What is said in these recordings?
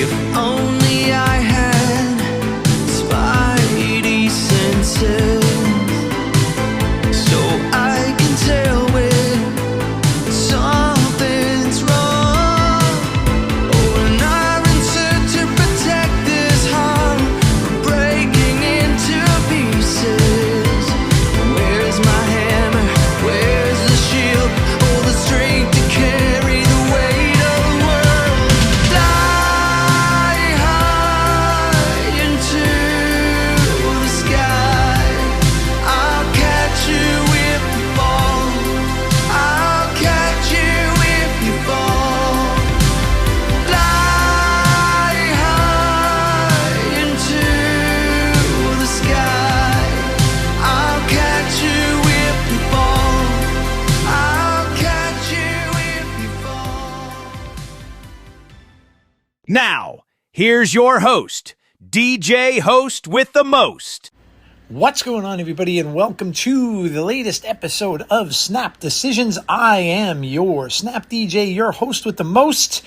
If only I had spidey senses, so I can tell when something's wrong. Oh, and I'm set to protect this heart from breaking into pieces. Where's my hammer? Where's the shield? Oh, the strength to carry the weight of the world. Fly high into the sky. I'll catch you if you fall. I'll catch you if you fall. Fly high into the sky. I'll catch you if you fall. I'll catch you if you fall. Now, here's your host, DJ Host with the Most. What's going on, everybody, and welcome to the latest episode of Snap Decisions. I am your Snap DJ, your host with the most,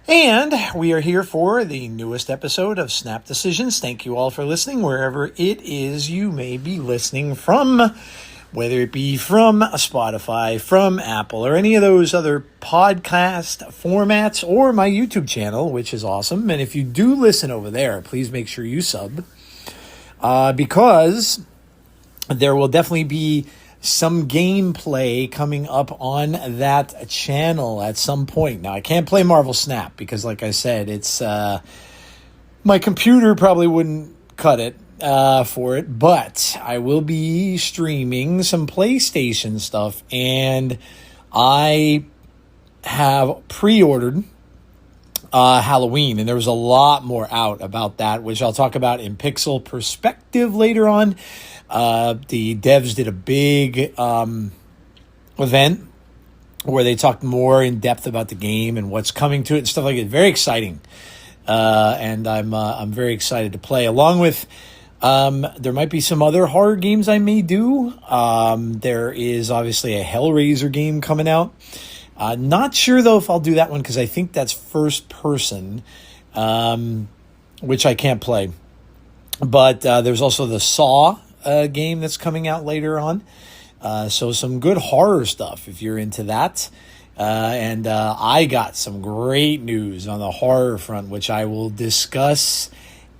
and we are here for the newest episode of Snap Decisions. Thank you all for listening, wherever it is you may be listening from, whether it be from Spotify, from Apple, or any of those other podcast formats, or my YouTube channel, which is awesome. And if you do listen over there, please make sure you sub. Because there will definitely be some gameplay coming up on that channel at some point. Now, I can't play Marvel Snap because, like I said, it's my computer probably wouldn't cut it for it. But I will be streaming some PlayStation stuff, and I have pre-ordered Halloween, and there was a lot more out about that, which I'll talk about in Pixel Perspective later on. The devs did a big event where they talked more in depth about the game and what's coming to it and stuff like that. Very exciting, and I'm very excited to play. Along with there might be some other horror games I may do. There is obviously a Hellraiser game coming out. Not sure, though, if I'll do that one because I think that's first person, which I can't play. But there's also the Saw game that's coming out later on. So some good horror stuff if you're into that. And I got some great news on the horror front, which I will discuss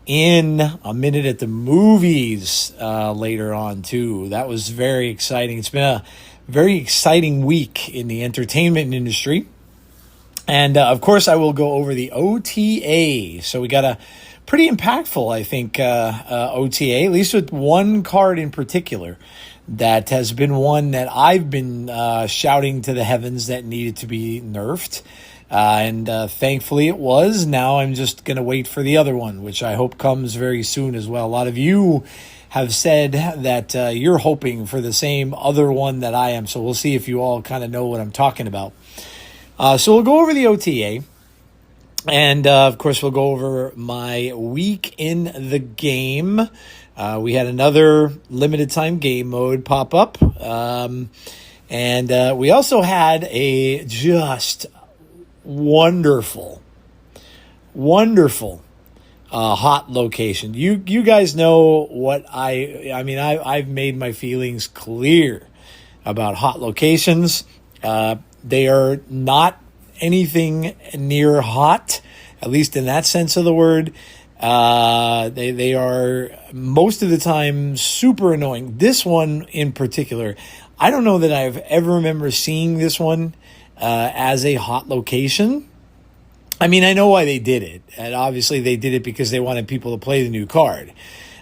in a minute at the movies later on, too. That was very exciting. It's been a very exciting week in the entertainment industry. And, of course, I will go over the OTA. So we got a pretty impactful, I think, OTA, at least with one card in particular that has been one that I've been shouting to the heavens that needed to be nerfed. And thankfully it was. Now I'm just going to wait for the other one, which I hope comes very soon as well. A lot of you have said that you're hoping for the same other one that I am. So we'll see if you all kind of know what I'm talking about. So we'll go over the OTA. And, of course, we'll go over my week in the game. We had another limited time game mode pop up. And we also had a just wonderful hot location. You guys know what I've made my feelings clear about hot locations. They are not anything near hot, at least in that sense of the word. They are most of the time super annoying. This one in particular, I don't know that I've ever remember seeing this one as a hot location. I mean, I know why they did it. And obviously they did it because they wanted people to play the new card.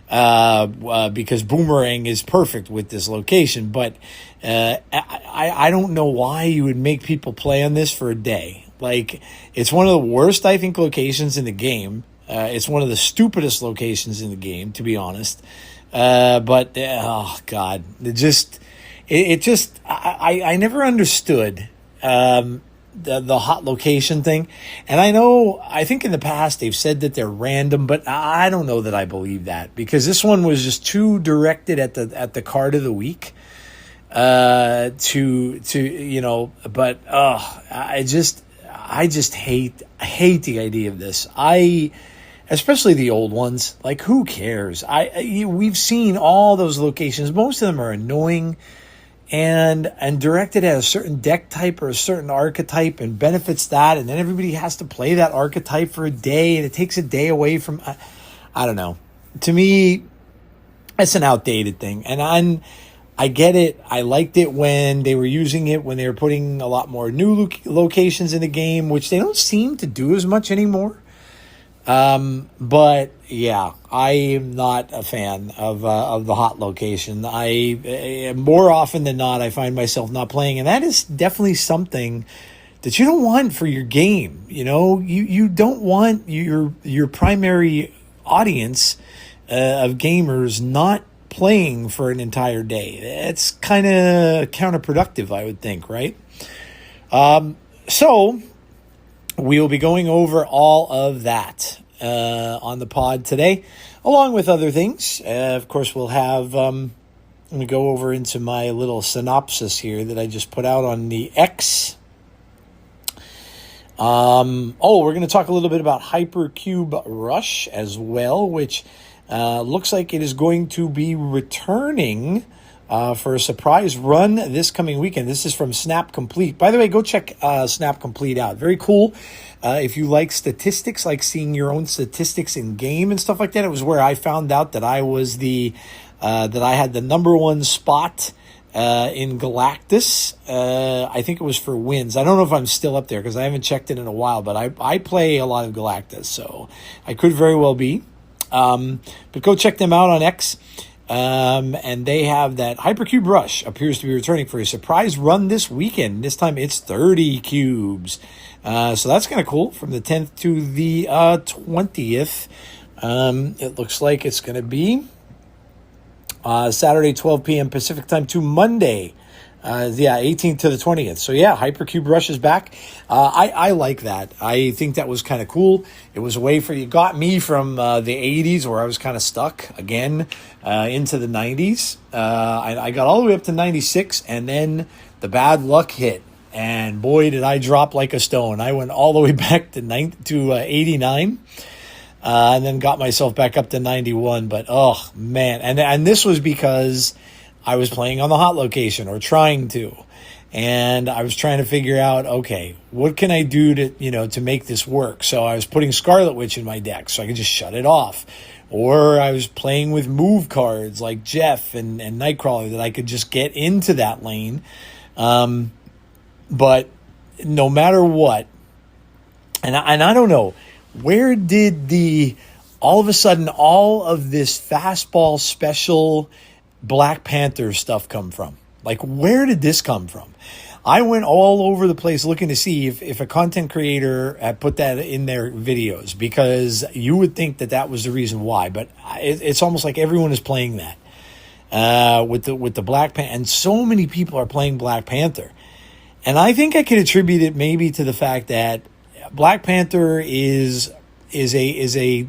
Because Boomerang is perfect with this location. But I don't know why you would make people play on this for a day. Like, it's one of the worst, I think, locations in the game. It's one of the stupidest locations in the game, to be honest. But, oh, God. I never understood the hot location thing. And I think in the past they've said that they're random, but I don't know that I believe that, because this one was just too directed at the card of the week. I just hate the idea of this. Especially the old ones. Like, who cares? We've seen all those locations. Most of them are annoying and directed at a certain deck type or a certain archetype and benefits that. And then everybody has to play that archetype for a day, and it takes a day away from. I don't know. To me, it's an outdated thing, and I get it. I liked it when they were using it, when they were putting a lot more new locations in the game, which they don't seem to do as much anymore. But yeah, I am not a fan of the hot location. More often than not, I find myself not playing, and that is definitely something that you don't want for your game. You don't want your primary audience of gamers not playing for an entire day. It's kind of counterproductive, I would think, right? So we will be going over all of that on the pod today, along with other things. Of course, we'll have, I'm going to go over into my little synopsis here that I just put out on the X. We're going to talk a little bit about Hypercube Rush as well, which looks like it is going to be returning for a surprise run this coming weekend. This is from Snap Complete. By the way, go check Snap Complete out. Very cool. If you like statistics, like seeing your own statistics in game and stuff like that, it was where I found out that I was that I had the number one spot in Galactus. I think it was for wins. I don't know if I'm still up there because I haven't checked it in a while, but I play a lot of Galactus, so I could very well be. But go check them out on X. And they have that Hypercube Rush appears to be returning for a surprise run this weekend. This time it's 30 cubes. So that's kind of cool, from the 10th to the 20th. It looks like it's going to be Saturday, 12 p.m. Pacific time to Monday, 18th to the 20th. So yeah, Hypercube Rush is back. I like that. I think that was kind of cool. It was a way it got me from the 80s, where I was kind of stuck again, into the 90s. I got all the way up to 96, and then the bad luck hit. And boy, did I drop like a stone. I went all the way back to 89. And then got myself back up to 91. But, oh, man. And this was because I was playing on the hot location, or trying to. And I was trying to figure out, okay, what can I do to make this work? So I was putting Scarlet Witch in my deck so I could just shut it off. Or I was playing with move cards like Jeff and Nightcrawler that I could just get into that lane. But no matter what, and I don't know, where did all of a sudden all of this fastball special Black Panther stuff come from? Like, where did this come from? I went all over the place looking to see if a content creator had put that in their videos, because you would think that was the reason why. But it's almost like everyone is playing that with the Black Panther, and so many people are playing Black Panther. And I think I could attribute it maybe to the fact that Black Panther is a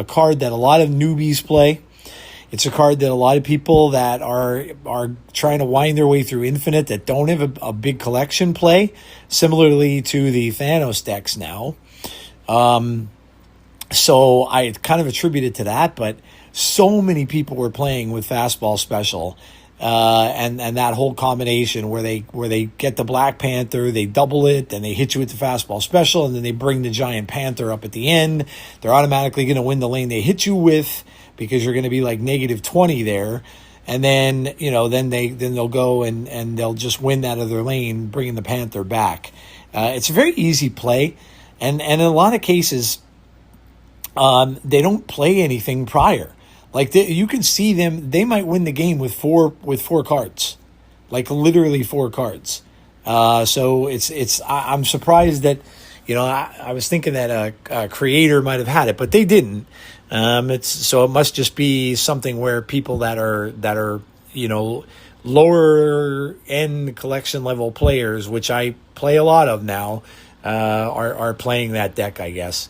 card that a lot of newbies play. It's a card that a lot of people that are trying to wind their way through Infinite, that don't have a big collection, play, similarly to the Thanos decks now. So I kind of attribute it to that, but so many people were playing with Fastball Special. And that whole combination where they get the Black Panther, they double it, then they hit you with the Fastball Special, and then they bring the Giant Panther up at the end. They're automatically going to win the lane they hit you with, because you're going to be like -20 there. And then, then they'll go and they'll just win that other lane, bringing the Panther back. It's a very easy play. And in a lot of cases, they don't play anything prior. Like, you can see them, they might win the game with four cards, like literally 4 cards. So I'm surprised that, I was thinking that a creator might have had it, but they didn't. So it must just be something where people that are lower end collection level players, which I play a lot of now, are playing that deck, I guess.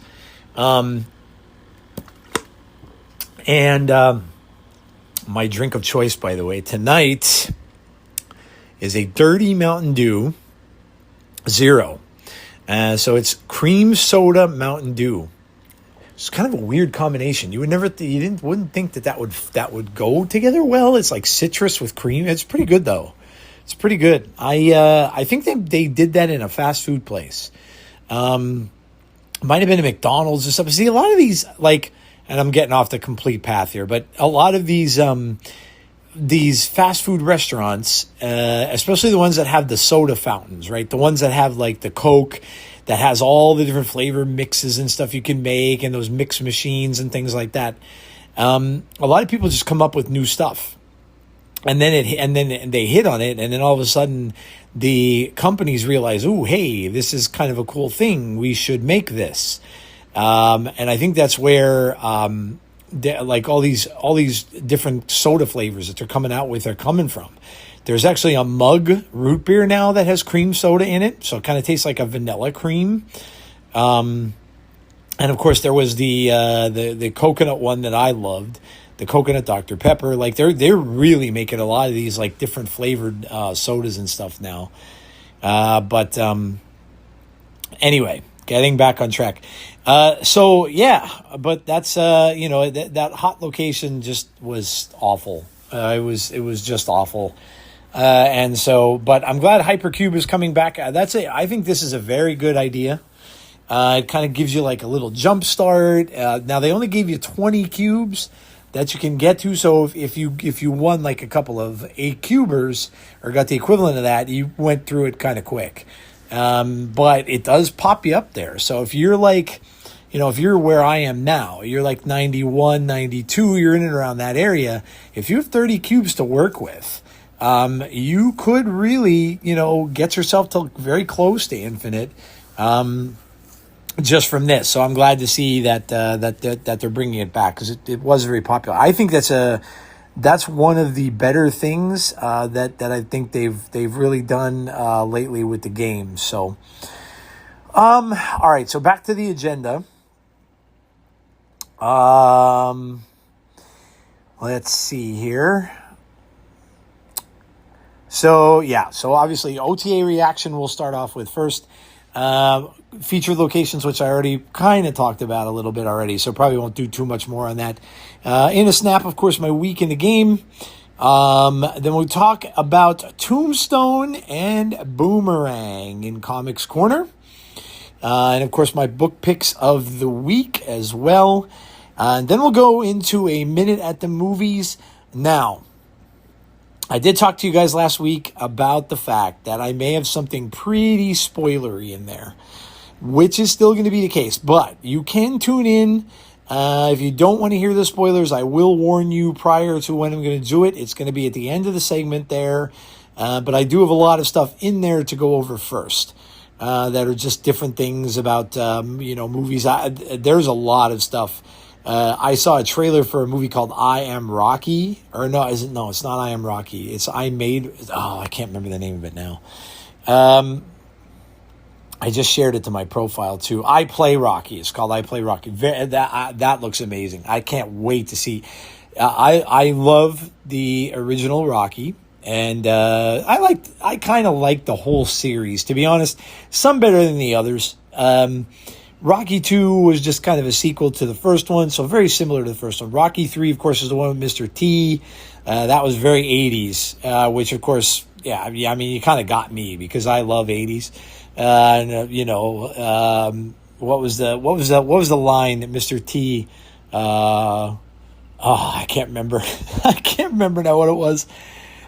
And my drink of choice, by the way, tonight is a Dirty Mountain Dew Zero. So it's cream soda Mountain Dew. It's kind of a weird combination. You wouldn't think that would go together well. It's like citrus with cream. It's pretty good though. It's pretty good. I think they did that in a fast food place. Might have been a McDonald's or something. See, a lot of these, like, and I'm getting off the complete path here, but a lot of these fast food restaurants, especially the ones that have the soda fountains, right? The ones that have like the Coke that has all the different flavor mixes and stuff you can make, and those mix machines and things like that. A lot of people just come up with new stuff, and then they hit on it, and then all of a sudden the companies realize, oh, hey, this is kind of a cool thing. We should make this. And I think that's where like all these different soda flavors that they're coming out with are coming from. There's actually a mug root beer now that has cream soda in it, so it kind of tastes like a vanilla cream. And of course, there was the coconut one that I loved, the coconut Dr. Pepper. Like they're really making a lot of these like different flavored sodas and stuff now. But anyway, getting back on track. So yeah, but that's that hot location just was awful. It was just awful. And so, but I'm glad Hypercube is coming back. I think this is a very good idea. It kind of gives you like a little jump start. Now they only gave you 20 cubes that you can get to. So if you won like a couple of 8 cubers or got the equivalent of that, you went through it kind of quick. But it does pop you up there. So if you're like, if you're where I am now, you're like 91, 92, you're in and around that area. If you have 30 cubes to work with, you could really, get yourself to very close to infinite, just from this. So I'm glad to see that they're bringing it back, because it was very popular. I think that's one of the better things that I think they've really done lately with the game. So, all right. So back to the agenda. Let's see here. So obviously OTA reaction we'll start off with first. Featured locations, which I already kind of talked about a little bit already, so probably won't do too much more on that. In a snap, of course, my week in the game. Then we'll talk about Tombstone and Boomerang in Comics Corner. And of course, my book picks of the week as well. And then we'll go into a minute at the movies. Now, I did talk to you guys last week about the fact that I may have something pretty spoilery in there, which is still going to be the case. But you can tune in. If you don't want to hear the spoilers, I will warn you prior to when I'm going to do it. It's going to be at the end of the segment there. But I do have a lot of stuff in there to go over first. That are just different things about, movies. There's a lot of stuff. I saw a trailer for a movie called I Am Rocky. Or no, it's not I Am Rocky. It's I can't remember the name of it now. I just shared it to my profile too. I Play Rocky. It's called I Play Rocky. That looks amazing. I can't wait to see. I love the original Rocky. And I kind of like the whole series, to be honest. Some better than the others. Rocky 2 was just kind of a sequel to the first one, so very similar to the first one. Rocky 3, of course, is the one with Mr. T. That was very 80s, which, of course, I mean, you kind of got me because I love 80s. What was the line that Mr. T? I can't remember. I can't remember now what it was.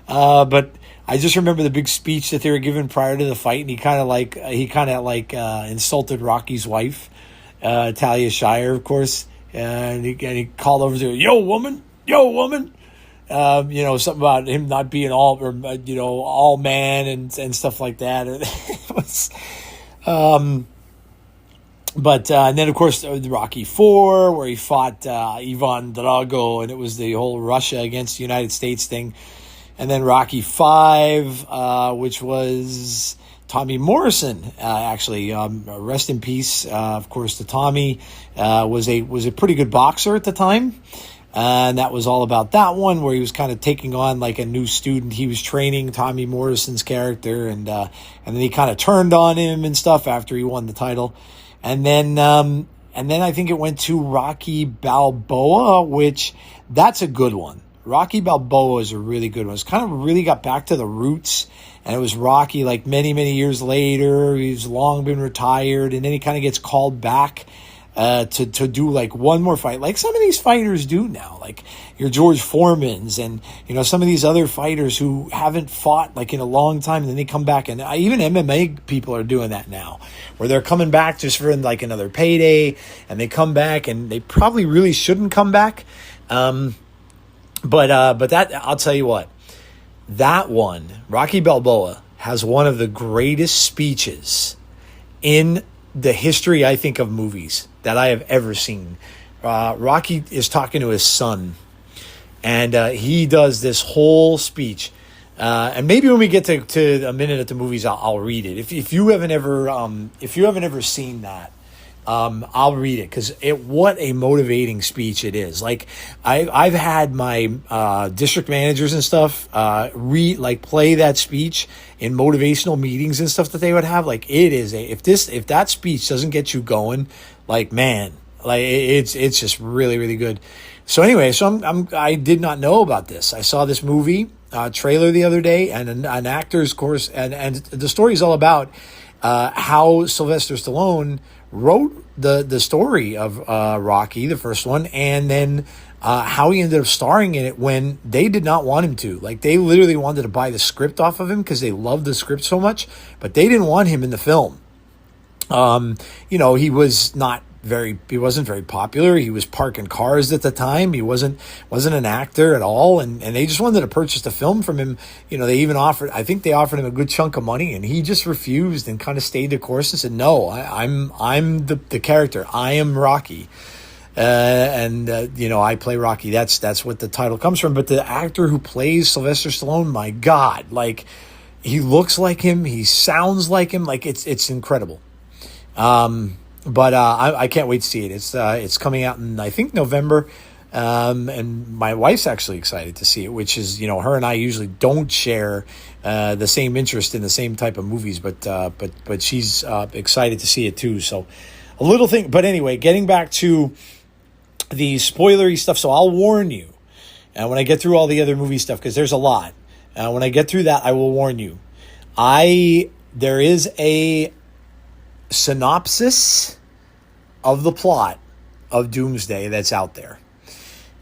But I just remember the big speech that they were giving prior to the fight, and he kind of insulted Rocky's wife, Talia Shire, of course, and he called over to her, yo woman, something about him not being all man and stuff like that. And it was, and then of course the Rocky 4, where he fought Ivan Drago, and it was the whole Russia against the United States thing. And then Rocky 5, which was Tommy Morrison, actually. Rest in peace, of course, to Tommy. Was a pretty good boxer at the time. And that was all about that one, where he was kind of taking on like a new student. He was training Tommy Morrison's character, and then he kind of turned on him and stuff after he won the title. And then I think it went to Rocky Balboa, which that's a good one. Rocky Balboa is a really good one. It's kind of really got back to the roots, and it was Rocky like many, many years later. He's long been retired, and then he kind of gets called back to do like one more fight, like some of these fighters do now, like your George Foremans and, some of these other fighters who haven't fought like in a long time, and then they come back. And even MMA people are doing that now, where they're coming back just for like another payday, and they come back and they probably really shouldn't come back. But that, I'll tell you what, that one, Rocky Balboa, has one of the greatest speeches in the history, I think, of movies that I have ever seen. Rocky is talking to his son, and he does this whole speech. And maybe when we get to a minute at the movies, I'll read it. If you haven't ever seen that, I'll read it, because what a motivating speech it is. Like I've had my district managers and stuff play that speech in motivational meetings and stuff that they would have. Like it is if that speech doesn't get you going, like, man, like it's just really, really good. So anyway, I did not know about this. I saw this movie trailer the other day, and an actor's course, and the story is all about how Sylvester Stallone wrote the story of Rocky, the first one, and then how he ended up starring in it when they did not want him to. Like, they literally wanted to buy the script off of him because they loved the script so much, but they didn't want him in the film. He wasn't very popular. He was parking cars at the time. He wasn't an actor at all. And they just wanted to purchase the film from him. They even offered him a good chunk of money, and he just refused and kind of stayed the course and said, no, I'm the character. I am Rocky. I play Rocky. That's what the title comes from. But the actor who plays Sylvester Stallone, my God, like, he looks like him. He sounds like him. Like, it's incredible. But I can't wait to see it. It's coming out in, I think, November. And my wife's actually excited to see it, which is, her and I usually don't share the same interest in the same type of movies, but she's excited to see it too. So a little thing, but anyway, getting back to the spoilery stuff. So I'll warn you when I get through all the other movie stuff, because there's a lot. When I get through that, I will warn you. There is a synopsis of the plot of Doomsday that's out there.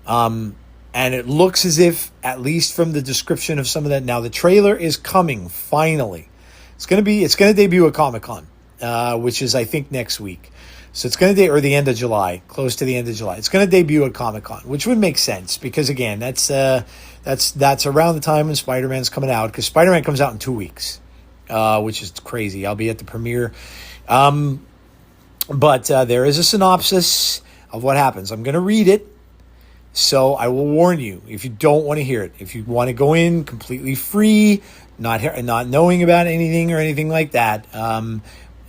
And it looks as if, at least from the description of some of that, now the trailer is coming finally. It's going to debut at Comic-Con, which is, I think, next week. So it's going to or the end of July, close to the end of July. It's going to debut at Comic-Con, which would make sense, because again, that's around the time when Spider-Man's coming out, because Spider-Man comes out in 2 weeks, which is crazy. I'll be at the premiere. But there is a synopsis of what happens. I'm going to read it, so I will warn you if you don't want to hear it. If you want to go in completely free, not knowing about anything or anything like that,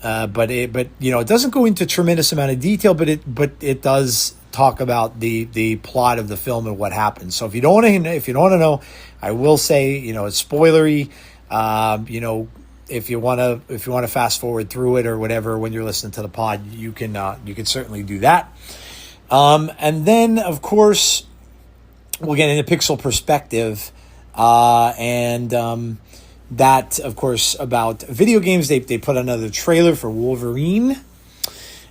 but it doesn't go into tremendous amount of detail, but it does talk about the plot of the film and what happens. So if you don't want to know, I will say, it's spoilery. If you want to fast forward through it or whatever when you're listening to the pod, you can certainly do that. And then, of course, we'll get into pixel perspective, and that, of course, about video games. They put another trailer for Wolverine,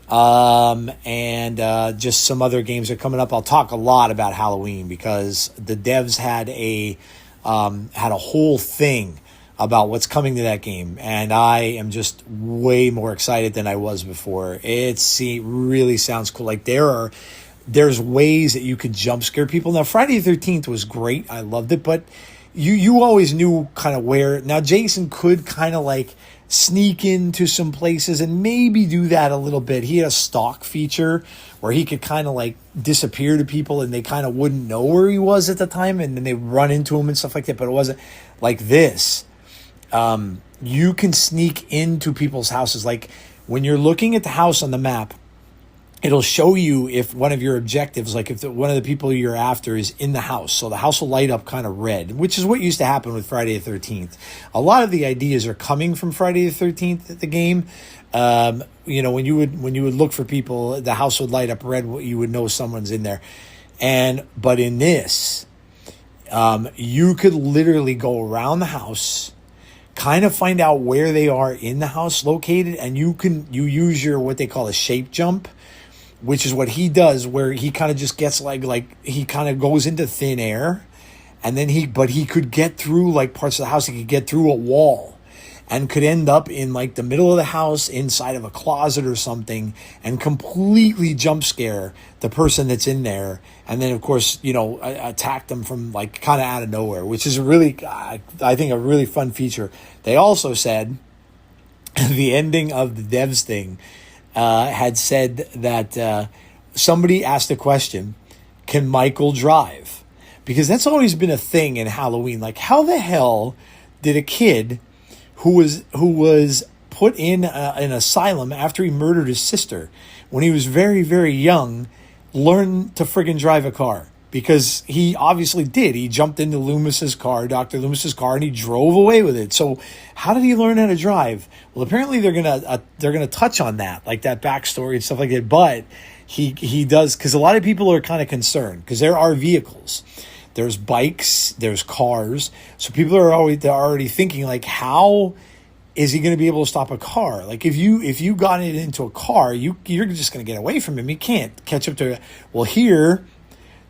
and just some other games are coming up. I'll talk a lot about Halloween, because the devs had a whole thing about what's coming to that game, and I am just way more excited than I was before. It really sounds cool. Like, there's ways that you could jump scare people. Now, Friday the 13th was great. I loved it, but you always knew kind of where. Now, Jason could kind of like sneak into some places and maybe do that a little bit. He had a stalk feature where he could kind of like disappear to people, and they kind of wouldn't know where he was at the time, and then they run into him and stuff like that. But it wasn't like this. You can sneak into people's houses. Like, when you're looking at the house on the map, it'll show you if one of your objectives, like if one of the people you're after is in the house. So the house will light up kind of red, which is what used to happen with Friday the 13th. A lot of the ideas are coming from Friday the 13th at the game. When you would look for people, the house would light up red. You would know someone's in there. But in this, you could literally go around the house, kind of find out where they are in the house located, and you use your what they call a shape jump, which is what he does, where he kind of just gets like he kind of goes into thin air, and then he could get through like parts of the house. He could get through a wall and could end up in like the middle of the house inside of a closet or something and completely jump scare the person that's in there. And then, of course, attack them from like kind of out of nowhere, which is really, I think, a really fun feature. They also said the ending of the devs thing had said that somebody asked the question, can Michael drive? Because that's always been a thing in Halloween. Like, how the hell did a kid who was put in an asylum after he murdered his sister when he was very, very young learn to friggin' drive a car? Because he obviously did. He jumped into Dr. Loomis's car, and he drove away with it. So how did he learn how to drive? Well, apparently they're gonna touch on that, like that backstory and stuff like that. But he does, because a lot of people are kind of concerned because there are vehicles, there's bikes, there's cars. So people are already thinking like, how is he going to be able to stop a car? Like if you got it into a car, you're just going to get away from him. You can't catch up to it. Well, here.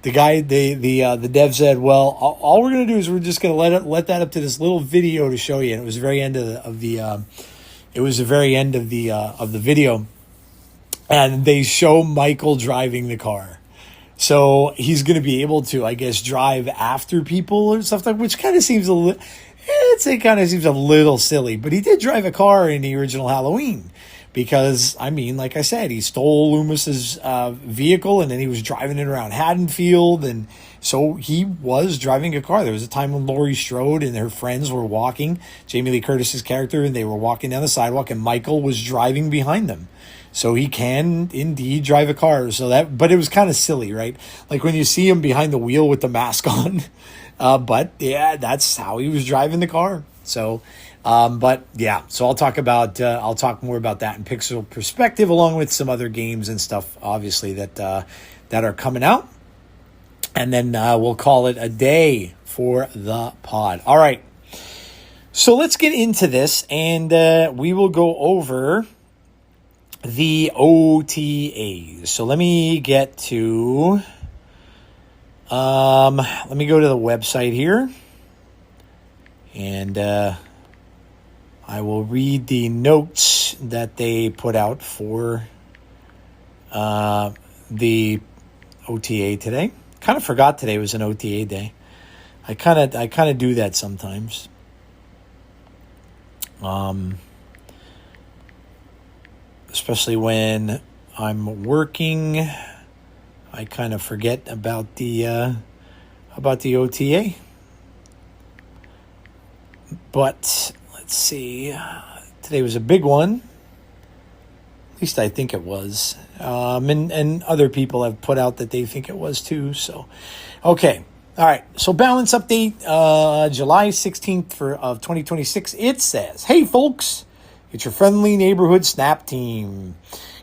The guy, the dev said, well, all we're going to do is we're just going to let that up to this little video to show you. And it was the very end of the video, and they show Michael driving the car. So he's going to be able to, I guess, drive after people or stuff like, which kind of seems a little silly. But he did drive a car in the original Halloween. Because, I mean, like I said, he stole Loomis's vehicle, and then he was driving it around Haddonfield, and so he was driving a car. There was a time when Laurie Strode and her friends were walking, Jamie Lee Curtis's character, and they were walking down the sidewalk, and Michael was driving behind them. So he can indeed drive a car. But it was kind of silly, right? Like when you see him behind the wheel with the mask on. But yeah, that's how he was driving the car. So, but yeah, so I'll talk more about that in Pixel Perspective, along with some other games and stuff, obviously that are coming out, and then we'll call it a day for the pod. All right, so let's get into this, and we will go over the OTAs. So let me get to, let me go to the website here. And I will read the notes that they put out for the OTA today. Kind of forgot today was an OTA day. I kind of do that sometimes. Especially when I'm working, I kind of forget about the OTA. But let's see. Today was a big one. At least I think it was. And other people have put out that they think it was too. So, okay. All right. So balance update, July 16th of 2026. It says, hey, folks, it's your friendly neighborhood Snap team.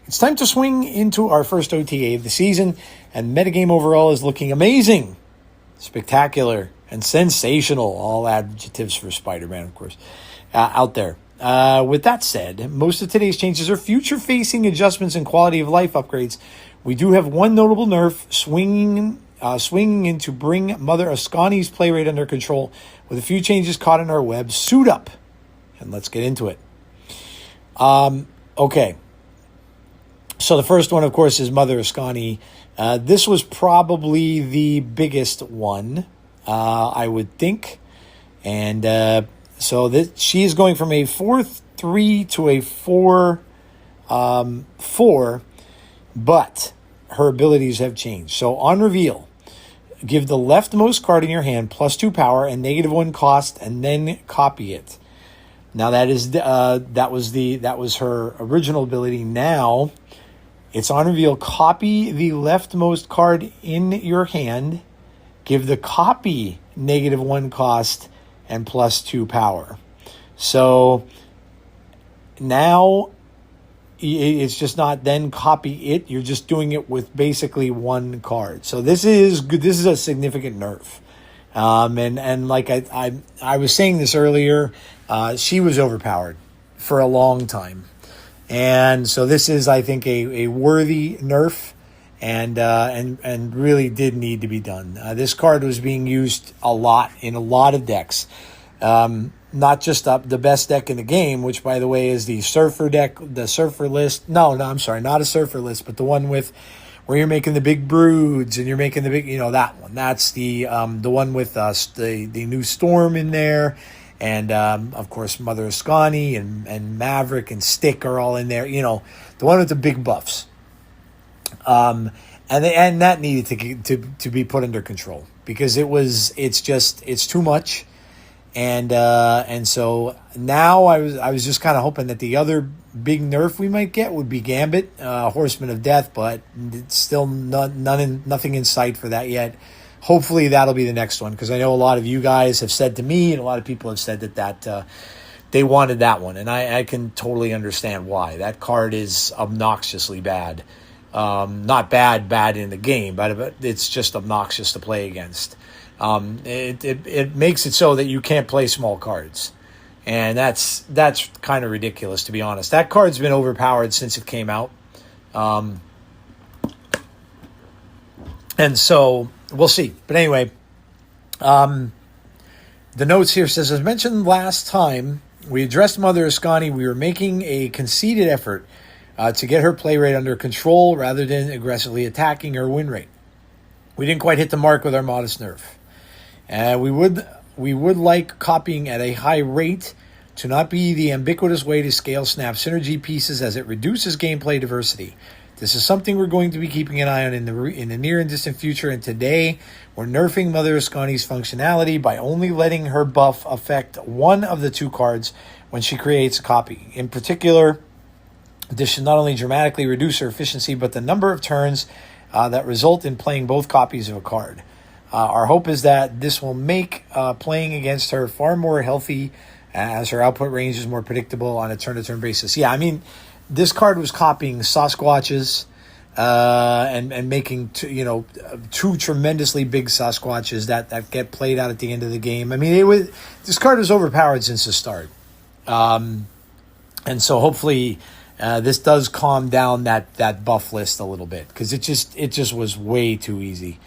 It's time to swing into our first OTA of the season, and metagame overall is looking amazing, spectacular, and sensational. All adjectives for Spider-Man, of course, out there. With that said, most of today's changes are future-facing adjustments and quality of life upgrades. We do have one notable nerf swinging in to bring Mother Askani's play rate under control, with a few changes caught in our web. Suit up, and let's get into it. Okay. So the first one, of course, is Mother Askani. This was probably the biggest one, I would think. And so she is going from a 4-3 to a 4-4, but her abilities have changed. So on reveal, give the leftmost card in your hand +2 power and -1 cost, and then copy it. Now that was her original ability. Now It's on reveal. Copy the leftmost card in your hand. Give the copy -1 cost and +2 power. So now it's just not then copy it. You're just doing it with basically one card. So this is good. This is a significant nerf. And like I was saying this earlier, she was overpowered for a long time. And so this is, I think, a worthy nerf, and really did need to be done. This card was being used a lot in a lot of decks. Not just the best deck in the game, which, by the way, is the Surfer deck, the Surfer list. No, I'm sorry, not a Surfer list, but the one with where you're making the big broods and you're making the big, that one. That's the one with the new Storm in there, and of course Mother Askani and Maverick and Stick are all in there. The one with the big buffs. And that needed to be put under control because it's too much. And so now I was just kind of hoping that the other big nerf we might get would be Gambit, Horseman of Death, but it's still nothing in sight for that yet. Hopefully that'll be the next one, because I know a lot of you guys have said to me, and a lot of people have said that they wanted that one, and I can totally understand why. That card is obnoxiously bad. Not bad in the game, but it's just obnoxious to play against. It makes it so that you can't play small cards, and that's kind of ridiculous, to be honest. That card's been overpowered since it came out, and so we'll see. But anyway, the notes here says, as mentioned last time, we addressed Mother Askani. We were making a conceited effort to get her play rate under control rather than aggressively attacking her win rate. We didn't quite hit the mark with our modest nerf. We would like copying at a high rate to not be the ubiquitous way to scale snap synergy pieces, as it reduces gameplay diversity. This is something we're going to be keeping an eye on in the near and distant future, and today we're nerfing Mother Askani's functionality by only letting her buff affect one of the two cards when she creates a copy. In particular, this should not only dramatically reduce her efficiency, but the number of turns that result in playing both copies of a card. Our hope is that this will make playing against her far more healthy, as her output range is more predictable on a turn-to-turn basis. Yeah, I mean, this card was copying Sasquatches and making two tremendously big Sasquatches that get played out at the end of the game. I mean, this card was overpowered since the start, and so hopefully this does calm down that buff list a little bit, because it just was way too easy.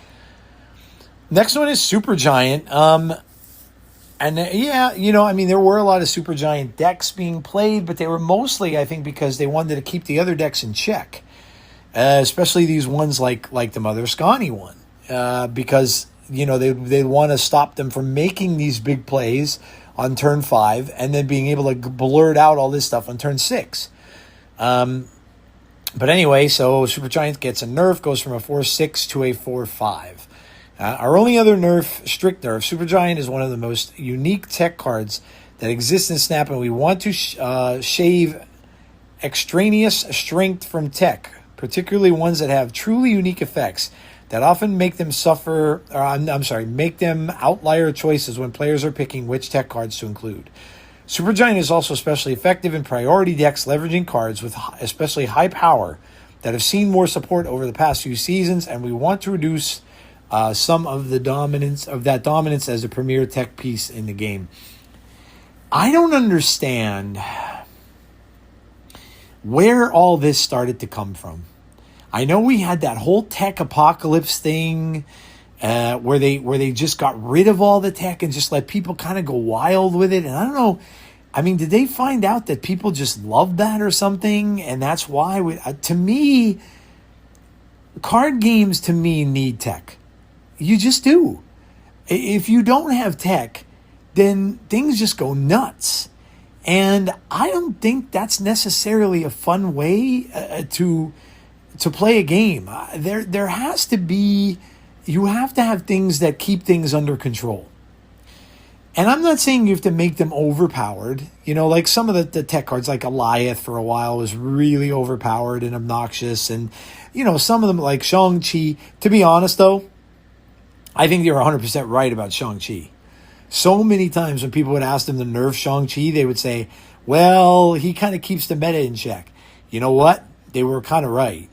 Next one is Supergiant. And there were a lot of Supergiant decks being played, but they were mostly, I think, because they wanted to keep the other decks in check, especially these ones like the Mother Askani one, because they want to stop them from making these big plays on turn 5 and then being able to blurt out all this stuff on turn 6. But anyway, so Supergiant gets a nerf, goes from a 4-6 to a 4-5. Our only other strict nerf, Supergiant is one of the most unique tech cards that exists in Snap, and we want to shave extraneous strength from tech, particularly ones that have truly unique effects that often make them make them outlier choices when players are picking which tech cards to include. Supergiant is also especially effective in priority decks, leveraging cards with especially high power that have seen more support over the past few seasons, and we want to reduce some of that dominance as a premier tech piece in the game. I don't understand where all this started to come from. I know we had that whole tech apocalypse thing where they just got rid of all the tech and just let people kind of go wild with it. And I don't know. I mean, did they find out that people just loved that or something? And that's why, to me, card games to me need tech. You just do. If you don't have tech, then things just go nuts. And I don't think that's necessarily a fun way to play a game. There has to be, you have to have things that keep things under control. And I'm not saying you have to make them overpowered. You know, like some of the tech cards, like Goliath for a while was really overpowered and obnoxious. And, you know, some of them like Shang-Chi. To be honest, though, I think you're 100% right about Shang-Chi. So many times when people would ask them to nerf Shang-Chi, they would say, well, he kind of keeps the meta in check. You know what? They were kind of right.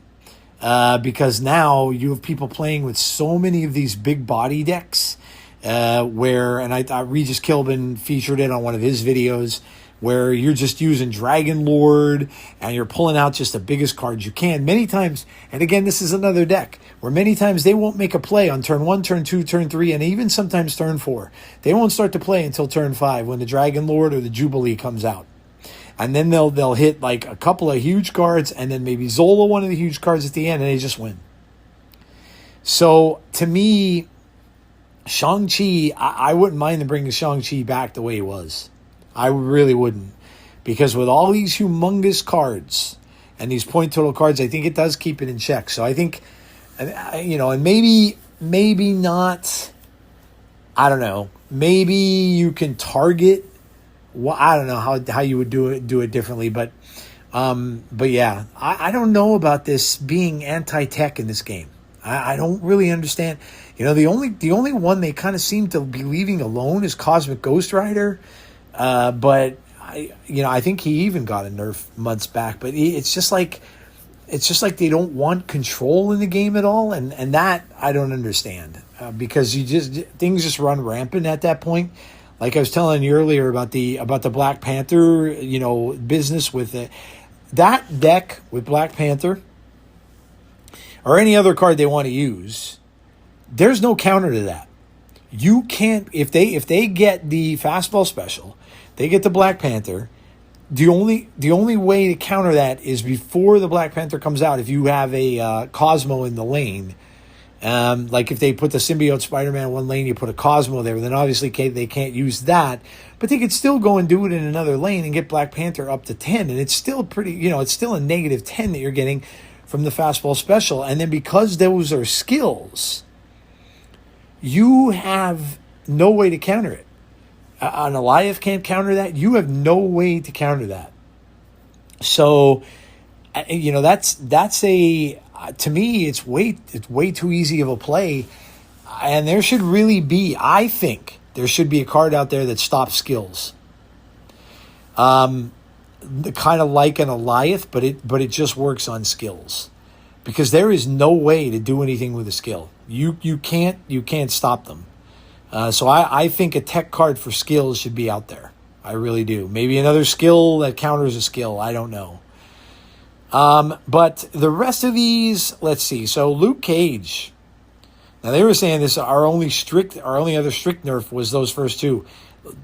Because now you have people playing with so many of these big body decks. And I thought Regis Kilbin featured it on one of his videos, where you're just using Dragon Lord and you're pulling out just the biggest cards you can. Many times, and again, this is another deck where many times they won't make a play on turn 1, turn 2, turn 3, and even sometimes turn 4. They won't start to play until turn 5 when the Dragon Lord or the Jubilee comes out. And then they'll hit like a couple of huge cards and then maybe Zola one of the huge cards at the end, and they just win. So to me, Shang-Chi, I wouldn't mind them bringing Shang-Chi back the way he was. I really wouldn't. Because with all these humongous cards and these point total cards, I think it does keep it in check. So I think, you know, and maybe not, I don't know, maybe you can target, well, I don't know how you would do it differently. But yeah, I don't know about this being anti-tech in this game. I don't really understand. You know, the only one they kind of seem to be leaving alone is Cosmic Ghost Rider. But I think he even got a nerf months back. But it's just like they don't want control in the game at all, and that I don't understand, because things just run rampant at that point. Like I was telling you earlier about the Black Panther, you know, business with it. That deck with Black Panther or any other card they want to use, there's no counter to that. You can't, if they get the fastball special, they get the Black Panther, the only way to counter that is before the Black Panther comes out. If you have a Cosmo in the lane, like if they put the symbiote Spider-Man in one lane, you put a Cosmo there, then obviously they can't use that, but they could still go and do it in another lane and get Black Panther up to 10, and it's still pretty, you know, it's still a negative 10 that you're getting from the fastball special. And then because those are skills, you have no way to counter it. An Goliath can't counter that. You have no way to counter that. So, you know, that's a, to me, it's way too easy of a play. And there should really be, I think, there should be a card out there that stops skills. Kind of like an Goliath, but it just works on skills. Because there is no way to do anything with a skill. You can't stop them. So I think a tech card for skills should be out there. I really do. Maybe another skill that counters a skill. I don't know. But the rest of these, let's see. So Luke Cage. Now they were saying our only other strict nerf was those first two.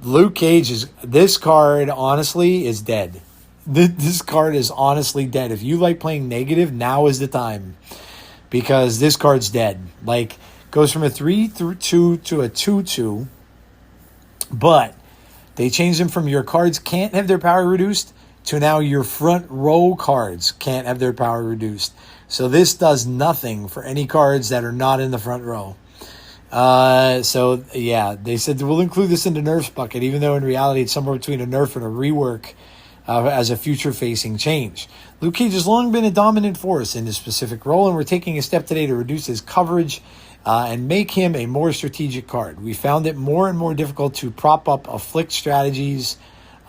Luke Cage this card honestly is dead. This card is honestly dead. If you like playing negative, now is the time. Because this card's dead. Like, goes from a 3/2 to a 2/2. But they changed them from your cards can't have their power reduced to now your front row cards can't have their power reduced. So this does nothing for any cards that are not in the front row. So, yeah, they said we'll include this in the nerfs bucket, even though in reality it's somewhere between a nerf and a rework. As a future-facing change. Luke Cage has long been a dominant force in this specific role, and we're taking a step today to reduce his coverage and make him a more strategic card. We found it more and more difficult to prop up afflict strategies,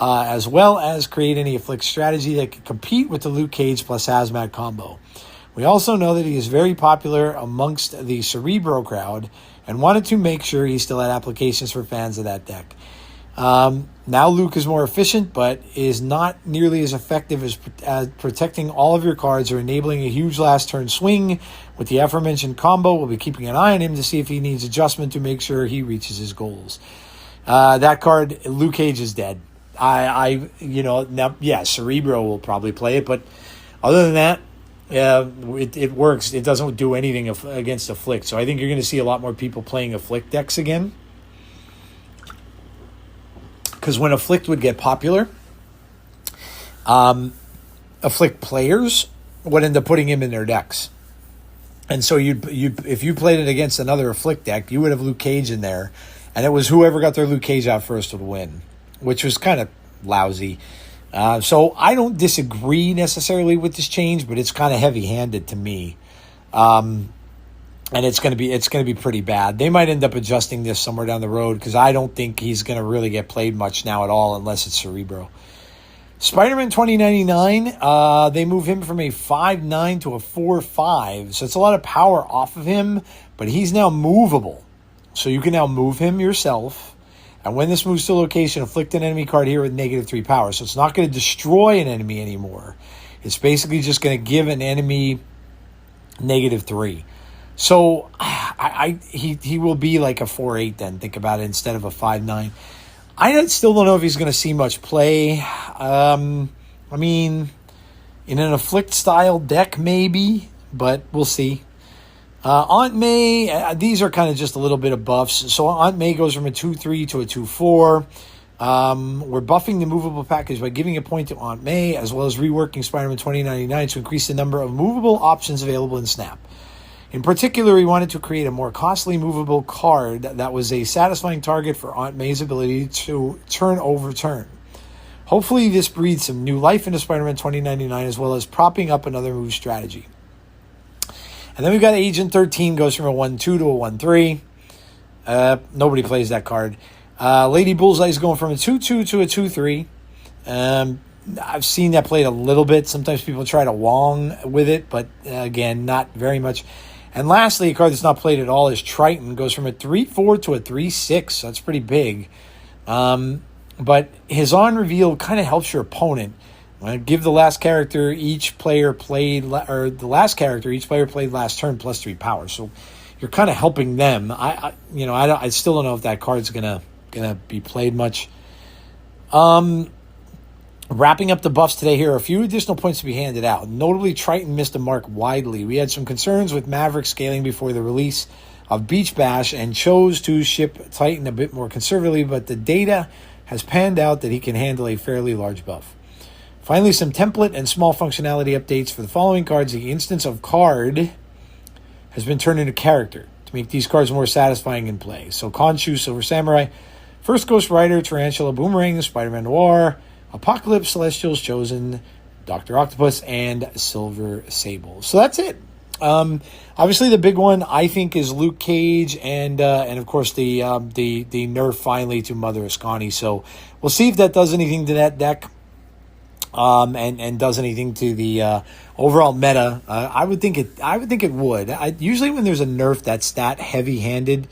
as well as create any afflict strategy that could compete with the Luke Cage plus Hazmat combo. We also know that he is very popular amongst the Cerebro crowd, and wanted to make sure he still had applications for fans of that deck. Now Luke is more efficient, but is not nearly as effective as protecting all of your cards or enabling a huge last turn swing. With the aforementioned combo, we'll be keeping an eye on him to see if he needs adjustment to make sure he reaches his goals. That card, Luke Cage, is dead. Now, yeah, Cerebro will probably play it, but other than that, it works. It doesn't do anything against Afflict. So I think you're going to see a lot more people playing Afflict decks again. Because when Afflict would get popular, Afflict players would end up putting him in their decks. And so if you played it against another Afflict deck, you would have Luke Cage in there. and it was whoever got their Luke Cage out first would win, which was kind of lousy. So I don't disagree necessarily with this change, but it's kind of heavy-handed to me. And it's going to be pretty bad. They might end up adjusting this somewhere down the road because I don't think he's going to really get played much now at all unless it's Cerebro. Spider-Man 2099, they move him from a 5'9" to a 4'5", so it's a lot of power off of him, but he's now movable. So you can now move him yourself, and when this moves to a location, afflict an enemy card here with -3 power. So it's not going to destroy an enemy anymore. It's basically just going to give an enemy -3. So he will be like a 4'8" then, think about it, instead of a 5'9". I still don't know if he's going to see much play. I mean, in an Afflict style deck, maybe, but we'll see. Aunt May, these are kind of just a little bit of buffs. So Aunt May goes from a 2-3 to a 2-4. We're buffing the movable package by giving a point to Aunt May, as well as reworking Spider-Man 2099 to increase the number of movable options available in Snap. In particular, we wanted to create a more costly movable card that was a satisfying target for Aunt May's ability to turn over turn. Hopefully, this breathes some new life into Spider-Man 2099, as well as propping up another move strategy. And then we've got Agent 13, goes from a 1-2 to a 1-3. Nobody plays that card. Lady Bullseye is going from a 2-2 to a 2-3. I've seen that played a little bit. Sometimes people try to Wong with it, but again, not very much. And lastly, a card that's not played at all is Triton. Goes from a 3-4 to a 3-6. So that's pretty big. But his on-reveal kind of helps your opponent. Give the last character each player played, the last character each player played last turn +3 power. So you're kind of helping them. I still don't know if that card's gonna be played much. Wrapping up the buffs today, here are a few additional points to be handed out. Notably, Triton missed a mark widely. We had some concerns with Maverick scaling before the release of Beach Bash and chose to ship Titan a bit more conservatively, but the data has panned out that he can handle a fairly large buff. Finally, some template and small functionality updates for the following cards. The instance of card has been turned into character to make these cards more satisfying in play. So Khonshu, Silver Samurai, First Ghost Rider, Tarantula Boomerang, Spider-Man Noir, Apocalypse, Celestials Chosen, Dr. Octopus, and Silver Sable. So that's it. Obviously, the big one I think is Luke Cage, and of course the nerf finally to Mother Askani. So we'll see if that does anything to that deck, and does anything to the overall meta. I would think it would. Usually when there's a nerf that's that heavy-handed,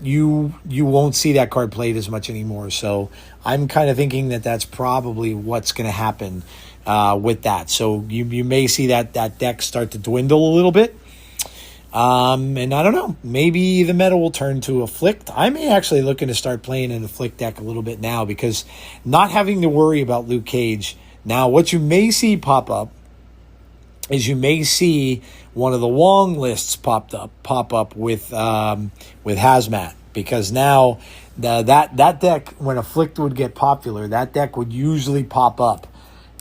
you won't see that card played as much anymore. So I'm kind of thinking that that's probably what's going to happen with that. So you may see that deck start to dwindle a little bit. And I don't know, maybe the meta will turn to Afflict. I may actually looking to start playing an Afflict deck a little bit now, because not having to worry about Luke Cage. Now, what you may see pop up is you may see one of the Wong lists pop up with Hazmat, because now that deck, when Afflict would get popular, that deck would usually pop up.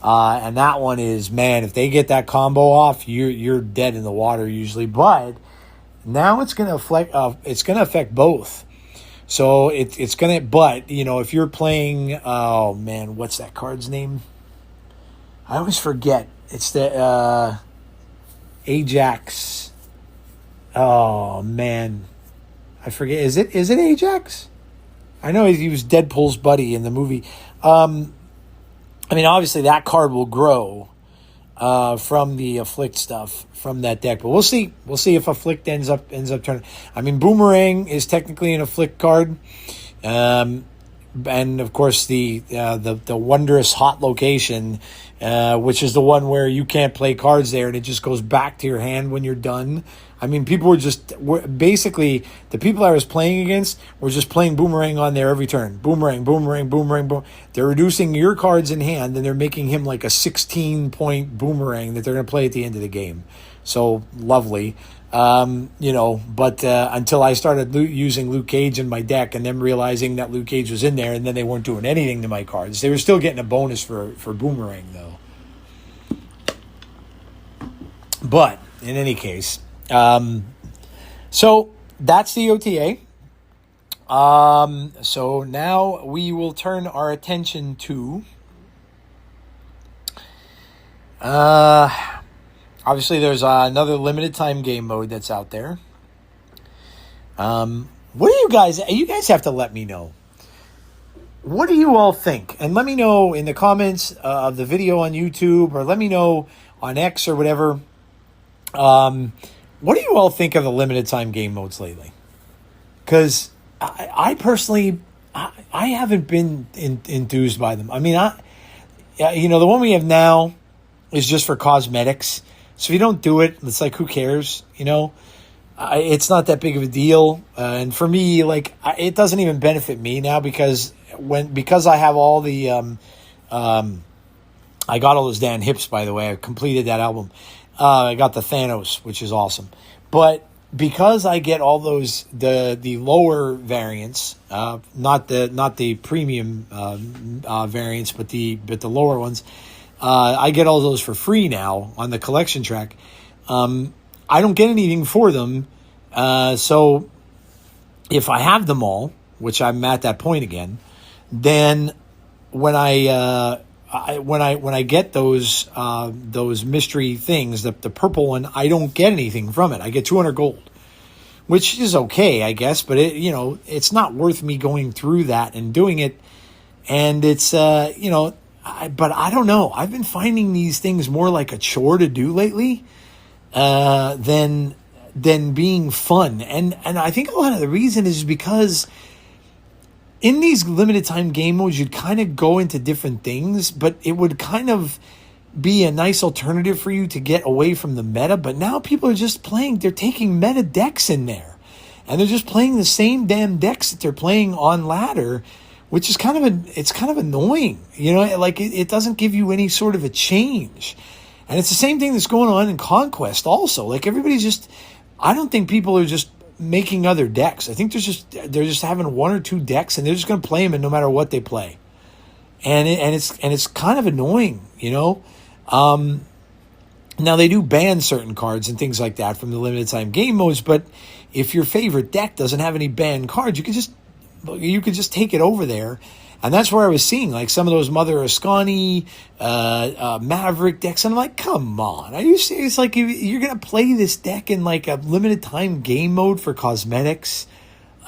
And that one is, man, if they get that combo off, you're dead in the water usually. But now it's going to affect both. So it's going to, but if you're playing, oh man, what's that card's name? I always forget. It's the Ajax. Oh man, I forget. Is it Ajax? I know he was Deadpool's buddy in the movie. I mean, obviously that card will grow from the Afflict stuff from that deck, but we'll see. We'll see if Afflict ends up turning. I mean, Boomerang is technically an Afflict card, and of course the wondrous hot location, which is the one where you can't play cards there, and it just goes back to your hand when you're done. I mean, people were basically, the people I was playing against were just playing Boomerang on there every turn. Boomerang, Boomerang, Boomerang, Boomerang. They're reducing your cards in hand, and they're making him like a 16-point Boomerang that they're going to play at the end of the game. So, lovely. But until I started using Luke Cage in my deck, and then realizing that Luke Cage was in there, and then they weren't doing anything to my cards. They were still getting a bonus for Boomerang, though. But, in any case... so that's the OTA. So now we will turn our attention to obviously there's another limited time game mode that's out there. What do you guys have to let me know. What do you all think? And let me know in the comments of the video on YouTube, or let me know on X or whatever. What do you all think of the limited time game modes lately? Because I personally, I haven't been enthused by them. I mean, the one we have now is just for cosmetics. So if you don't do it, it's like, who cares? It's not that big of a deal. And for me, like, it doesn't even benefit me now because I have all the, I got all those Dan Hips, by the way. I completed that album. I got the Thanos, which is awesome. But because I get all those, the lower variants, not the premium variants, but the lower ones, I get all those for free now on the collection track. I don't get anything for them. So if I have them all, which I'm at that point again, then when I get those mystery things, the purple one, I don't get anything from it. I get 200 gold, which is okay, I guess, but it's not worth me going through that and doing it. And it's, but I don't know. I've been finding these things more like a chore to do lately, than being fun. And I think a lot of the reason is because in these limited time game modes, you'd kind of go into different things, but it would kind of be a nice alternative for you to get away from the meta. But now people are just playing, they're taking meta decks in there, and they're just playing the same damn decks that they're playing on ladder, which is kind of annoying. Like it doesn't give you any sort of a change. And it's the same thing that's going on in Conquest also. Like I don't think people are just making other decks. I think they're just having one or two decks, and they're just going to play them and no matter what they play. And it's kind of annoying, Now they do ban certain cards and things like that from the limited time game modes, but if your favorite deck doesn't have any banned cards, you could just take it over there. And that's where I was seeing like some of those Mother Askani, Maverick decks. And I'm like, come on. Are you serious? Like, you're going to play this deck in like a limited time game mode for cosmetics?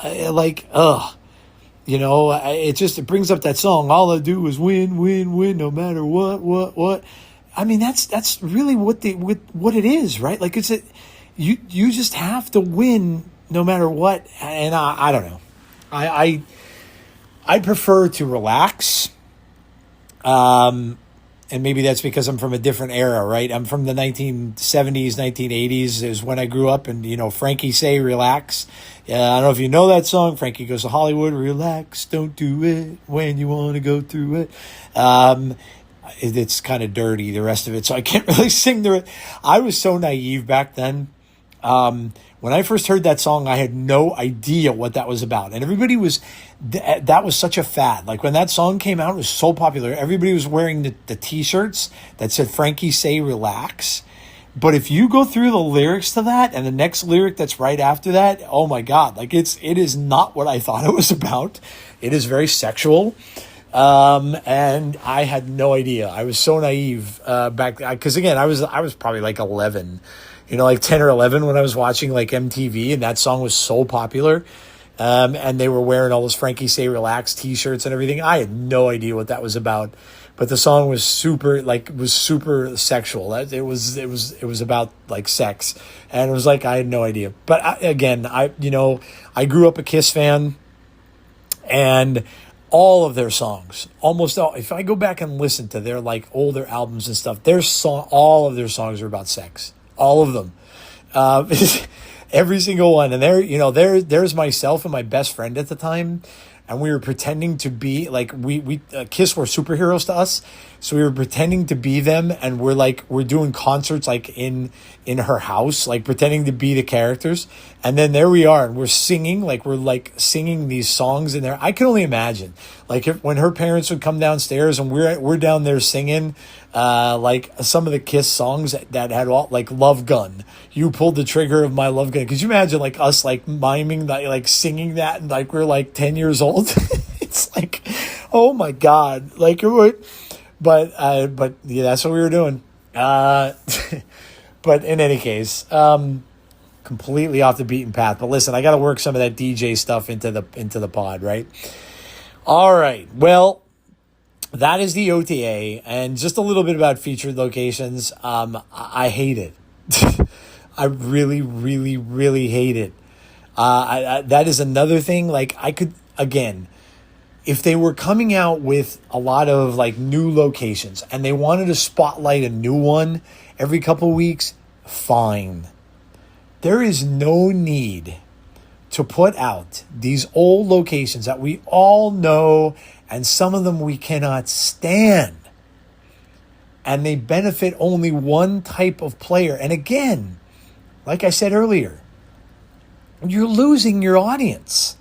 It brings up that song. All I do is win, win, win, no matter what. I mean, that's really what it is, right? Like you just have to win no matter what. And I don't know. I prefer to relax, and maybe that's because I'm from a different era, right? I'm from the 1970s, 1980s is when I grew up, and, Frankie Say, relax. I don't know if you know that song, Frankie Goes to Hollywood, relax, don't do it when you want to go through it. It's kind of dirty, the rest of it, so I can't really sing the I was so naive back then. When I first heard that song, I had no idea what that was about. And everybody that was such a fad. Like when that song came out, it was so popular. Everybody was wearing the t-shirts that said Frankie Say Relax. But if you go through the lyrics to that and the next lyric that's right after that, oh my God, like it is not what I thought it was about. It is very sexual. And I had no idea. I was so naive, back then. 'Cause again, I was probably like 11. Like 10 or 11 when I was watching like MTV, and that song was so popular. And they were wearing all those Frankie Say Relax t-shirts and everything. I had no idea what that was about, but the song was super sexual. It was about like sex, and it was like, I had no idea. But I grew up a Kiss fan, and all of their songs, almost all, if I go back and listen to their like older albums and stuff, all of their songs are about sex. All of them. Every single one. And there's myself and my best friend at the time, and we were pretending to be like, we Kiss were superheroes to us, so we were pretending to be them, and we're doing concerts like in her house, like pretending to be the characters, and then there we are, and we're singing these songs in there. I can only imagine, like, when her parents would come downstairs and we're down there singing, like some of the Kiss songs that had all like Love Gun. You pulled the trigger of my love gun. Could you imagine like us like miming that, like singing that, and like we're like 10 years old? It's like, oh my God. Like, but yeah, that's what we were doing. But in any case, completely off the beaten path. But listen, I got to work some of that DJ stuff into the pod, right? All right. Well, that is the OTA, and just a little bit about featured locations. I hate it. I really, really, really hate it. That is another thing. Like, I could, again, if they were coming out with a lot of like new locations and they wanted to spotlight a new one every couple weeks, fine. There is no need to put out these old locations that we all know, and some of them we cannot stand, and they benefit only one type of player. And again, like I said earlier, you're losing your audience.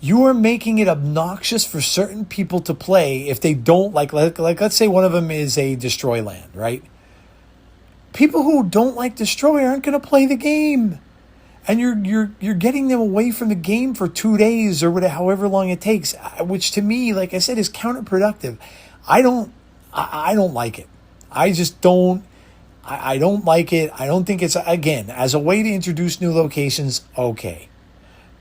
You are making it obnoxious for certain people to play if they don't like let's say one of them is a Destroy Land, right? People who don't like Destroy aren't going to play the game. And you're getting them away from the game for 2 days or whatever, however long it takes, which to me, like I said, is counterproductive. I don't like it. I just don't. I don't like it. I don't think it's, again, as a way to introduce new locations, okay.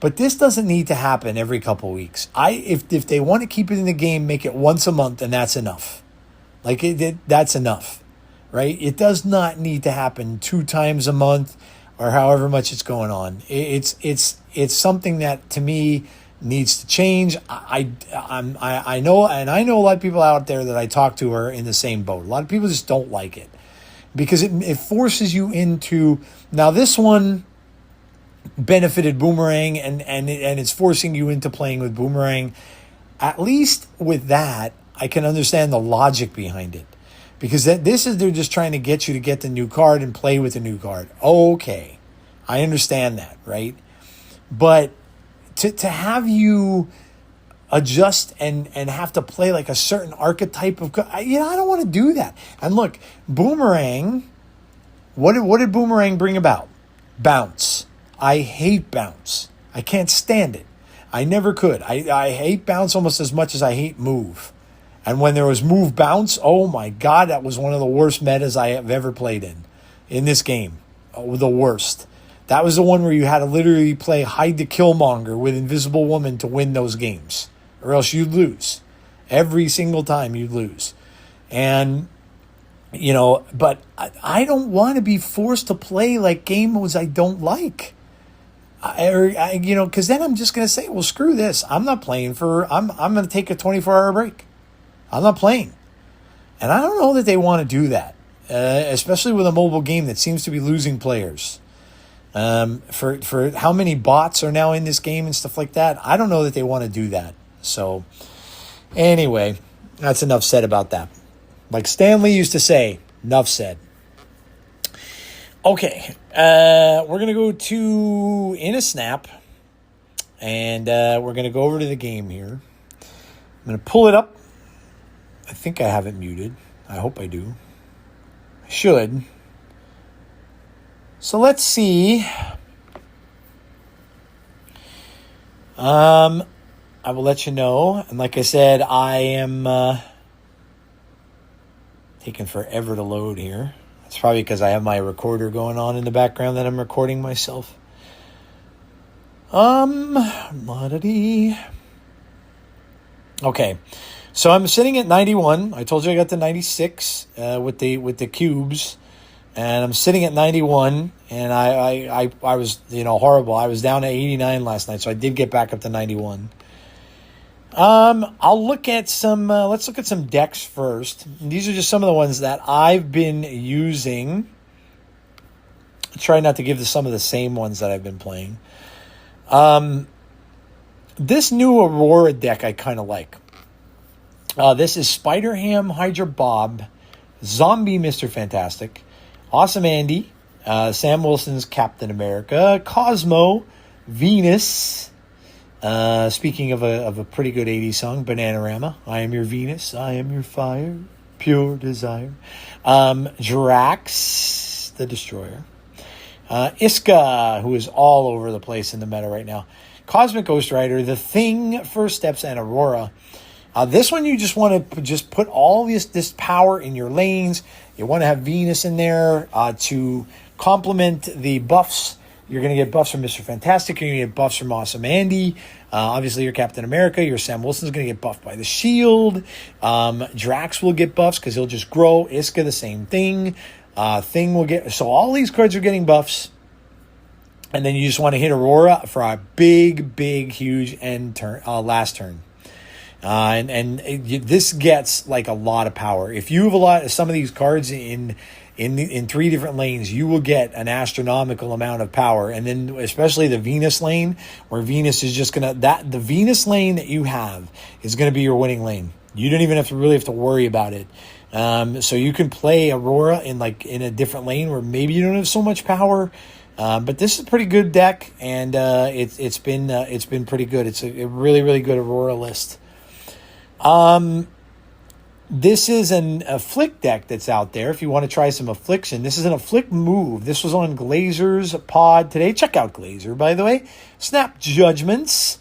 But this doesn't need to happen every couple weeks. If they want to keep it in the game, make it once a month, and that's enough. Like that's enough, right? It does not need to happen 2 times a month, or however much it's going on. It's something that to me needs to change. I know, and I know a lot of people out there that I talk to are in the same boat. A lot of people just don't like it because it forces you into, now this one benefited Boomerang and it's forcing you into playing with Boomerang. At least with that, I can understand the logic behind it. Because they're just trying to get you to get the new card and play with the new card. Okay, I understand that, right? But to have you adjust and have to play like a certain archetype of, I don't want to do that. And look, Boomerang, what did Boomerang bring about? Bounce. I hate bounce. I can't stand it. I never could. I hate bounce almost as much as I hate move. And when there was move bounce, oh my God, that was one of the worst metas I have ever played in this game. Oh, the worst. That was the one where you had to literally play hide the killmonger with Invisible Woman to win those games, or else you'd lose. Every single time you'd lose. And, but I don't want to be forced to play like game modes I don't like. Because then I'm just going to say, well, screw this. I'm not playing I'm going to take a 24-hour break. I'm not playing. And I don't know that they want to do that, especially with a mobile game that seems to be losing players. For how many bots are now in this game and stuff like that, I don't know that they want to do that. So anyway, that's enough said about that. Like Stanley used to say, enough said. Okay, we're going to go to In a Snap, and we're going to go over to the game here. I'm going to pull it up. I think I have it muted. I hope I do. I should. So let's see. I will let you know. And like I said, I am taking forever to load here. It's probably because I have my recorder going on in the background that I'm recording myself. Okay. So I'm sitting at 91. I told you I got to 96 with the cubes, and I'm sitting at 91. And I was horrible. I was down to 89 last night, so I did get back up to 91. I'll look at some. Let's look at some decks first. These are just some of the ones that I've been using. I try not to give some of the same ones that I've been playing. This new Aurora deck I kind of like. This is Spider-Ham, Hydra Bob, Zombie Mr. Fantastic, Awesome Andy, Sam Wilson's Captain America, Cosmo, Venus. Speaking of a pretty good 80s song, Bananarama. I am your Venus, I am your fire. pure desire. Drax, the Destroyer. Iska, who is all over the place in the meta right now. Cosmic Ghost Rider, The Thing, First Steps, and Aurora. This one you just want to just put all this power in your lanes. You want to have Venus in there to complement the buffs. You're going to get buffs from Mr. Fantastic. You're going to get buffs from Awesome Andy. Obviously, your Captain America. Your Sam Wilson's going to get buffed by the shield. Drax will get buffs because he'll just grow. Iska, the same thing. Thing will get... So all these cards are getting buffs. And then you just want to hit Aurora for a big, huge end turn, last turn. This gets like a lot of power. If you have some of these cards in 3 different lanes, you will get an astronomical amount of power. And then especially the Venus lane, where Venus is just the Venus lane that you have is gonna be your winning lane. You don't even have to worry about it. So you can play Aurora in a different lane where maybe you don't have so much power. But this is a pretty good deck, and it's been pretty good. It's a really good Aurora list. This is an Afflict deck that's out there if you want to try some Affliction. This is an Afflict move. This was on Glazer's pod today. Check out Glazer, by the way. Snap Judgments.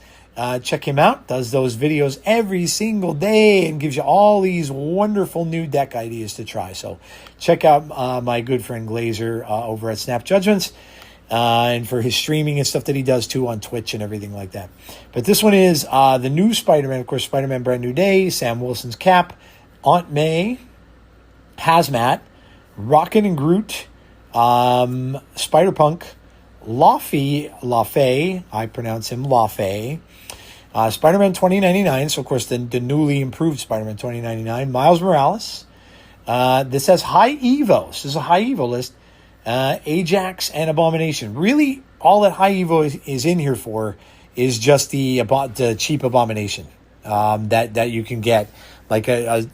Check him out. Does those videos every single day and gives you all these wonderful new deck ideas to try. So check out my good friend Glazer over at Snap Judgments. And for his streaming and stuff that he does too on Twitch and everything like that. But this one is the new Spider-Man. Of course, Spider-Man Brand New Day, Sam Wilson's Cap, Aunt May, Hazmat, Rocket and Groot, Spider-Punk, LaFay, I pronounce him LaFay, Spider-Man 2099, so of course the newly improved Spider-Man 2099, Miles Morales. This has high Evo. This is a high Evo list. Ajax and Abomination. Really, all that high Evo is in here for is just the cheap Abomination that you can get.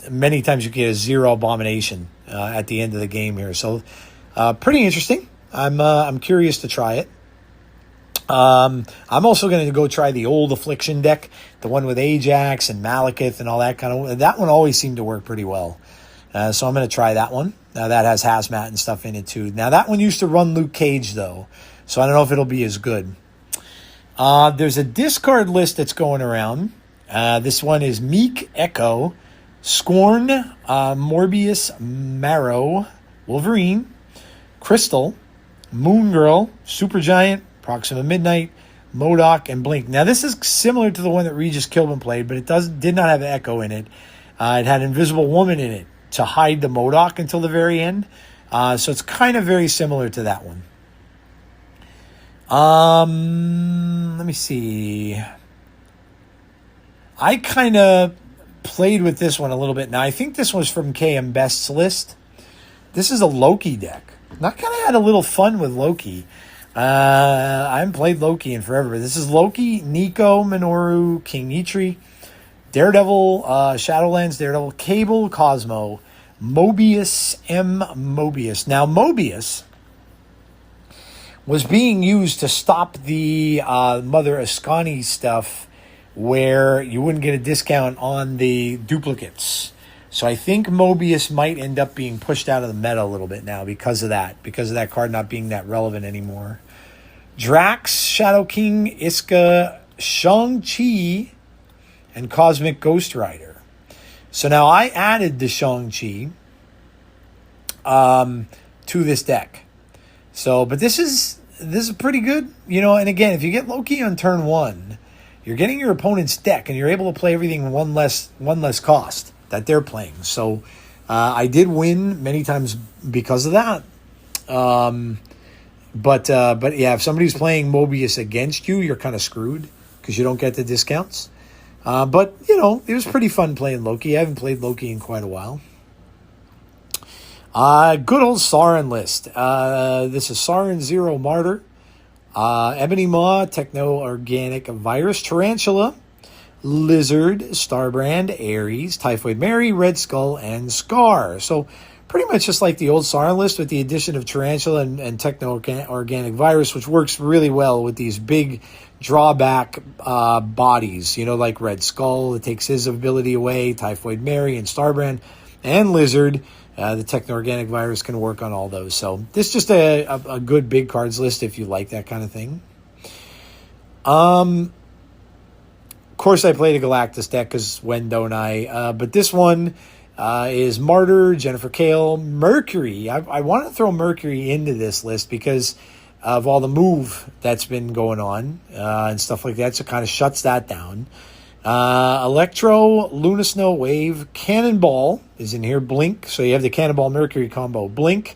Many times you get a 0 Abomination at the end of the game here. So pretty interesting. I'm curious to try it. I'm also going to go try the old Affliction deck, the one with Ajax and Malekith and all that kind of. That one always seemed to work pretty well. So I'm going to try that one. Now that has Hazmat and stuff in it too. Now that one used to run Luke Cage though, so I don't know if it'll be as good. There's a discard list that's going around. This one is Meek Echo, Scorn, Morbius, Marrow, Wolverine, Crystal, Moon Girl, Supergiant, Proxima Midnight, MODOK, and Blink. Now this is similar to the one that Regis Kilbin played, but it did not have Echo in it. It had Invisible Woman in it to hide the MODOK until the very end. So it's kind of very similar to that one. Let me see. I kind of played with this one a little bit. Now, I think this was from KM Best's list. This is a Loki deck. And I kind of had a little fun with Loki. I haven't played Loki in forever. This is Loki, Nico, Minoru, King Nitri, Daredevil, Shadowlands, Daredevil, Cable, Cosmo, Mobius, Mobius. Now, Mobius was being used to stop the Mother Askani stuff where you wouldn't get a discount on the duplicates. So I think Mobius might end up being pushed out of the meta a little bit now because of that card not being that relevant anymore. Drax, Shadow King, Iska, Shang-Chi, and Cosmic Ghost Rider. So now I added the Shang-Chi to this deck. So, but this is pretty good, and again, if you get Loki on turn 1, you're getting your opponent's deck and you're able to play everything one less cost that they're playing. So I did win many times because of that. But yeah, if somebody's playing Mobius against you, you're kind of screwed because you don't get the discounts. But, it was pretty fun playing Loki. I haven't played Loki in quite a while. Good old Sauron list. This is Sauron Zero Martyr, Ebony Maw, Techno Organic Virus, Tarantula, Lizard, Starbrand, Ares, Typhoid Mary, Red Skull, and Scar. So pretty much just like the old Sauron list with the addition of Tarantula and Techno Organic Virus, which works really well with these big drawback bodies, like Red Skull. It takes his ability away, Typhoid Mary and Starbrand. and lizard. The Techno-Organic virus can work on all those. So this is just a good big cards list if you like that kind of thing. Of course, I played a Galactus deck because when don't I? But this one is Martyr, Jennifer Kale, Mercury. I want to throw Mercury into this list because of all the move that's been going on and stuff like that. So it kind of shuts that down. Electro, Luna Snow Wave, Cannonball is in here. Blink. So you have the Cannonball Mercury combo. Blink,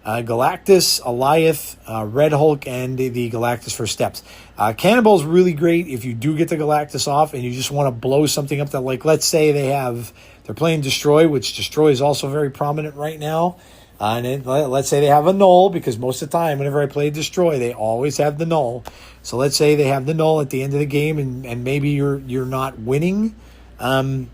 Galactus, Alioth, Red Hulk, and the Galactus for Steps. Cannonball is really great if you do get the Galactus off and you just want to blow something up that, like, let's say they're playing Destroy, which Destroy is also very prominent right now. Let's say they have a null, because most of the time, whenever I play Destroy, they always have the null. So let's say they have the null at the end of the game, and maybe you're not winning, and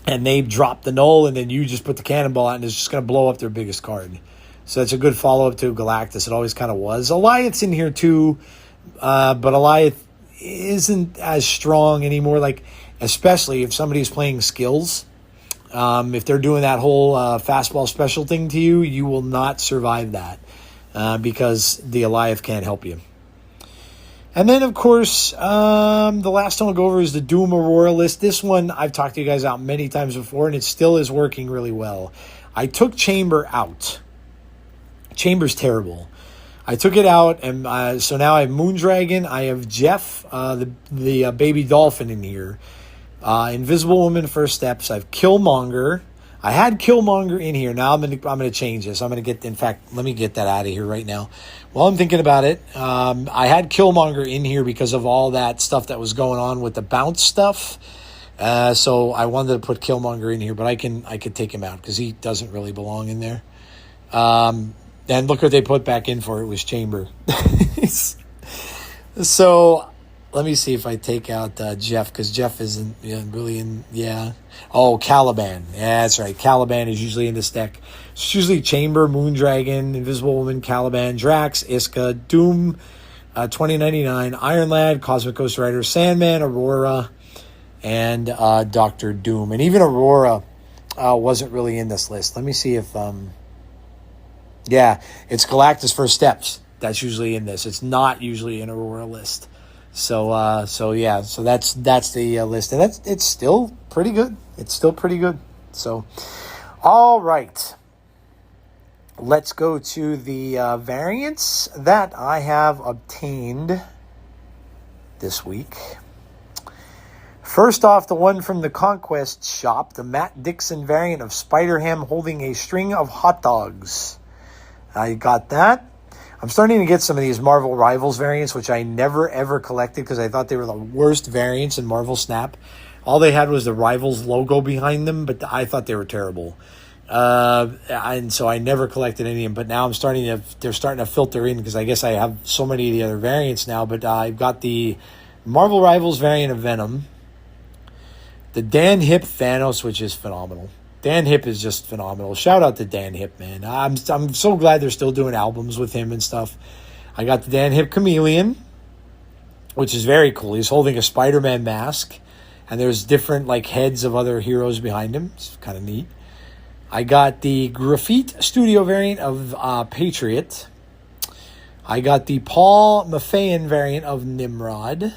they drop the null, and then you just put the Cannonball out, and it's just going to blow up their biggest card. So that's a good follow-up to Galactus. It always kind of was. Alioth's in here too, but Alioth isn't as strong anymore, like, especially if somebody's playing skills. If they're doing that whole fastball special thing to you, you will not survive that because the Alioth can't help you. And then, of course, the last one I'll go over is the Doom Aurora list. This one I've talked to you guys out many times before, and it still is working really well. I took Chamber out. Chamber's terrible. I took it out, and so now I have Moondragon. I have Jeff, the baby dolphin in here. Invisible Woman First Steps. I have Killmonger. I had Killmonger in here. Now I'm gonna change this. Let me get that out of here right now. While I'm thinking about it, I had Killmonger in here because of all that stuff that was going on with the bounce stuff. So I wanted to put Killmonger in here, but I could take him out because he doesn't really belong in there. And look what they put back in for it was Chamber. So let me see if I take out Jeff, because Jeff isn't really in. Yeah. Oh, Caliban. Yeah, that's right. Caliban is usually in this deck. It's usually Chamber, Moondragon, Invisible Woman, Caliban, Drax, Iska, Doom, 2099, Iron Lad, Cosmic Ghost Rider, Sandman, Aurora, and Doctor Doom. And even Aurora wasn't really in this list. Let me see if. Yeah, it's Galactus First Steps. That's usually in this. It's not usually an Aurora list. So that's the list, and it's still pretty good. It's still pretty good. So, all right, let's go to the variants that I have obtained this week. First off, the one from the Conquest shop, the Matt Dixon variant of Spider-Ham holding a string of hot dogs. I got that. I'm starting to get some of these Marvel Rivals variants, which I never, ever collected because I thought they were the worst variants in Marvel Snap. All they had was the Rivals logo behind them, but I thought they were terrible. And so I never collected any of them, but now they're starting to filter in because I guess I have so many of the other variants now. But I've got the Marvel Rivals variant of Venom, the Dan Hip Thanos, which is phenomenal. Dan Hip is just phenomenal. Shout out to Dan Hip, man. I'm so glad they're still doing albums with him and stuff. I got the Dan Hip Chameleon, which is very cool. He's holding a Spider-Man mask, and there's different heads of other heroes behind him. It's kind of neat. I got the Graffiti Studio variant of Patriot. I got the Paul Maffein variant of Nimrod.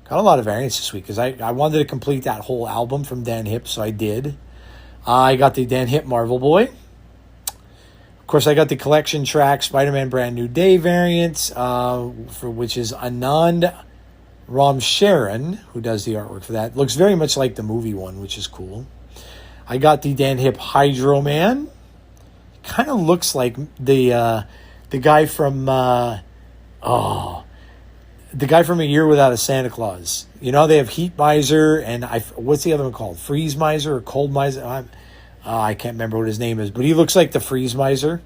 Got a lot of variants this week because I wanted to complete that whole album from Dan Hip, so I did. I got the Dan Hip Marvel Boy. Of course, I got the collection track Spider-Man Brand New Day variant, for which is Anand Ramcharan, who does the artwork for that. Looks very much like the movie one, which is cool. I got the Dan Hip Hydro Man. Kind of looks like the guy from the guy from A Year Without a Santa Claus. You know, they have Heat Miser and what's the other one called? Freeze Miser or Cold Miser? I can't remember what his name is, but he looks like the Freeze Miser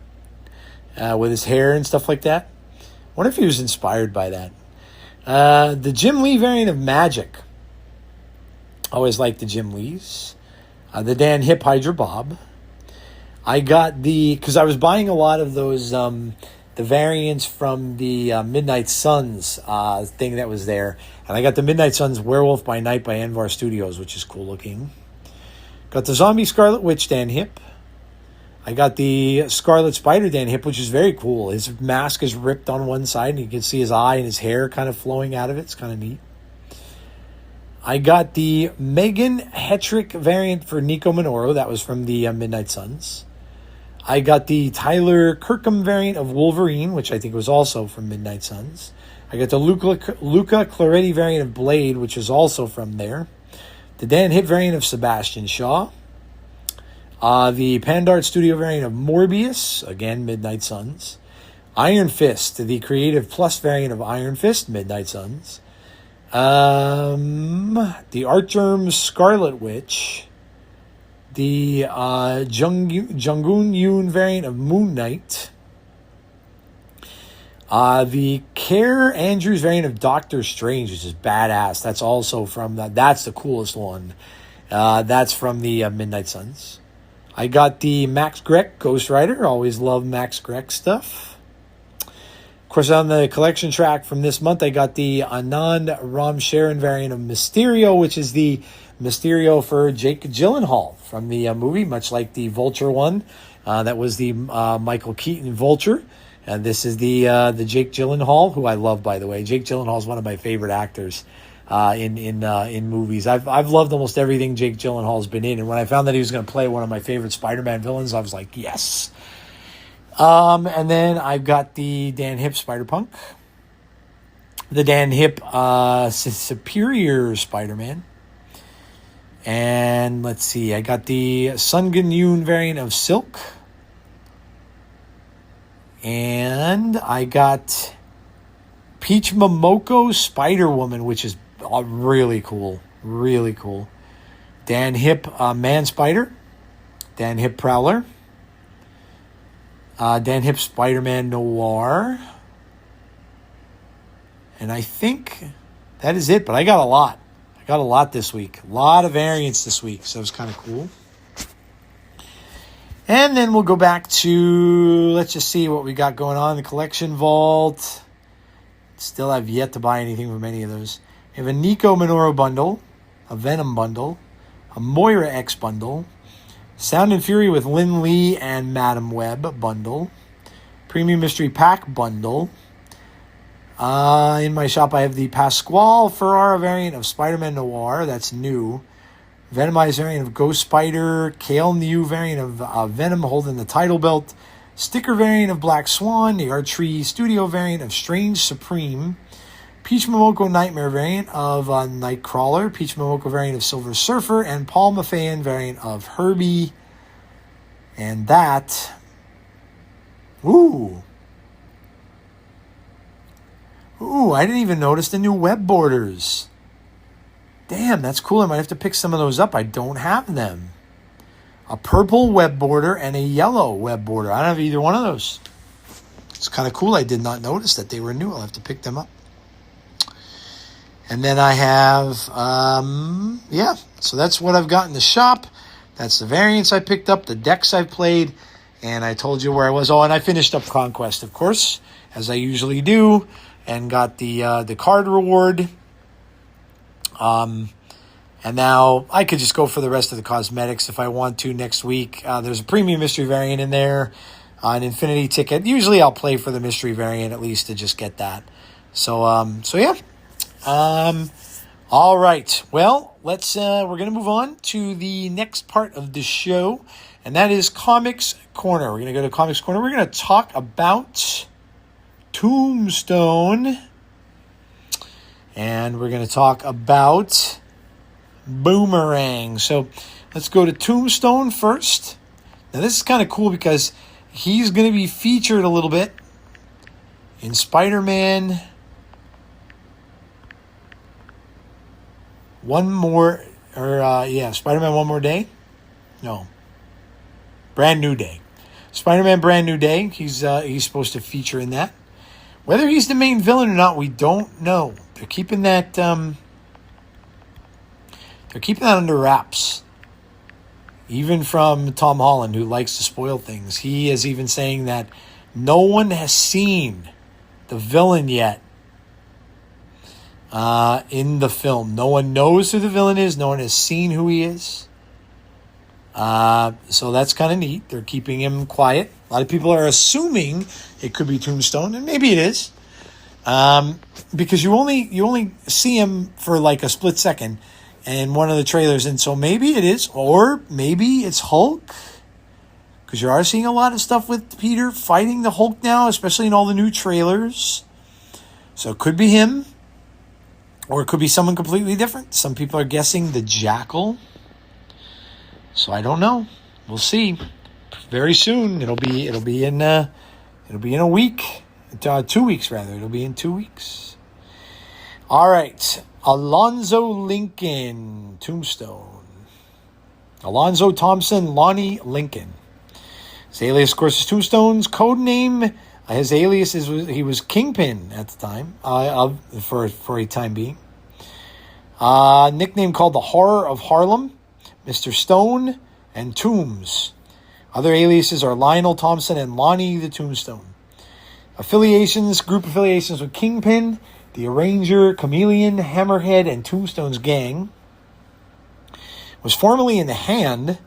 with his hair and stuff like that. I wonder if he was inspired by that. The Jim Lee variant of Magic. Always liked the Jim Lees. The Dan Hip Hydra Bob. I got because I was buying a lot of those, the variants from the Midnight Suns thing that was there. And I got the Midnight Suns Werewolf by Night by Anvar Studios, which is cool looking. Got the Zombie Scarlet Witch Dan Hip. I got the Scarlet Spider Dan Hip, which is very cool. His mask is ripped on one side, and you can see his eye and his hair kind of flowing out of it. It's kind of neat. I got the Megan Hetrick variant for Nico Minoru. That was from the Midnight Suns. I got the Tyler Kirkham variant of Wolverine, which I think was also from Midnight Suns. I got the Luca Claretti variant of Blade, which is also from there. The Dan Hip variant of Sebastian Shaw. The Pandart Studio variant of Morbius, again, Midnight Suns. Iron Fist, the Creative Plus variant of Iron Fist, Midnight Suns. The Artgerm Scarlet Witch. The Jung-Goon Yoon variant of Moon Knight. The Care Andrews variant of Doctor Strange, which is badass. That's also from that's the coolest one. That's from the Midnight Suns. I got the Max Grech Ghost Rider. Always love Max Grech stuff. Of course, on the collection track from this month, I got the Anand Ram Sharon variant of Mysterio, which is the Mysterio for Jake Gyllenhaal from the movie, much like the Vulture one. That was the Michael Keaton Vulture. And this is the Jake Gyllenhaal, who I love, by the way. Jake Gyllenhaal is one of my favorite actors in movies. I've loved almost everything Jake Gyllenhaal's been in, and when I found that he was going to play one of my favorite Spider-Man villains, I was like, yes. And then I've got the Dan Hip Spider-Punk, the Dan Hip Superior Spider-Man, and let's see, I got the Sun-Gun Yoon variant of Silk. And I got Peach Momoko Spider-Woman, which is really cool. Really cool. Dan Hip Man Spider. Dan Hip Prowler. Dan Hip Spider-Man Noir. And I think that is it, but I got a lot. I got a lot this week. A lot of variants this week, so it was kind of cool. And then we'll go back to, let's just see what we got going on. The collection vault. Still have yet to buy anything from any of those. We have a Nico Minoru bundle, a Venom bundle, a Moira X bundle, Sound and Fury with Lin Lee and Madam Web bundle, Premium Mystery Pack bundle. In my shop, I have the Pasquale Ferrara variant of Spider-Man Noir. That's new. Venomized variant of Ghost Spider, Kale New variant of Venom holding the title belt, sticker variant of Black Swan, the Archery Studio variant of Strange Supreme, Peach Momoko Nightmare variant of Nightcrawler, Peach Momoko variant of Silver Surfer, and Paul Maffeyan variant of Herbie. And that... Ooh, I didn't even notice the new web borders. Damn, that's cool. I might have to pick some of those up. I don't have them. A purple web border and a yellow web border. I don't have either one of those. It's kind of cool. I did not notice that they were new. I'll have to pick them up. And then I have, so that's what I've got in the shop. That's the variants I picked up, the decks I've played, and I told you where I was. Oh, and I finished up Conquest, of course, as I usually do, and got the card reward. And now I could just go for the rest of the cosmetics if I want to next week. There's a premium mystery variant in there, an infinity ticket. Usually I'll play for the mystery variant at least to just get that. So yeah. All right. Well, we're going to move on to the next part of the show, and that is Comics Corner. We're going to go to Comics Corner. We're going to talk about Tombstone. And we're going to talk about Boomerang. So let's go to Tombstone first. Now this is kind of cool because he's going to be featured a little bit in Spider-Man Spider-Man One More Day? No. Brand New Day. Spider-Man Brand New Day. He's supposed to feature in that. Whether he's the main villain or not, we don't know. They're keeping that under wraps. Even from Tom Holland, who likes to spoil things. He is even saying that no one has seen the villain yet in the film. No one knows who the villain is. No one has seen who he is. So that's kind of neat. They're keeping him quiet. A lot of people are assuming it could be Tombstone, and maybe it is. Because you only see him for like a split second in one of the trailers, and so maybe it is, or maybe it's Hulk, because you are seeing a lot of stuff with Peter fighting the Hulk now, especially in all the new trailers. So it could be him, or it could be someone completely different. Some people are guessing the Jackal. So I don't know. We'll see. Very soon. It'll be in a week. 2 weeks rather. It'll be in 2 weeks. All right. Alonzo Lincoln, Tombstone. Alonzo Thompson, Lonnie Lincoln. His alias, of course, is Tombstone's code name. His alias he was Kingpin at the time, for a time being. Nickname called the Horror of Harlem, Mr. Stone, and Tombs. Other aliases are Lionel Thompson and Lonnie the Tombstone. Group affiliations with Kingpin, the Arranger, Chameleon, Hammerhead, and Tombstone's gang. Was formerly in the Hand,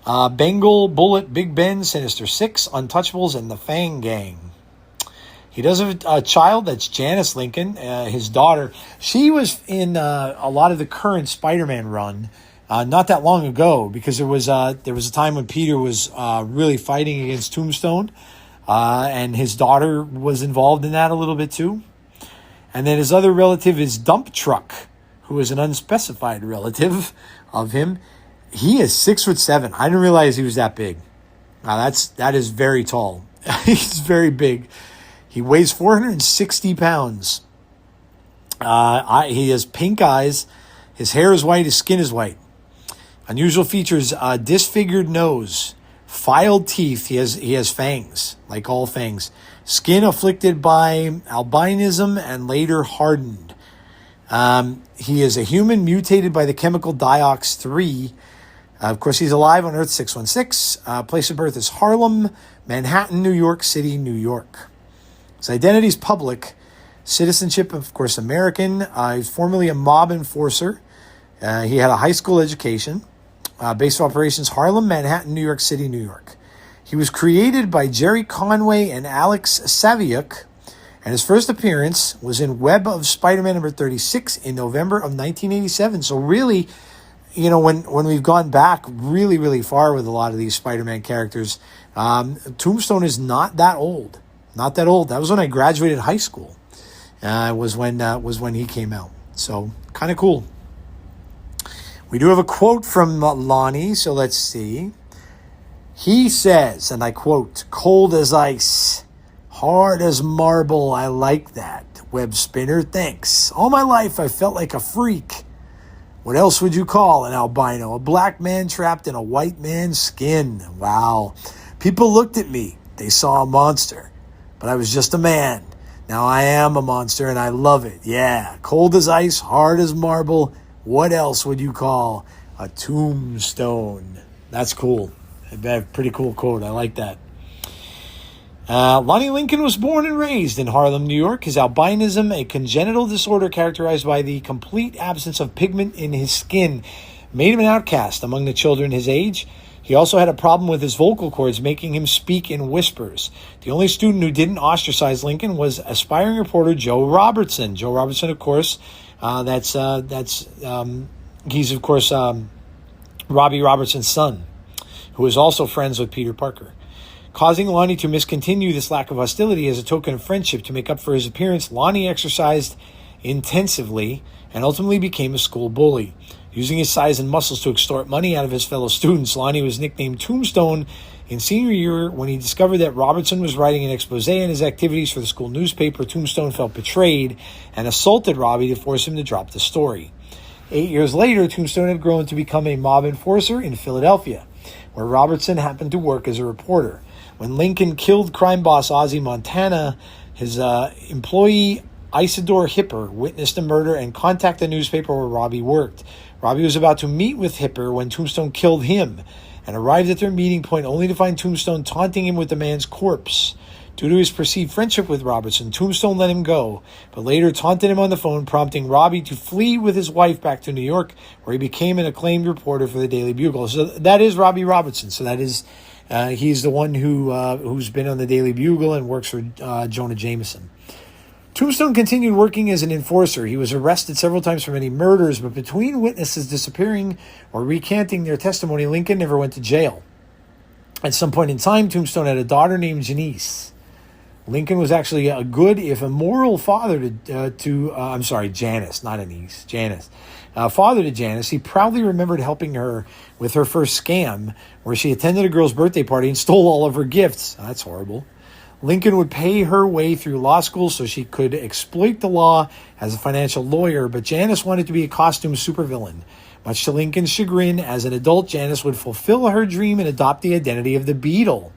Bengal, Bullet, Big Ben, Sinister Six, Untouchables, and the Fang Gang. He does have a child, that's Janice Lincoln, his daughter. She was in a lot of the current Spider-Man run not that long ago, because there was a time when Peter was really fighting against Tombstone, and his daughter was involved in that a little bit too. And then his other relative is Dump Truck, who is an unspecified relative of him. He is 6'7". I didn't realize he was that big. That is very tall. He's very big. He weighs 460 pounds. He has pink eyes. His hair is white. His skin is white. Unusual features: disfigured nose, filed teeth. He has fangs, like all fangs. Skin afflicted by albinism and later hardened. He is a human mutated by the chemical Diox-3. Of course, he's alive on Earth 616. Place of birth is Harlem, Manhattan, New York City, New York. His identity is public. Citizenship, of course, American. He's formerly a mob enforcer. He had a high school education. Base of operations, Harlem, Manhattan, New York City, New York. He was created by Jerry Conway and Alex Saviuk, and his first appearance was in Web of Spider-Man number 36 in November of 1987. So really, when we've gone back really, really far with a lot of these Spider-Man characters, Tombstone is not that old. Not that old. That was when I graduated high school. Was when he came out. So kind of cool. We do have a quote from Lonnie, so let's see. He says, and I quote, "Cold as ice, hard as marble, I like that. Web spinner, thanks. All my life I felt like a freak. What else would you call an albino? A black man trapped in a white man's skin. Wow. People looked at me. They saw a monster. But I was just a man. Now I am a monster and I love it. Yeah, cold as ice, hard as marble. What else would you call a tombstone?" That's cool. A pretty cool quote. I like that. Lonnie Lincoln was born and raised in Harlem, New York. His albinism, a congenital disorder characterized by the complete absence of pigment in his skin, made him an outcast among the children his age. He also had a problem with his vocal cords, making him speak in whispers. The only student who didn't ostracize Lincoln was aspiring reporter Joe Robertson. Joe Robertson, of course, he's of course Robbie Robertson's son, who is also friends with Peter Parker. Causing Lonnie to miscontinue this lack of hostility as a token of friendship to make up for his appearance, Lonnie exercised intensively and ultimately became a school bully. Using his size and muscles to extort money out of his fellow students, Lonnie was nicknamed Tombstone in senior year when he discovered that Robertson was writing an expose on his activities for the school newspaper. Tombstone felt betrayed and assaulted Robbie to force him to drop the story. 8 years later, Tombstone had grown to become a mob enforcer in Philadelphia, where Robertson happened to work as a reporter. When Lincoln killed crime boss Ozzie Montana, his employee Isidore Hipper witnessed the murder and contacted the newspaper where Robbie worked. Robbie was about to meet with Hipper when Tombstone killed him and arrived at their meeting point only to find Tombstone taunting him with the man's corpse. Due to his perceived friendship with Robertson, Tombstone let him go, but later taunted him on the phone, prompting Robbie to flee with his wife back to New York, where he became an acclaimed reporter for the Daily Bugle. So that is Robbie Robertson. So that is, he's the one who's been on the Daily Bugle and works for Jonah Jameson. Tombstone continued working as an enforcer. He was arrested several times for many murders, but between witnesses disappearing or recanting their testimony, Lincoln never went to jail. At some point in time, Tombstone had a daughter named Janice. Lincoln was actually a good, if immoral, father to Janice, not Anise, Janice. Father to Janice. He proudly remembered helping her with her first scam, where she attended a girl's birthday party and stole all of her gifts. That's horrible. Lincoln would pay her way through law school so she could exploit the law as a financial lawyer, but Janice wanted to be a costume supervillain. Much to Lincoln's chagrin, as an adult, Janice would fulfill her dream and adopt the identity of the Beetle,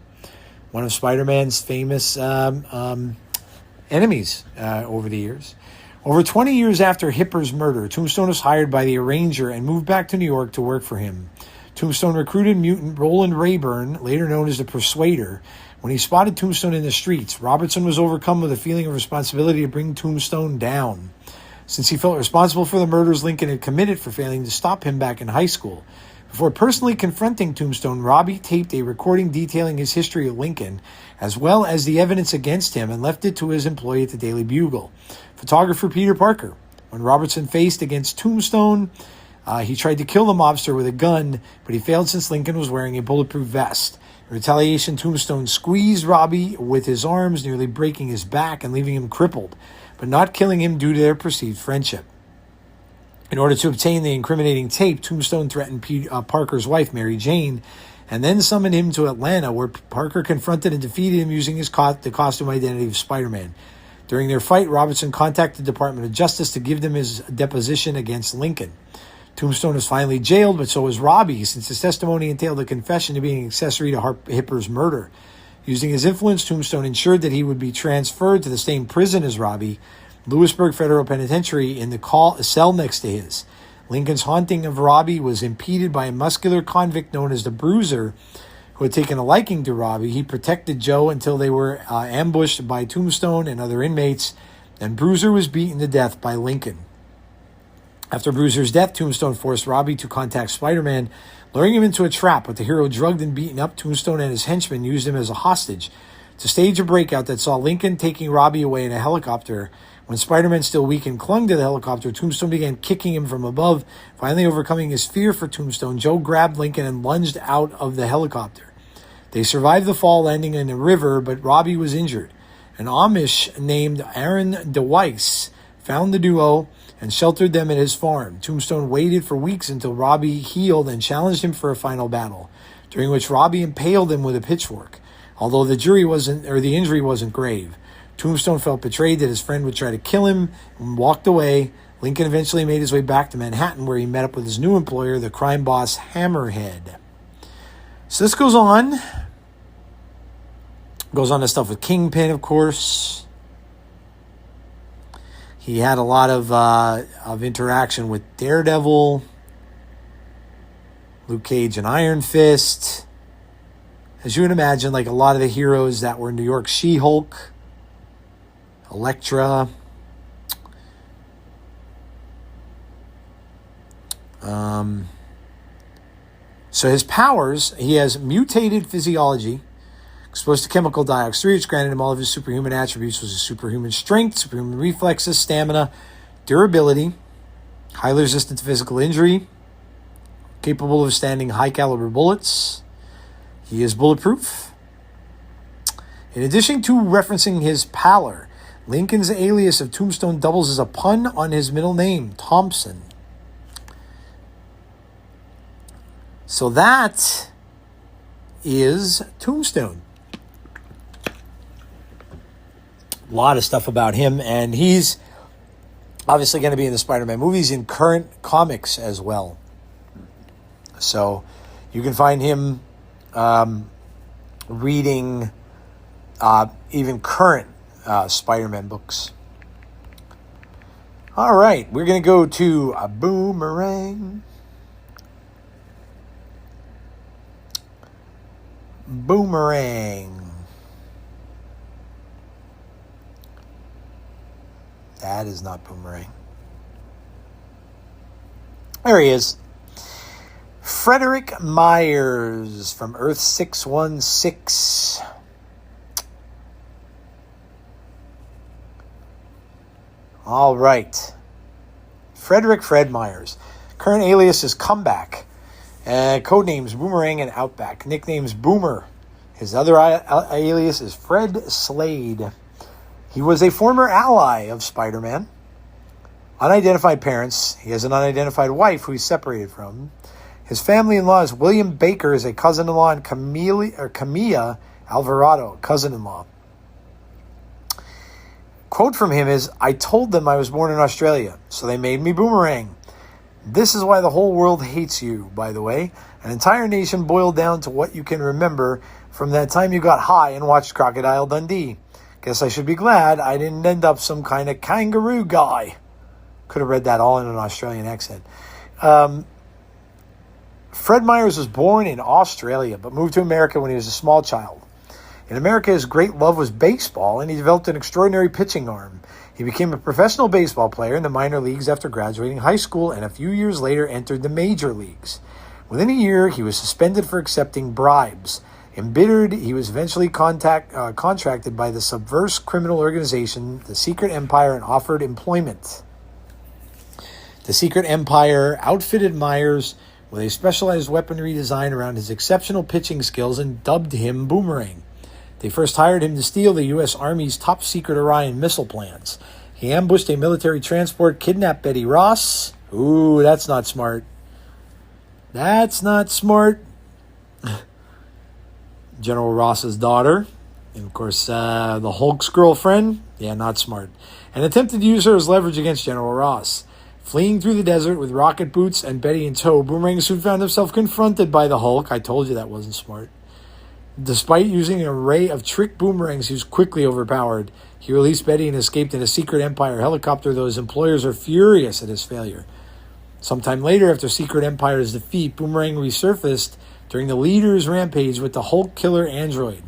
one of Spider-Man's famous enemies over the years. Over 20 years after Hipper's murder, Tombstone was hired by the arranger and moved back to New York to work for him. Tombstone recruited mutant Roland Rayburn, later known as the Persuader. When he spotted Tombstone in the streets, Robertson was overcome with a feeling of responsibility to bring Tombstone down. Since he felt responsible for the murders Lincoln had committed for failing to stop him back in high school, before personally confronting Tombstone, Robbie taped a recording detailing his history of Lincoln, as well as the evidence against him, and left it to his employee at the Daily Bugle, photographer Peter Parker. When Robertson faced against Tombstone, he tried to kill the mobster with a gun, but he failed since Lincoln was wearing a bulletproof vest. In retaliation, Tombstone squeezed Robbie with his arms, nearly breaking his back and leaving him crippled, but not killing him due to their perceived friendship. In order to obtain the incriminating tape, Tombstone threatened Parker's wife, Mary Jane, and then summoned him to Atlanta, where Parker confronted and defeated him using the costume identity of Spider-Man. During their fight, Robertson contacted the Department of Justice to give them his deposition against Lincoln. Tombstone was finally jailed, but so was Robbie, since his testimony entailed a confession to being an accessory to Hipper's murder. Using his influence, Tombstone ensured that he would be transferred to the same prison as Robbie, Lewisburg Federal Penitentiary, in the cell next to his. Lincoln's haunting of Robbie was impeded by a muscular convict known as the Bruiser, who had taken a liking to Robbie. He protected Joe until they were ambushed by Tombstone and other inmates, and Bruiser was beaten to death by Lincoln. After Bruiser's death, Tombstone forced Robbie to contact Spider-Man, luring him into a trap. With the hero drugged and beaten up, Tombstone and his henchmen used him as a hostage to stage a breakout that saw Lincoln taking Robbie away in a helicopter. When Spider-Man, still weak and clung to the helicopter, Tombstone began kicking him from above. Finally overcoming his fear for Tombstone, Joe grabbed Lincoln and lunged out of the helicopter. They survived the fall, landing in a river, but Robbie was injured. An Amish named Aaron DeWeiss found the duo and sheltered them at his farm. Tombstone waited for weeks until Robbie healed and challenged him for a final battle, during which Robbie impaled him with a pitchfork. Although the injury wasn't grave, Tombstone felt betrayed that his friend would try to kill him and walked away. Lincoln eventually made his way back to Manhattan, where he met up with his new employer, the crime boss Hammerhead. So this goes on. Goes on to stuff with Kingpin, of course. He had a lot of interaction with Daredevil, Luke Cage, and Iron Fist. As you would imagine, like a lot of the heroes that were in New York, She-Hulk, Elektra, so his powers, he has mutated physiology, exposed to chemical dioxide, which granted him all of his superhuman attributes, was his superhuman strength, superhuman reflexes, stamina, durability, highly resistant to physical injury, capable of standing high-caliber bullets. He is bulletproof. In addition to referencing his pallor, Lincoln's alias of Tombstone doubles as a pun on his middle name, Thompson. So that is Tombstone. A lot of stuff about him, and he's obviously going to be in the Spider-Man movies, in current comics as well. So you can find him reading even current Spider-Man books. All right, we're going to go to a Boomerang. Boomerang. That is not Boomerang. There he is. Frederick Myers from Earth 616. All right. Fred Myers. Current alias is Comeback. Codenames Boomerang and Outback. Nicknames Boomer. His other alias is Fred Slade. He was a former ally of Spider-Man. Unidentified parents. He has an unidentified wife who he's separated from. His family-in-law is William Baker, is a cousin-in-law, and Camilla Alvarado, cousin-in-law. Quote from him is, "I told them I was born in Australia, so they made me Boomerang. This is why the whole world hates you, by the way. An entire nation boiled down to what you can remember from that time you got high and watched Crocodile Dundee. Guess I should be glad I didn't end up some kind of kangaroo guy." Could have read that all in an Australian accent. Fred Myers was born in Australia, but moved to America when he was a small child. In America, his great love was baseball, and he developed an extraordinary pitching arm. He became a professional baseball player in the minor leagues after graduating high school, and a few years later entered the major leagues. Within a year, he was suspended for accepting bribes. Embittered, he was eventually contracted by the subversive criminal organization, the Secret Empire, and offered employment. The Secret Empire outfitted Myers with a specialized weaponry design around his exceptional pitching skills and dubbed him Boomerang. They first hired him to steal the U.S. Army's top-secret Orion missile plans. He ambushed a military transport, kidnapped Betty Ross. Ooh, that's not smart. That's not smart. General Ross's daughter. And, of course, the Hulk's girlfriend. Yeah, not smart. And attempted to use her as leverage against General Ross. Fleeing through the desert with rocket boots and Betty in tow, Boomerang soon found himself confronted by the Hulk. I told you that wasn't smart. Despite using an array of trick boomerangs, he was quickly overpowered. He released Betty and escaped in a Secret Empire helicopter, though his employers are furious at his failure. Sometime later, after Secret Empire's defeat, Boomerang resurfaced during the Leader's rampage with the Hulk killer android.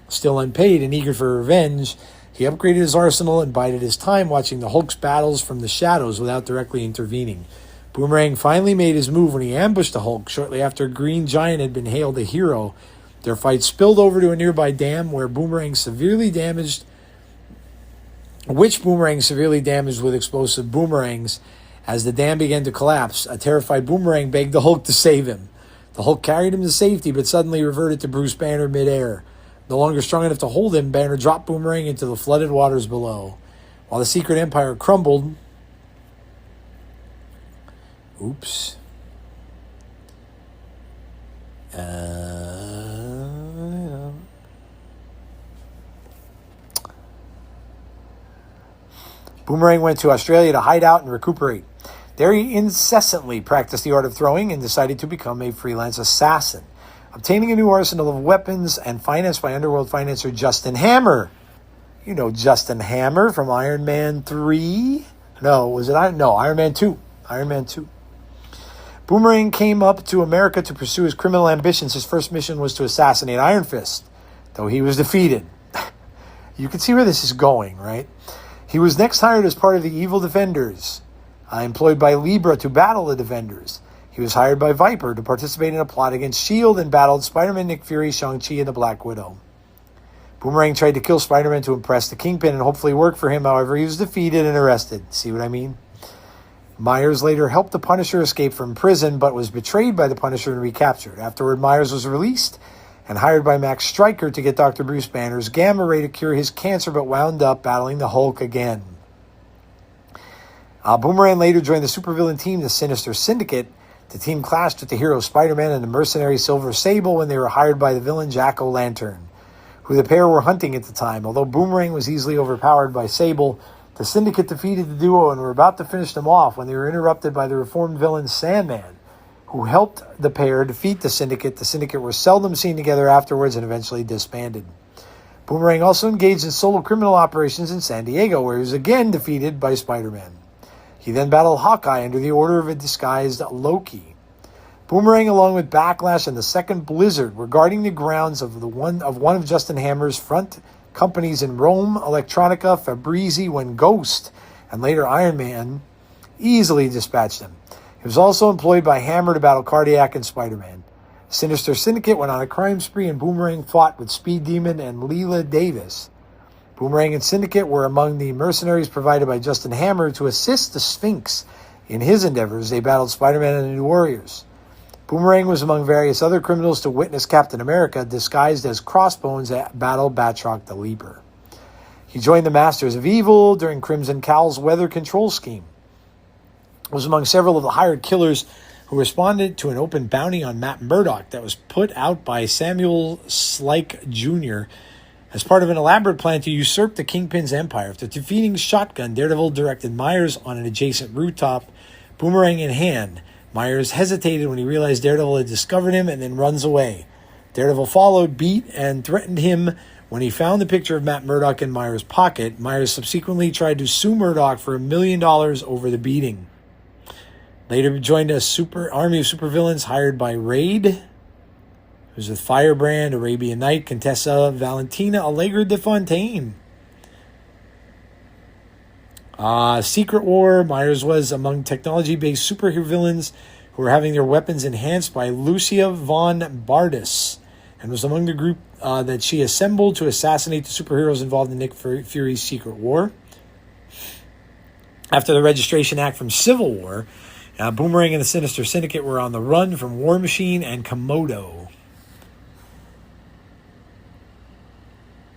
Still unpaid and eager for revenge, he upgraded his arsenal and bided his time watching the Hulk's battles from the shadows without directly intervening. Boomerang finally made his move when he ambushed the Hulk shortly after Green Giant had been hailed a hero. Their fight spilled over to a nearby dam where Boomerang severely damaged with explosive boomerangs. As the dam began to collapse, a terrified Boomerang begged the Hulk to save him. The Hulk carried him to safety, but suddenly reverted to Bruce Banner midair. No longer strong enough to hold him, Banner dropped Boomerang into the flooded waters below. While the Secret Empire crumbled... Oops. Boomerang went to Australia to hide out and recuperate. There he incessantly practiced the art of throwing and decided to become a freelance assassin, obtaining a new arsenal of weapons and financed by underworld financer Justin Hammer. You know Justin Hammer from Iron Man 3? No, was it Iron? No, Iron Man 2. Iron Man 2. Boomerang came up to America to pursue his criminal ambitions. His first mission was to assassinate Iron Fist, though he was defeated. You can see where this is going, right? He was next hired as part of the Evil Defenders, employed by Libra to battle the Defenders. He was hired by Viper to participate in a plot against S.H.I.E.L.D. and battled Spider-Man, Nick Fury, Shang-Chi, and the Black Widow. Boomerang tried to kill Spider-Man to impress the Kingpin and hopefully work for him. However, he was defeated and arrested. See what I mean? Myers later helped the Punisher escape from prison, but was betrayed by the Punisher and recaptured. Afterward, Myers was released and hired by Max Stryker to get Dr. Bruce Banner's gamma ray to cure his cancer, but wound up battling the Hulk again. Boomerang later joined the supervillain team, the Sinister Syndicate. The team clashed with the hero Spider-Man and the mercenary Silver Sable when they were hired by the villain Jack-O-Lantern, who the pair were hunting at the time. Although Boomerang was easily overpowered by Sable, the Syndicate defeated the duo and were about to finish them off when they were interrupted by the reformed villain Sandman, who helped the pair defeat the Syndicate. The Syndicate were seldom seen together afterwards and eventually disbanded. Boomerang also engaged in solo criminal operations in San Diego, where he was again defeated by Spider-Man. He then battled Hawkeye under the order of a disguised Loki. Boomerang, along with Backlash and the Second Blizzard, were guarding the grounds of one of Justin Hammer's front companies in Rome, Electronica, Fabrizi, when Ghost, and later Iron Man easily dispatched him. He was also employed by Hammer to battle Cardiac and Spider-Man. Sinister Syndicate went on a crime spree, and Boomerang fought with Speed Demon and Leela Davis. Boomerang and Syndicate were among the mercenaries provided by Justin Hammer to assist the Sphinx in his endeavors. They battled Spider-Man and the New Warriors. Boomerang was among various other criminals to witness Captain America, disguised as Crossbones, at battle Batroc the Leaper. He joined the Masters of Evil during Crimson Cowl's weather control scheme. Was among several of the hired killers who responded to an open bounty on Matt Murdock that was put out by Samuel Slike Jr. as part of an elaborate plan to usurp the Kingpin's empire. After defeating Shotgun, Daredevil directed Myers on an adjacent rooftop, Boomerang in hand. Myers hesitated when he realized Daredevil had discovered him and then runs away. Daredevil followed, beat, and threatened him. When he found the picture of Matt Murdock in Myers' pocket, Myers subsequently tried to sue Murdock for $1 million over the beating. Later joined a army of supervillains hired by Raid. It was with Firebrand, Arabian Night, Contessa, Valentina, Allegra de Fontaine. Secret War. Myers was among technology-based superhero villains who were having their weapons enhanced by Lucia von Bardis, and was among the group that she assembled to assassinate the superheroes involved in Nick Fury's Secret War. After the Registration Act from Civil War, Boomerang and the Sinister Syndicate were on the run from War Machine and Komodo.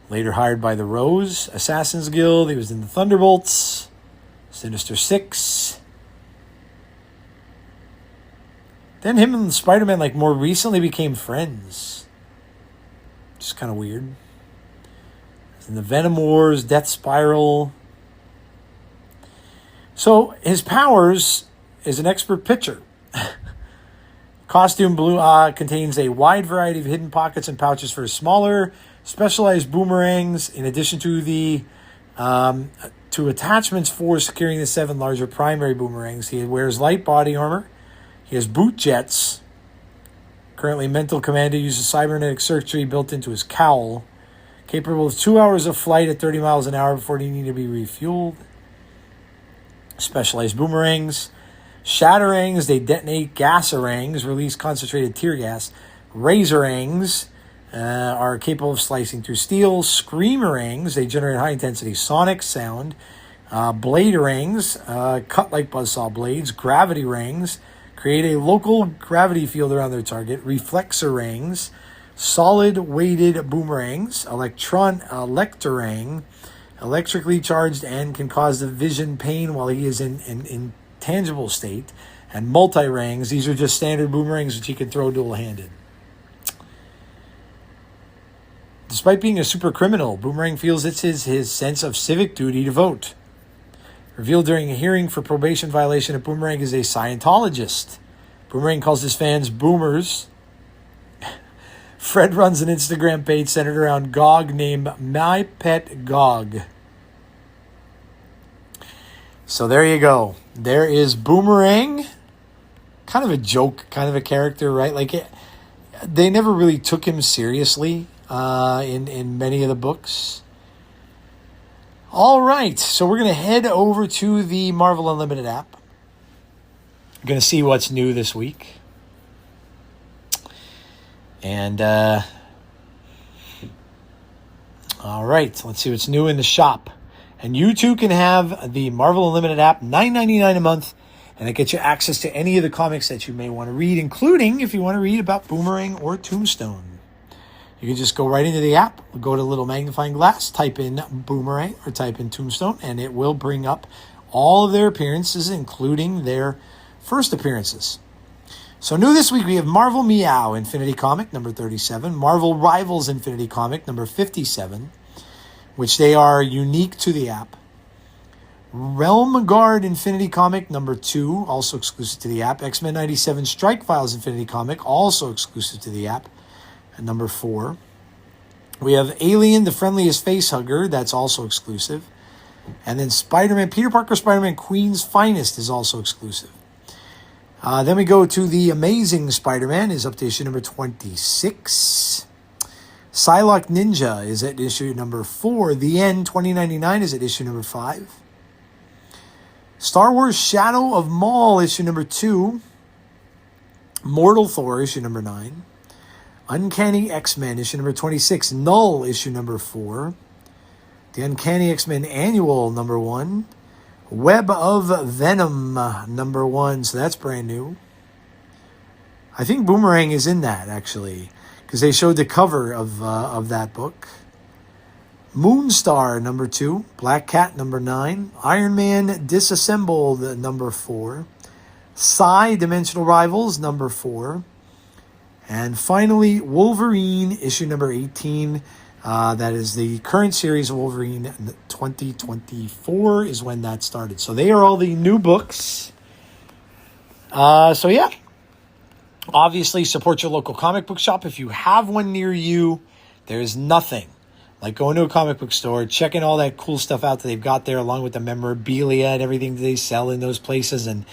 Later hired by the Rose Assassins Guild, he was in the Thunderbolts, Sinister Six. Then him and Spider-Man, more recently became friends. Just kind of weird. In the Venom Wars, Death Spiral. So his powers is an expert pitcher. Costume Blue contains a wide variety of hidden pockets and pouches for smaller, specialized boomerangs, in addition to the to attachments for securing the 7 larger primary boomerangs. He wears light body armor. He has boot jets. Currently, Mental Commander uses cybernetic circuitry built into his cowl, capable of 2 hours of flight at 30 miles an hour before needing to be refueled. Specialized boomerangs. Shatterangs, they detonate gasarangs, release concentrated tear gas. Razorangs are capable of slicing through steel. Screamerangs, they generate high-intensity sonic sound. Bladerangs, cut like buzzsaw blades. Gravity rings, create a local gravity field around their target. Reflexorangs, solid-weighted boomerangs. Electorang, electrically charged and can cause the vision pain while he is in tangible state. And multi-rangs, these are just standard boomerangs which he can throw dual-handed. Despite being a super criminal, Boomerang feels it's his sense of civic duty to vote. Revealed during a hearing for probation violation, that Boomerang is a Scientologist. Boomerang calls his fans boomers. Fred runs an Instagram page centered around Gog named My Pet Gog. So there you go. There is Boomerang. Kind of a joke, kind of a character, right? They never really took him seriously in many of the books. All right, so we're going to head over to the Marvel Unlimited app. We're going to see what's new this week. And, all right, let's see what's new in the shop. And you too can have the Marvel Unlimited app, $9.99 a month, and it gets you access to any of the comics that you may want to read, including if you want to read about Boomerang or Tombstone. You can just go right into the app, go to a little magnifying glass, type in Boomerang or type in Tombstone, and it will bring up all of their appearances, including their first appearances. So new this week, we have Marvel Meow Infinity Comic, number 37, Marvel Rivals Infinity Comic, number 57, which they are unique to the app. Realm Guard Infinity Comic, number 2, also exclusive to the app. X-Men 97 Strike Files Infinity Comic, also exclusive to the app, at number 4. We have Alien, the Friendliest Facehugger, that's also exclusive. And then Spider-Man, Peter Parker Spider-Man Queen's Finest is also exclusive. Then we go to The Amazing Spider-Man, is up to issue number 26. Psylocke Ninja is at issue number 4. The End 2099 is at issue number 5. Star Wars Shadow of Maul, issue number 2. Mortal Thor, issue number 9. Uncanny X-Men, issue number 26. Null, issue number 4. The Uncanny X-Men Annual, number 1. Web of Venom, number 1. So that's brand new. I think Boomerang is in that, actually, because they showed the cover of that book. Moonstar, number 2. Black Cat, number 9. Iron Man Disassembled, number 4. Psy Dimensional Rivals, number 4. And finally, Wolverine, issue number 18. That is the current series of Wolverine. 2024 is when that started. So they are all the new books. So yeah. Obviously, support your local comic book shop. If you have one near you, there is nothing like going to a comic book store, checking all that cool stuff out that they've got there, along with the memorabilia and everything that they sell in those places, and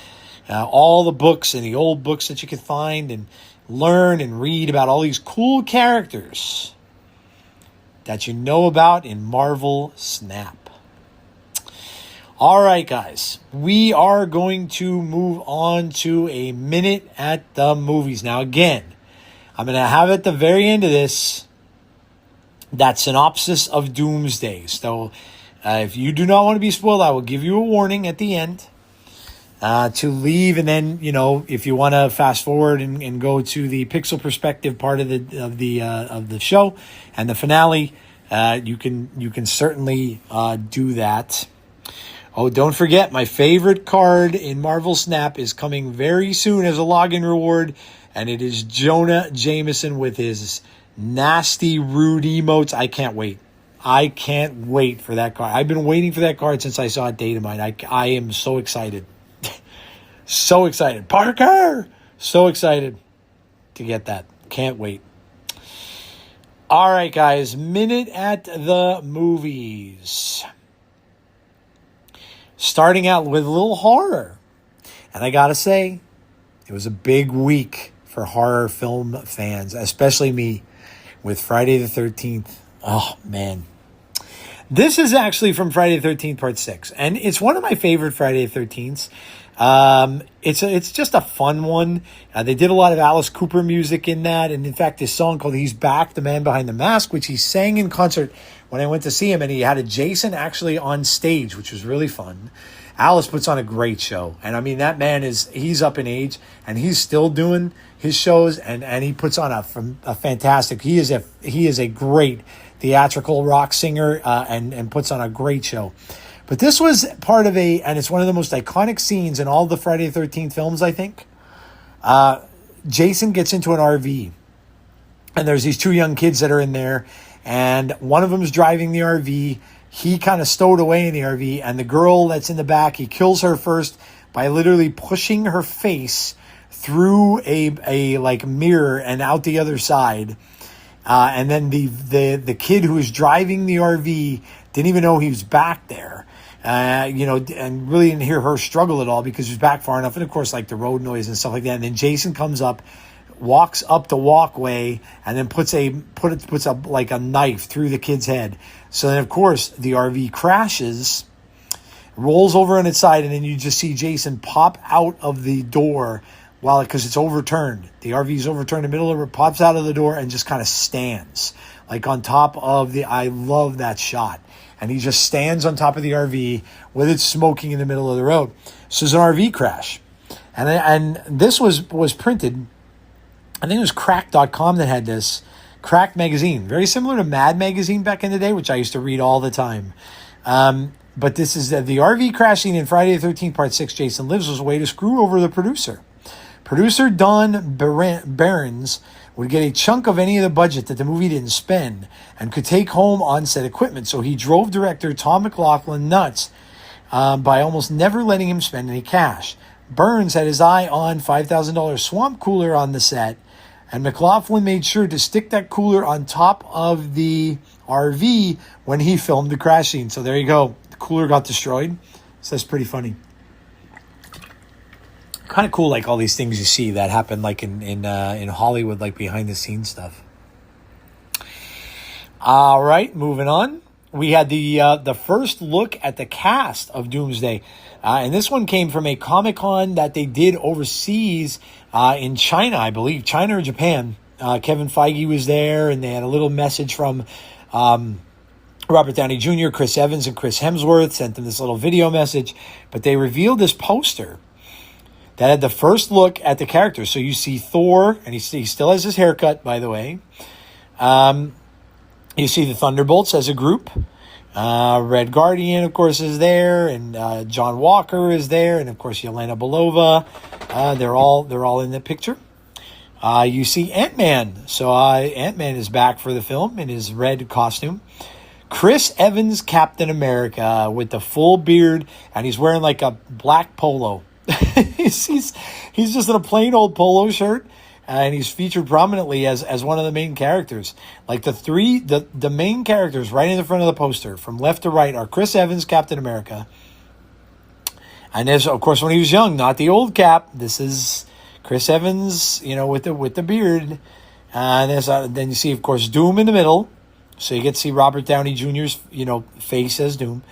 all the books and the old books that you can find and learn and read about all these cool characters that you know about in Marvel Snap. All right, guys, we are going to move on to a minute at the movies. Now, again, I'm going to have at the very end of this that synopsis of Doomsday. So if you do not want to be spoiled, I will give you a warning at the end to leave. And then, if you want to fast forward and go to the pixel perspective part of the show and the finale, you can certainly do that. Oh, don't forget, my favorite card in Marvel Snap is coming very soon as a login reward, and it is Jonah Jameson with his nasty, rude emotes. I can't wait. I can't wait for that card. I've been waiting for that card since I saw it Datamine. I am so excited. So excited. Parker! So excited to get that. Can't wait. All right, guys. Minute at the movies. Starting out with a little horror. And I gotta say, it was a big week for horror film fans, especially me, with Friday the 13th. Oh, man. This is actually from Friday the 13th, Part 6. And it's one of my favorite Friday the 13ths. It's just a fun one. They did a lot of Alice Cooper music in that. And in fact, this song called He's Back, the Man Behind the Mask, which he sang in concert when I went to see him. And he had a Jason actually on stage, which was really fun. Alice puts on a great show. And I mean, that man he's up in age and he's still doing his shows. And he puts on a fantastic, he is a great theatrical rock singer, and puts on a great show. But this was part of and it's one of the most iconic scenes in all the Friday the 13th films, I think. Jason gets into an RV, and there's these two young kids that are in there, and one of them is driving the RV. He kind of stowed away in the RV, and the girl that's in the back, he kills her first by literally pushing her face through a like mirror and out the other side. And then the kid who was driving the RV didn't even know he was back there. And really didn't hear her struggle at all because she was back far enough. And of course, like the road noise and stuff like that. And then Jason comes up, walks up the walkway, and then puts a like a knife through the kid's head. So then, of course, the RV crashes, rolls over on its side, and then you just see Jason pop out of the door because it's overturned. The RV is overturned in the middle of it, pops out of the door, and just kind of stands like on top of I love that shot. And he just stands on top of the RV with it smoking in the middle of the road. So it's an RV crash. And this was printed, I think it was crack.com that had this, Crack magazine. Very similar to Mad magazine back in the day, which I used to read all the time. But this is the RV crashing in Friday the 13th, Part 6, Jason Lives, was a way to screw over the producer. Producer Don Behrens would get a chunk of any of the budget that the movie didn't spend and could take home on-set equipment. So he drove director Tom McLaughlin nuts by almost never letting him spend any cash. Burns had his eye on $5,000 swamp cooler on the set, and McLaughlin made sure to stick that cooler on top of the RV when he filmed the crash scene. So there you go. The cooler got destroyed. So that's pretty funny. Kind of cool, like all these things you see that happen, like in Hollywood, like behind the scenes stuff. All right, moving on. we had the first look at the cast of Doomsday. And this one came from a Comic-Con that they did overseas in China, I believe. China or Japan. Kevin Feige was there, and they had a little message from Robert Downey Jr., Chris Evans, and Chris Hemsworth. Sent them this little video message. But they revealed this poster that had the first look at the character. So you see Thor, and he still has his haircut, by the way. You see the Thunderbolts as a group. Red Guardian, of course, is there, and John Walker is there, and of course Yelena Belova. They're all in the picture. You see Ant-Man. So Ant-Man is back for the film in his red costume. Chris Evans, Captain America, with the full beard, and he's wearing like a black polo. he's just in a plain old polo shirt. And he's featured prominently as one of the main characters. Like the main characters right in the front of the poster, from left to right, are Chris Evans, Captain America. And there's, of course, when he was young, not the old Cap. This is Chris Evans, with the beard. And then you see, of course, Doom in the middle. So you get to see Robert Downey Jr.'s, face as Doom.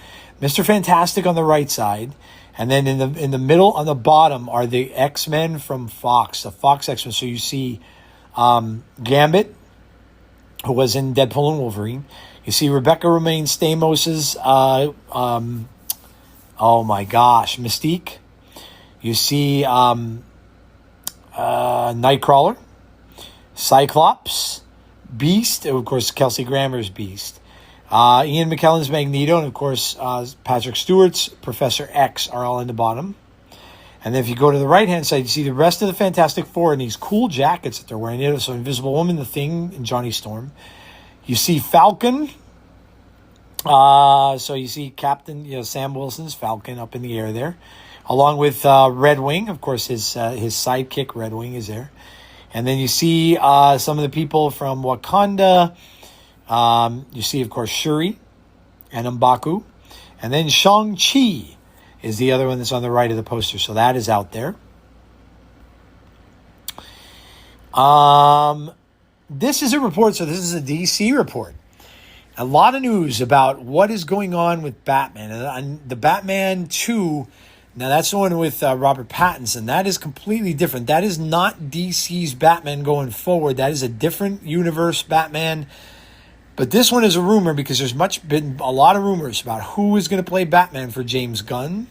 Mr. Fantastic on the right side. And then in the middle, on the bottom, are the X-Men from Fox, the Fox X-Men. So you see Gambit, who was in Deadpool and Wolverine. You see Rebecca Romijn Stamos's, Mystique. You see Nightcrawler, Cyclops, Beast, of course, Kelsey Grammer's Beast. Ian McKellen's Magneto, and of course, Patrick Stewart's Professor X are all in the bottom. And then if you go to the right-hand side, you see the rest of the Fantastic Four in these cool jackets that they're wearing. So Invisible Woman, The Thing, and Johnny Storm. You see Falcon. So you see Captain, Sam Wilson's Falcon up in the air there. Along with Red Wing. Of course, his sidekick, Red Wing, is there. And then you see some of the people from Wakanda. You see, of course, Shuri and M'Baku. And then Shang-Chi is the other one that's on the right of the poster. So that is out there. This is a report. So this is a DC report. A lot of news about what is going on with Batman. And the Batman 2, now that's the one with Robert Pattinson. That is completely different. That is not DC's Batman going forward. That is a different universe Batman. But this one is a rumor because there's been a lot of rumors about who is going to play Batman for James Gunn.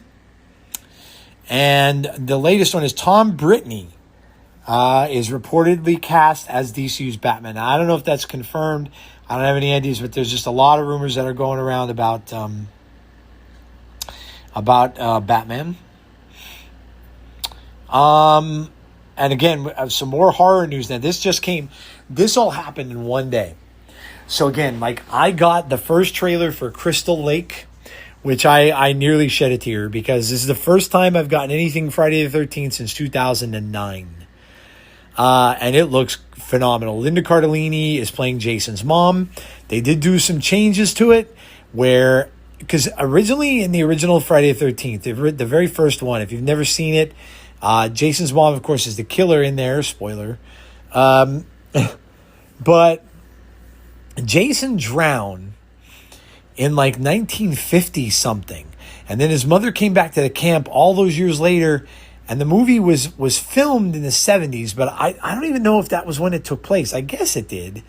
And the latest one is Tom Brittney is reportedly cast as DC's Batman. Now, I don't know if that's confirmed. I don't have any ideas, but there's just a lot of rumors that are going around about Batman. And again, some more horror news. Now, this all happened in one day. So again, I got the first trailer for Crystal Lake, which I nearly shed a tear because this is the first time I've gotten anything Friday the 13th since 2009. And it looks phenomenal. Linda Cardellini is playing Jason's mom. They did do some changes to it because originally in the original Friday the 13th, the very first one, if you've never seen it, Jason's mom, of course, is the killer in there. Spoiler. But Jason drowned in 1950 something. And then his mother came back to the camp all those years later. And the movie was filmed in the 70s. But I don't even know if that was when it took place. I guess it did.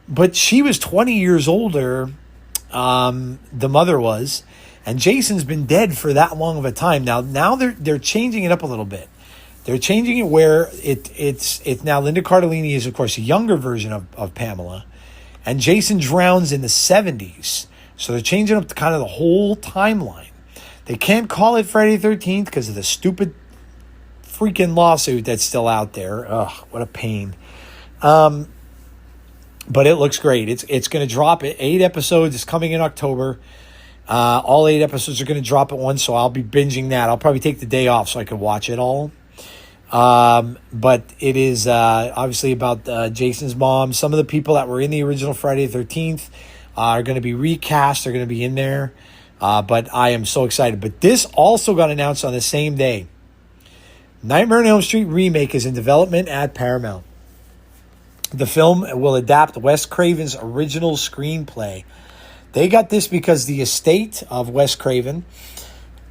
But she was 20 years older. The mother was. And Jason's been dead for that long of a time. Now they're changing it up a little bit. They're changing it where it's now Linda Cardellini is, of course, a younger version of Pamela. And Jason drowns in the 70s. So they're changing up kind of the whole timeline. They can't call it Friday the 13th because of the stupid freaking lawsuit that's still out there. Ugh, what a pain. But it looks great. It's going to drop at 8 episodes. It's coming in October. All 8 episodes are going to drop at once, so I'll be binging that. I'll probably take the day off so I can watch it all. But it is obviously about Jason's mom. Some of the people that were in the original Friday the 13th are going to be recast. They're going to be in there. But I am so excited. But this also got announced on the same day. Nightmare on Elm Street remake is in development at Paramount. The film will adapt Wes Craven's original screenplay. They got this because the estate of Wes Craven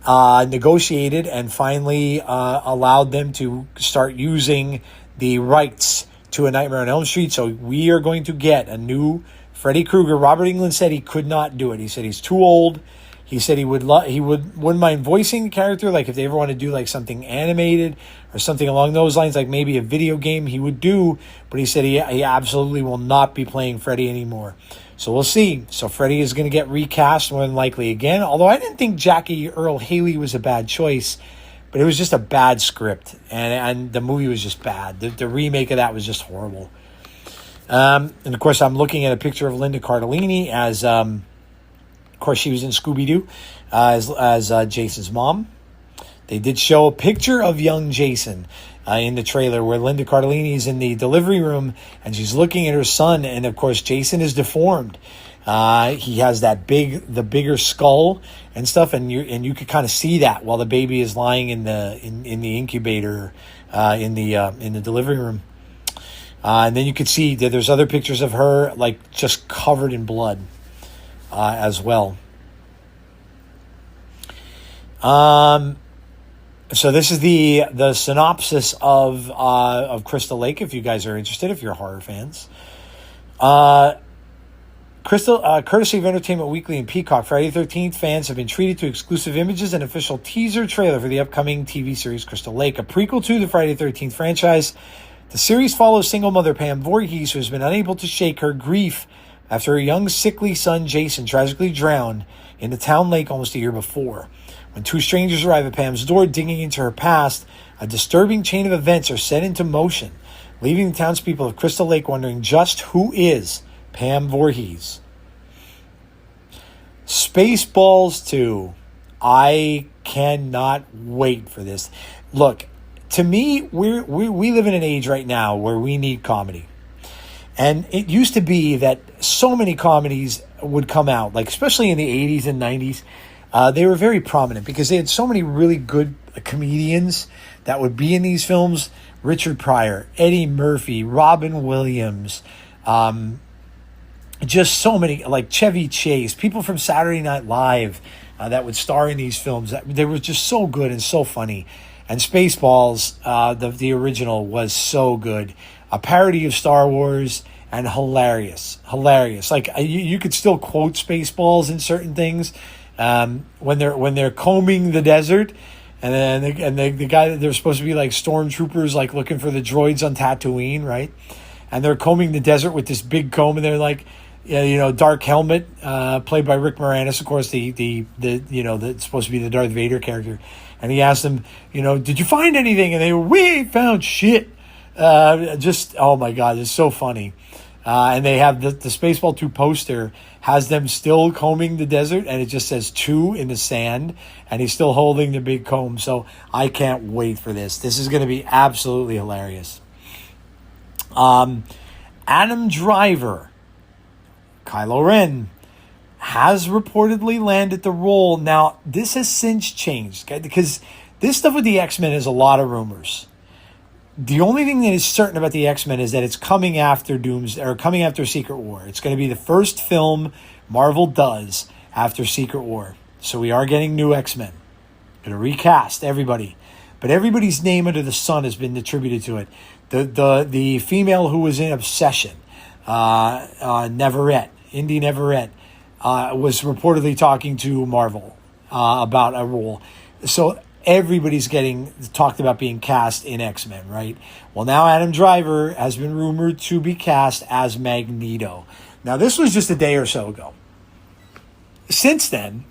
negotiated and finally allowed them to start using the rights to A Nightmare on Elm Street. So we are going to get a new Freddy Krueger. Robert Englund said he could not do it. He said he's too old. He said he wouldn't mind voicing the character, like if they ever want to do like something animated or something along those lines, like maybe a video game he would do. But he said he absolutely will not be playing Freddy anymore. So we'll see. So Freddy is going to get recast more than likely again. Although I didn't think Jackie Earle Haley was a bad choice, but it was just a bad script, and the movie was just bad. The remake of that was just horrible. And of course, I'm looking at a picture of Linda Cardellini as, of course, she was in Scooby-Doo as Jason's mom. They did show a picture of young Jason in the trailer where Linda Cardellini is in the delivery room and she's looking at her son, and of course, Jason is deformed. He has the bigger skull and stuff, and you could kind of see that while the baby is lying in the incubator in the delivery room. And then you could see that there's other pictures of her like just covered in blood as well. So this is the synopsis of Crystal Lake, if you guys are interested, if you're horror fans. Courtesy of Entertainment Weekly and Peacock, Friday the 13th fans have been treated to exclusive images and official teaser trailer for the upcoming TV series Crystal Lake, a prequel to the Friday the 13th franchise. The series follows single mother Pam Voorhees, who has been unable to shake her grief after her young sickly son Jason tragically drowned in the town lake almost a year before. When two strangers arrive at Pam's door, digging into her past, a disturbing chain of events are set into motion, leaving the townspeople of Crystal Lake wondering just who is Pam Voorhees. Spaceballs 2. I cannot wait for this. Look, to me, we live in an age right now where we need comedy. And it used to be that so many comedies would come out, like especially in the 80s and 90s. They were very prominent because they had so many really good comedians that would be in these films. Richard Pryor, Eddie Murphy, Robin Williams, just so many, like Chevy Chase, people from Saturday Night Live that would star in these films. They were just so good and so funny. And Spaceballs, the original, was so good. A parody of Star Wars and hilarious. Like you could still quote Spaceballs in certain things. When they're combing the desert, and then the guy that they're supposed to be like stormtroopers, like looking for the droids on Tatooine, right? And they're combing the desert with this big comb, and they're like, Dark Helmet, played by Rick Moranis, of course, that's supposed to be the Darth Vader character. And he asked them, did you find anything? And they were, we ain't found shit. Just, oh my God, it's so funny. And they have the Spaceball 2 poster has them still combing the desert, and it just says 2 in the sand, and he's still holding the big comb. So I can't wait for this. This is going to be absolutely hilarious. Adam Driver, Kylo Ren, has reportedly landed the role. Now, this has since changed, okay? Because this stuff with the X-Men is a lot of rumors. The only thing that is certain about the X-Men is that it's coming after coming after Secret War. It's going to be the first film Marvel does after Secret War. So we are getting new X-Men. Going to recast everybody. But everybody's name under the sun has been attributed to it. The female who was in Obsession, Neverett, Indy Neverett, was reportedly talking to Marvel about a role. So everybody's getting talked about being cast in X-Men, right? Well, now Adam Driver has been rumored to be cast as Magneto. Now, this was just a day or so ago. Since then,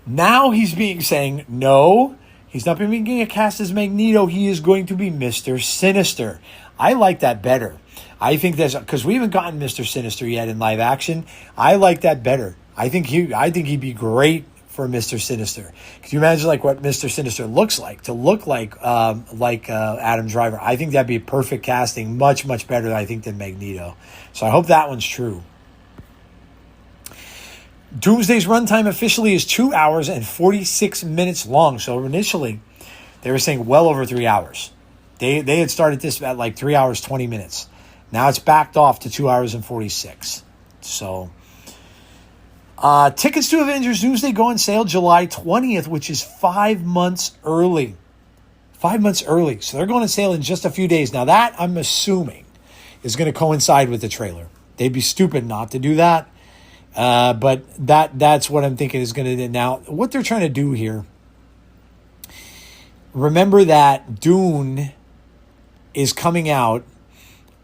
now he's saying, no, he's not being cast as Magneto. He is going to be Mr. Sinister. I like that better. I think that's because we haven't gotten Mr. Sinister yet in live action. I like that better. I think he'd be great for Mr. Sinister. Can you imagine like what Mr. Sinister looks like? To look like Adam Driver. I think that'd be perfect casting. Much, much better, I think, than Magneto. So I hope that one's true. Doomsday's runtime officially is 2 hours and 46 minutes long. So initially, they were saying well over 3 hours. They had started this at like 3 hours, 20 minutes. Now it's backed off to 2 hours and 46. So Tickets to Avengers Doomsday go on sale July 20th, which is 5 months early. 5 months early. So they're going on sale in just a few days. Now that, I'm assuming, is going to coincide with the trailer. They'd be stupid not to do that. But that's what I'm thinking is going to do. Now, what they're trying to do here, remember that Dune is coming out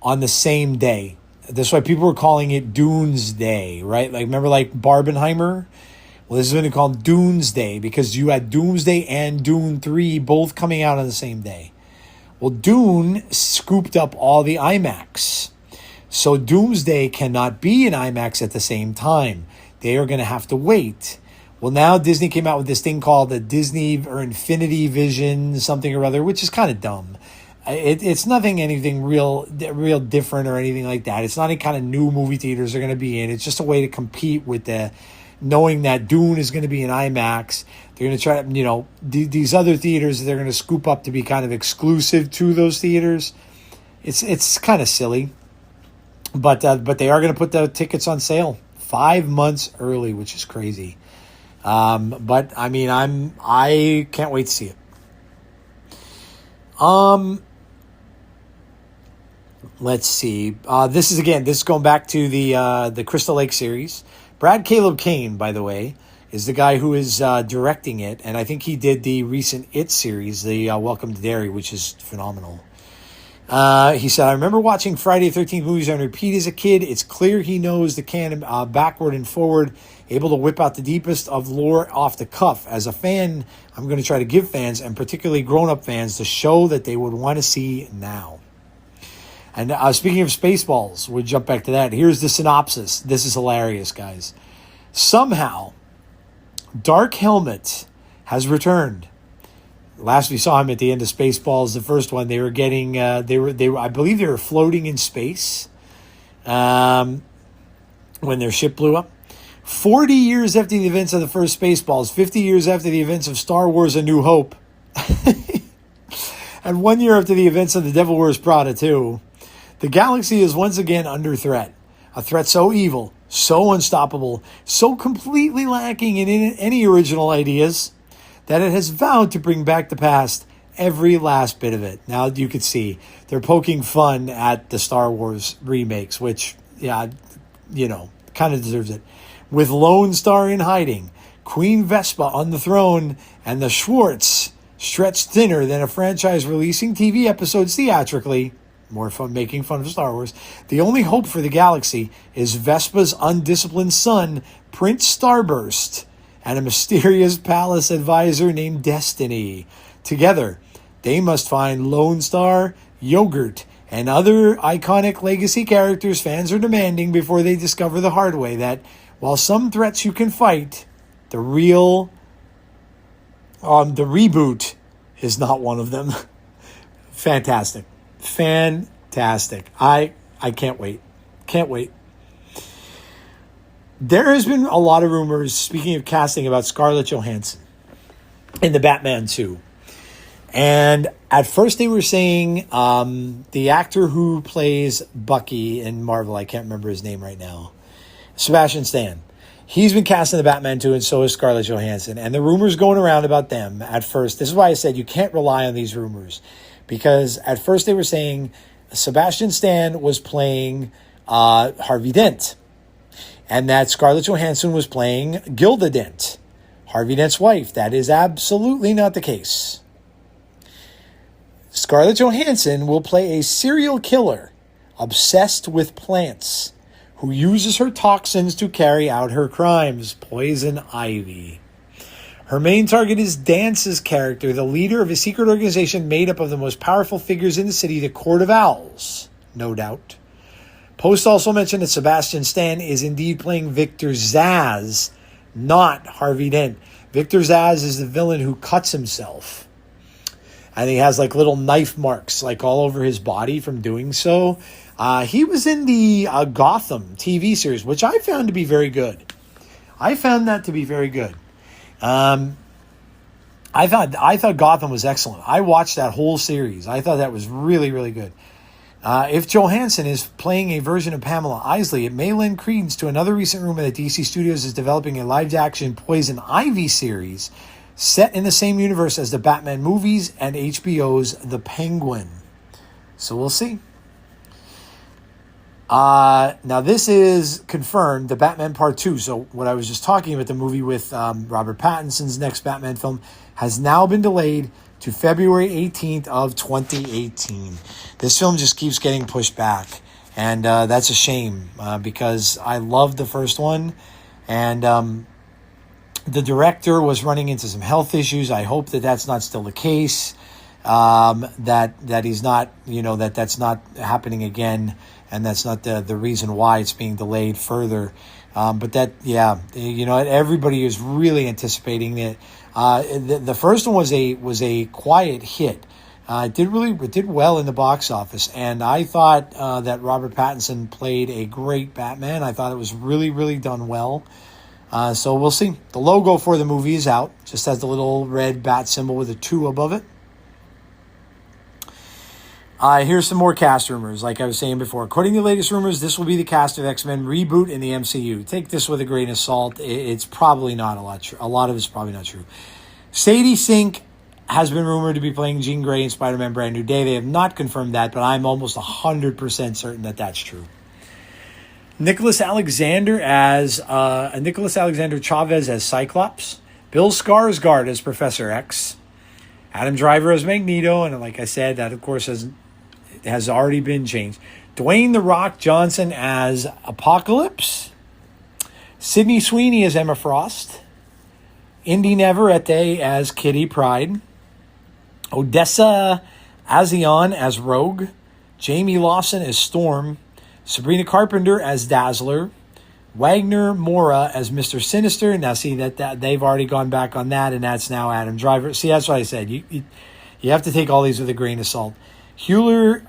on the same day. That's why people were calling it Doomsday, right? Like, remember like Barbenheimer? Well, this is going to be called Doomsday because you had Doomsday and Dune 3 both coming out on the same day. Well, Dune scooped up all the IMAX. So Doomsday cannot be in IMAX at the same time. They are going to have to wait. Well, now Disney came out with this thing called the Disney or Infinity Vision, something or other, which is kind of dumb. It's anything real different or anything like that. It's not any kind of new movie theaters they're going to be in. It's just a way to compete with knowing that Dune is going to be in IMAX. They're going to try to, these other theaters they're going to scoop up to be kind of exclusive to those theaters. It's kind of silly, but they are going to put the tickets on sale 5 months early, which is crazy. But I mean, I can't wait to see it. Let's see. This is going back to the Crystal Lake series. Brad Caleb Kane, by the way, is the guy who is directing it, and I think he did the recent It series, the Welcome to Derry, which is phenomenal. He said, I remember watching Friday the 13th movies on repeat as a kid. It's clear he knows the canon backward and forward, able to whip out the deepest of lore off the cuff. As a fan, I'm going to try to give fans, and particularly grown-up fans, the show that they would want to see now. And speaking of Spaceballs, we'll jump back to that. Here's the synopsis. This is hilarious, guys. Somehow, Dark Helmet has returned. Last we saw him at the end of Spaceballs, the first one, they were getting, I believe they were floating in space when their ship blew up. 40 years after the events of the first Spaceballs, 50 years after the events of Star Wars A New Hope, and 1 year after the events of The Devil Wears Prada 2, the galaxy is once again under threat. A threat so evil, so unstoppable, so completely lacking in any original ideas that it has vowed to bring back the past, every last bit of it. Now you can see they're poking fun at the Star Wars remakes, which, kind of deserves it. With Lone Star in hiding, Queen Vespa on the throne, and the Schwartz stretched thinner than a franchise releasing TV episodes theatrically, more fun making fun of Star Wars, the only hope for the galaxy is Vespa's undisciplined son, Prince Starburst, and a mysterious palace advisor named Destiny. Together, they must find Lone Star, Yogurt, and other iconic legacy characters fans are demanding before they discover the hard way that, while some threats you can fight, the reboot is not one of them. Fantastic. I can't wait. There has been a lot of rumors, speaking of casting, about Scarlett Johansson in the Batman 2. And at first they were saying the actor who plays Bucky in Marvel, I can't remember his name right now, Sebastian Stan. He's been cast in the Batman 2, and so is Scarlett Johansson. And the rumors going around about them at first, this is why I said you can't rely on these rumors. Because at first they were saying Sebastian Stan was playing Harvey Dent. And that Scarlett Johansson was playing Gilda Dent, Harvey Dent's wife. That is absolutely not the case. Scarlett Johansson will play a serial killer obsessed with plants who uses her toxins to carry out her crimes. Poison Ivy. Her main target is Dance's character, the leader of a secret organization made up of the most powerful figures in the city, the Court of Owls, no doubt. Post also mentioned that Sebastian Stan is indeed playing Victor Zsasz, not Harvey Dent. Victor Zsasz is the villain who cuts himself. And he has like little knife marks like all over his body from doing so. He was in the Gotham TV series, which I found to be very good. I thought Gotham was excellent. I watched that whole series. I thought that was really, really good. If Johansson is playing a version of Pamela Isley, it may lend credence to another recent rumor that DC Studios is developing a live-action Poison Ivy series set in the same universe as the Batman movies and HBO's The Penguin. So we'll see. Now this is confirmed, the Batman Part 2. So what I was just talking about, the movie with Robert Pattinson's next Batman film, has now been delayed to February 18th of 2018. This film just keeps getting pushed back. And that's a shame because I loved the first one. And the director was running into some health issues. I hope that that's not still the case. That he's not, that's not happening again. And that's not the reason why it's being delayed further. But that, everybody is really anticipating it. The first one was a quiet hit. It did well in the box office. And I thought that Robert Pattinson played a great Batman. I thought it was really, really done well. So we'll see. The logo for the movie is out. Just has the little red bat symbol with a 2 above it. Here's some more cast rumors, like I was saying before. According to the latest rumors, this will be the cast of X-Men reboot in the MCU. Take this with a grain of salt. It's probably not a lot true. A lot of it's probably not true. Sadie Sink has been rumored to be playing Jean Grey in Spider-Man Brand New Day. They have not confirmed that, but I'm almost 100% certain that that's true. Nicholas Alexander Chavez as Cyclops. Bill Skarsgård as Professor X. Adam Driver as Magneto, and like I said, that of course has already been changed. Dwayne "The Rock" Johnson as Apocalypse. Sydney Sweeney as Emma Frost. Indy Neverete as Kitty Pryde. Odessa Azion as Rogue. Jamie Lawson as Storm. Sabrina Carpenter as Dazzler. Wagner Moura as Mr. Sinister. Now, see that they've already gone back on that, and that's now Adam Driver. See, that's what I said. You have to take all these with a grain of salt. Hunter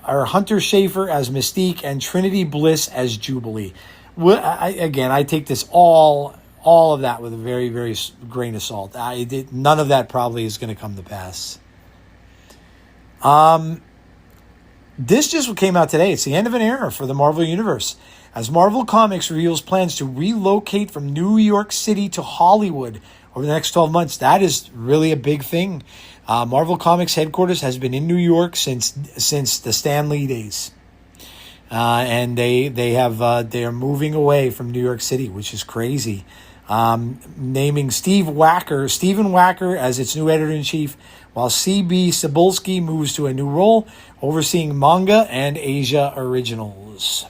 Schafer as Mystique, and Trinity Bliss as Jubilee. I take this all of that with a very, very grain of salt. None of that probably is going to come to pass. This just came out today. It's the end of an era for the Marvel Universe, as Marvel Comics reveals plans to relocate from New York City to Hollywood over the next 12 months. That is really a big thing. Marvel Comics headquarters has been in New York since the Stan Lee days. And they are moving away from New York City, which is crazy. Naming Stephen Wacker as its new editor-in-chief, while C.B. Cebulski moves to a new role, overseeing manga and Asia originals.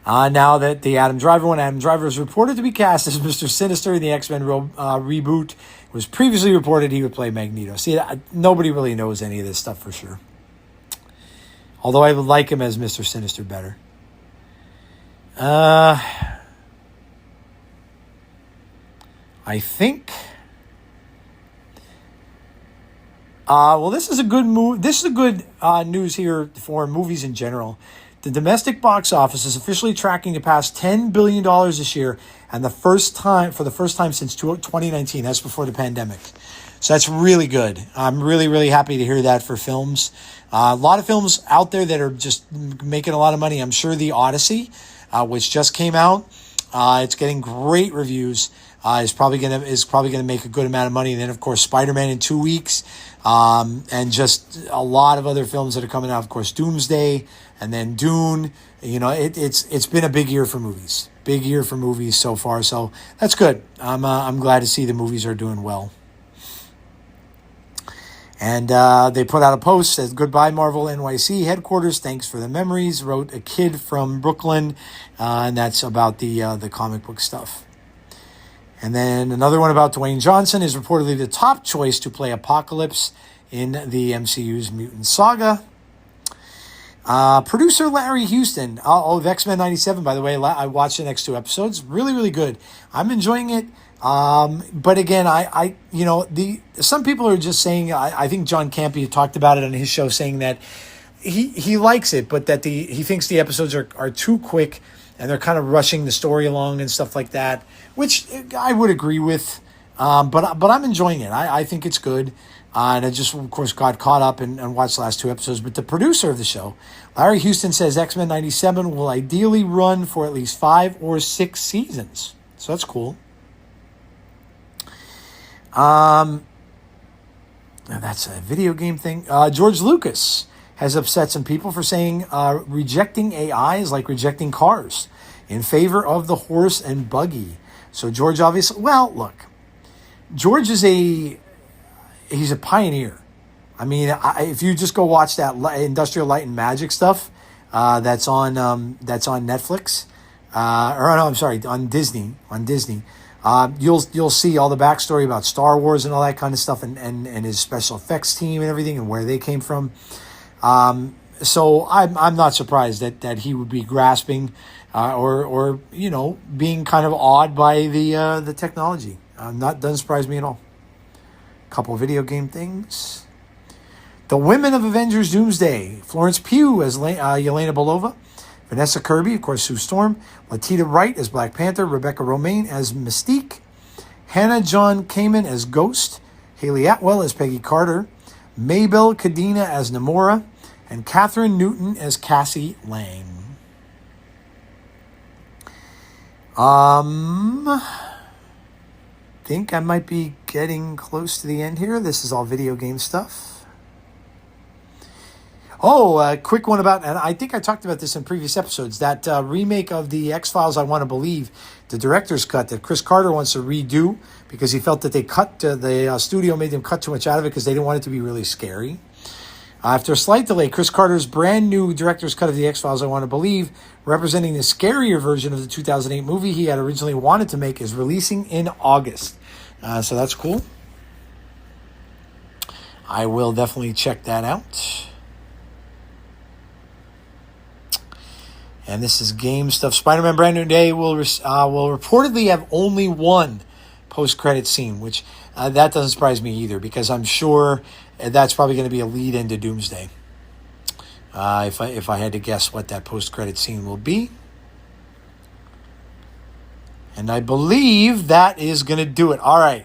Now that the Adam Driver is reported to be cast as Mr. Sinister in the X-Men reboot. It was previously reported he would play Magneto. See, nobody really knows any of this stuff for sure. Although I would like him as Mr. Sinister better. I think... this is a good move. This is a good news here for movies in general. The domestic box office is officially tracking to pass $10 billion this year, and for the first time since 2019. That's before the pandemic. So that's really good. I'm really, really happy to hear that for films. A lot of films out there that are just making a lot of money. I'm sure The Odyssey, which just came out, it's getting great reviews. Is probably gonna make a good amount of money. And then of course Spider-Man in 2 weeks, and just a lot of other films that are coming out. Of course Doomsday, and then Dune. It's been a big year for movies. Big year for movies so far. So that's good. I'm glad to see the movies are doing well. And they put out a post that says, "Goodbye Marvel NYC headquarters. Thanks for the memories." Wrote a kid from Brooklyn, and that's about the comic book stuff. And then another one about Dwayne Johnson is reportedly the top choice to play Apocalypse in the MCU's Mutant Saga. Producer Larry Houston of X-Men 97, by the way. I watched the next 2 episodes. Really, really good. I'm enjoying it. But again, some people are just saying, I think John Campea talked about it on his show, saying that he likes it, but that he thinks the episodes are too quick and they're kind of rushing the story along and stuff like that, which I would agree with. But I'm enjoying it. I think it's good. And I just, of course, got caught up and watched the last 2 episodes. But the producer of the show, Larry Houston, says X-Men 97 will ideally run for at least 5 or 6 seasons. So that's cool. That's a video game thing. George Lucas has upset some people for saying rejecting AI is like rejecting cars in favor of the horse and buggy. So George obviously, well, look, George is he's a pioneer. I mean, if you just go watch that Industrial Light and Magic stuff that's on Netflix, or no, I'm sorry, on Disney. You'll see all the backstory about Star Wars and all that kind of stuff, and his special effects team and everything, and where they came from. So I'm not surprised that he would be grasping or being kind of awed by the technology. Doesn't surprise me at all. Couple of video game things. The women of Avengers Doomsday: Florence Pugh as Yelena Belova, Vanessa Kirby, of course, Sue Storm, Latita Wright as Black Panther, Rebecca Romaine as Mystique, Hannah John Kamen as Ghost, Haley Atwell as Peggy Carter, Maybelle Cadena as Namora, and Catherine Newton as Cassie Lang. Think I might be getting close to the end here. This is all video game stuff. Oh, a quick one about, and I think I talked about this in previous episodes, that remake of the X-Files, I Want to Believe, the director's cut that Chris Carter wants to redo because he felt that the studio made them cut too much out of it because they didn't want it to be really scary. After a slight delay, Chris Carter's brand new director's cut of the X-Files, I Want to Believe, representing the scarier version of the 2008 movie he had originally wanted to make, is releasing in August. So that's cool. I will definitely check that out. And this is game stuff. Spider-Man Brand New Day will reportedly have only one post-credit scene, which that doesn't surprise me either, because I'm sure that's probably going to be a lead into Doomsday. If I had to guess what that post-credit scene will be. And I believe that is going to do it. All right.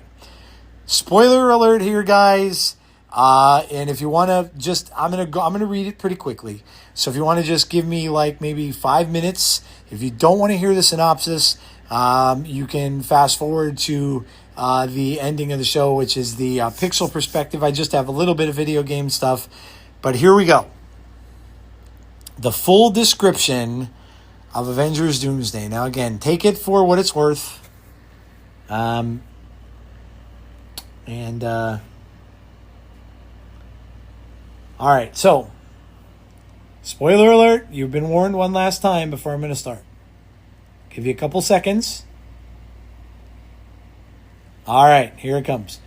Spoiler alert here, guys. And if you want to just, I'm going to read it pretty quickly. So if you want to just give me like maybe 5 minutes, if you don't want to hear the synopsis, you can fast forward to the ending of the show, which is the pixel perspective. I just have a little bit of video game stuff, but here we go. The full description of Avengers Doomsday. Now, again, take it for what it's worth. All right, so spoiler alert, you've been warned one last time before I'm going to start. Give you a couple seconds. All right, here it comes.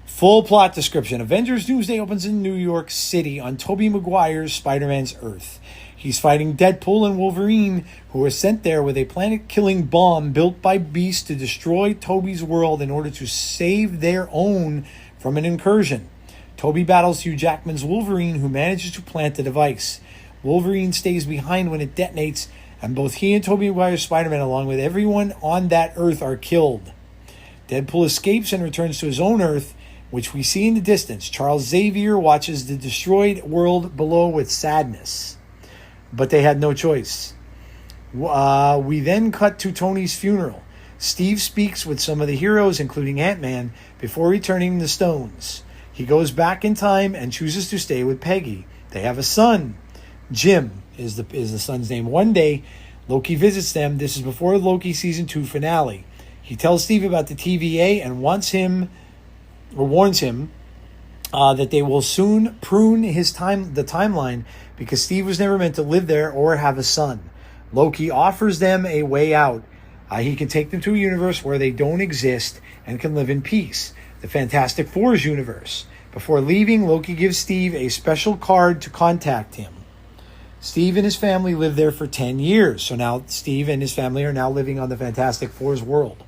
Full plot description. Avengers Doomsday opens in New York City on Tobey Maguire's Spider-Man's Earth. He's fighting Deadpool and Wolverine, who are sent there with a planet-killing bomb built by Beast to destroy Tobey's world in order to save their own from an incursion. Tobey battles Hugh Jackman's Wolverine, who manages to plant the device. Wolverine stays behind when it detonates, and both he and Tobey Maguire's Spider-Man, along with everyone on that Earth, are killed. Deadpool escapes and returns to his own Earth, which we see in the distance. Charles Xavier watches the destroyed world below with sadness. But they had no choice. We then cut to Tony's funeral. Steve speaks with some of the heroes, including Ant-Man, before returning the stones. He goes back in time and chooses to stay with Peggy. They have a son. Jim is the son's name. One day, Loki visits them. This is before Loki Season 2 finale. He tells Steve about the TVA and warns him that they will soon prune the timeline because Steve was never meant to live there or have a son. Loki offers them a way out. He can take them to a universe where they don't exist and can live in peace. The Fantastic Four's universe. Before leaving, Loki gives Steve a special card to contact him. Steve and his family lived there for 10 years. So now Steve and his family are now living on the Fantastic Four's world.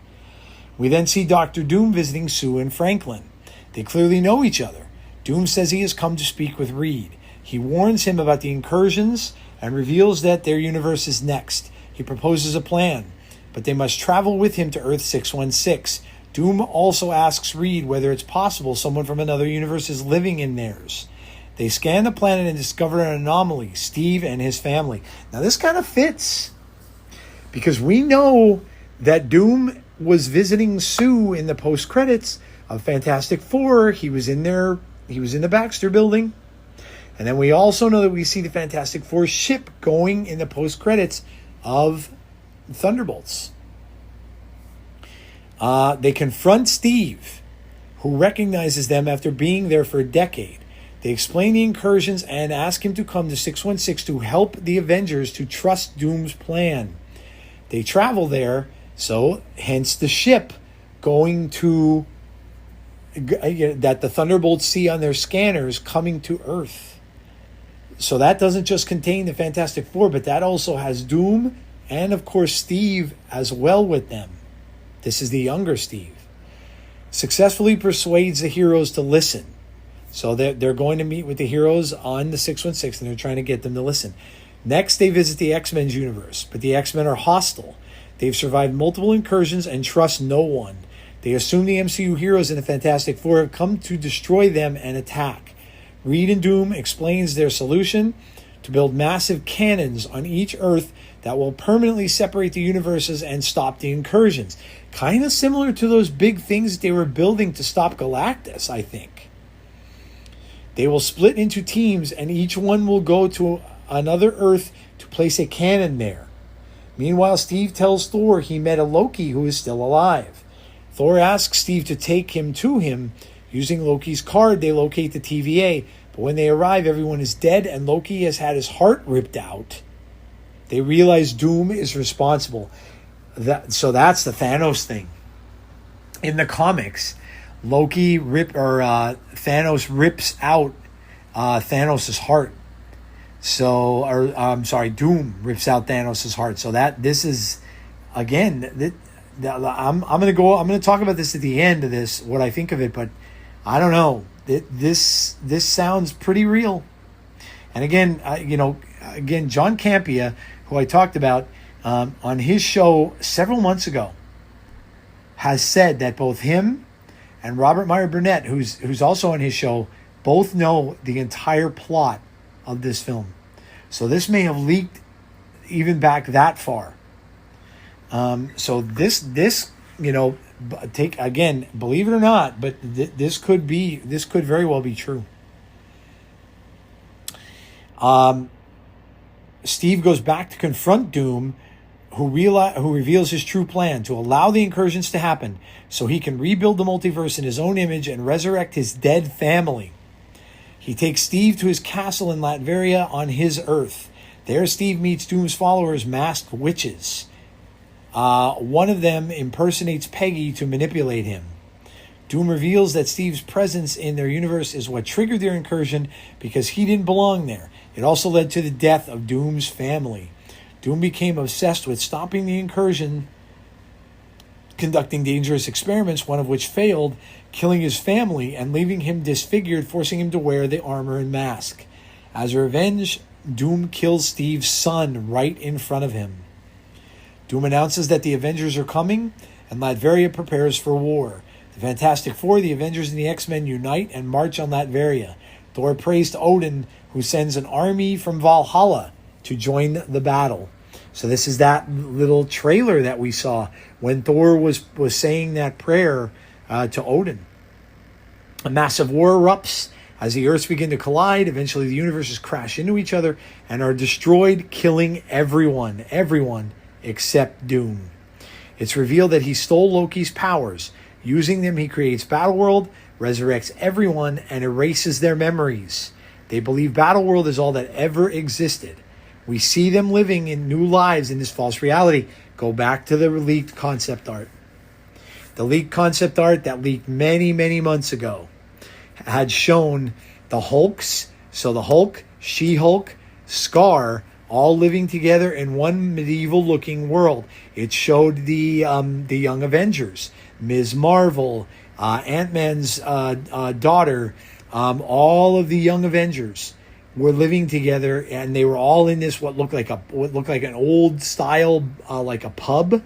We then see Dr. Doom visiting Sue and Franklin. They clearly know each other. Doom says he has come to speak with Reed. He warns him about the incursions and reveals that their universe is next. He proposes a plan, but they must travel with him to Earth 616. Doom also asks Reed whether it's possible someone from another universe is living in theirs. They scan the planet and discover an anomaly, Steve and his family. Now this kind of fits, because we know that Doom was visiting Sue in the post-credits of Fantastic Four. He was in there. He was in the Baxter building. And then we also know that we see the Fantastic Four ship going in the post-credits of Thunderbolts. They confront Steve, who recognizes them after being there for a decade. They explain the incursions and ask him to come to 616 to help the Avengers to trust Doom's plan. They travel there, so hence the ship going to that the Thunderbolts see on their scanners coming to Earth. So that doesn't just contain the Fantastic Four, but that also has Doom and, of course, Steve as well with them. This is the younger Steve. Successfully persuades the heroes to listen. So they're going to meet with the heroes on the 616, and they're trying to get them to listen. Next, they visit the X-Men's universe, but the X-Men are hostile. They've survived multiple incursions and trust no one. They assume the MCU heroes in the Fantastic Four have come to destroy them and attack. Reed and Doom explains their solution: to build massive cannons on each Earth that will permanently separate the universes and stop the incursions. Kind of similar to those big things that they were building to stop Galactus, I think. They will split into teams, and each one will go to another Earth to place a cannon there. Meanwhile, Steve tells Thor he met a Loki who is still alive. Thor asks Steve to take him to him. Using Loki's card, they locate the TVA, but when they arrive, everyone is dead and Loki has had his heart ripped out. They realize Doom is responsible. So that's the Thanos thing. In the comics, Thanos rips out Thanos' heart. Doom rips out Thanos' heart. So this is, again, I'm going to talk about this at the end of this, what I think of it, but I don't know. This sounds pretty real. And again, John Campea, who I talked about on his show several months ago, has said that both him and Robert Meyer Burnett, who's also on his show, both know the entire plot of this film. So this may have leaked even back that far. So this take again, believe it or not, but this could very well be true. Steve goes back to confront Doom, who reveals his true plan: to allow the incursions to happen so he can rebuild the multiverse in his own image and resurrect his dead family. He takes Steve to his castle in Latveria on his Earth. There, Steve meets Doom's followers, masked witches. One of them impersonates Peggy to manipulate him. Doom reveals that Steve's presence in their universe is what triggered their incursion because he didn't belong there. It also led to the death of Doom's family. Doom became obsessed with stopping the incursion, conducting dangerous experiments, one of which failed, killing his family and leaving him disfigured, forcing him to wear the armor and mask. As a revenge, Doom kills Steve's son right in front of him. Doom announces that the Avengers are coming, and Latveria prepares for war. The Fantastic Four, the Avengers, and the X-Men unite and march on Latveria. Thor prays to Odin, who sends an army from Valhalla to join the battle. So this is that little trailer that we saw when Thor was saying that prayer to Odin. A massive war erupts as the Earths begin to collide. Eventually the universes crash into each other and are destroyed, killing everyone except Doom. It's revealed that he stole Loki's powers. Using them, he creates Battleworld, resurrects everyone, and erases their memories. They believe Battleworld is all that ever existed. We see them living in new lives in this false reality. Go back to the leaked concept art. The leaked concept art that leaked many, many months ago had shown the Hulks, so the Hulk, She-Hulk, Scar, all living together in one medieval-looking world. It showed the Young Avengers, Ms. Marvel, Ant-Man's daughter, all of the Young Avengers were living together, and they were all in this what looked like an old style, like a pub,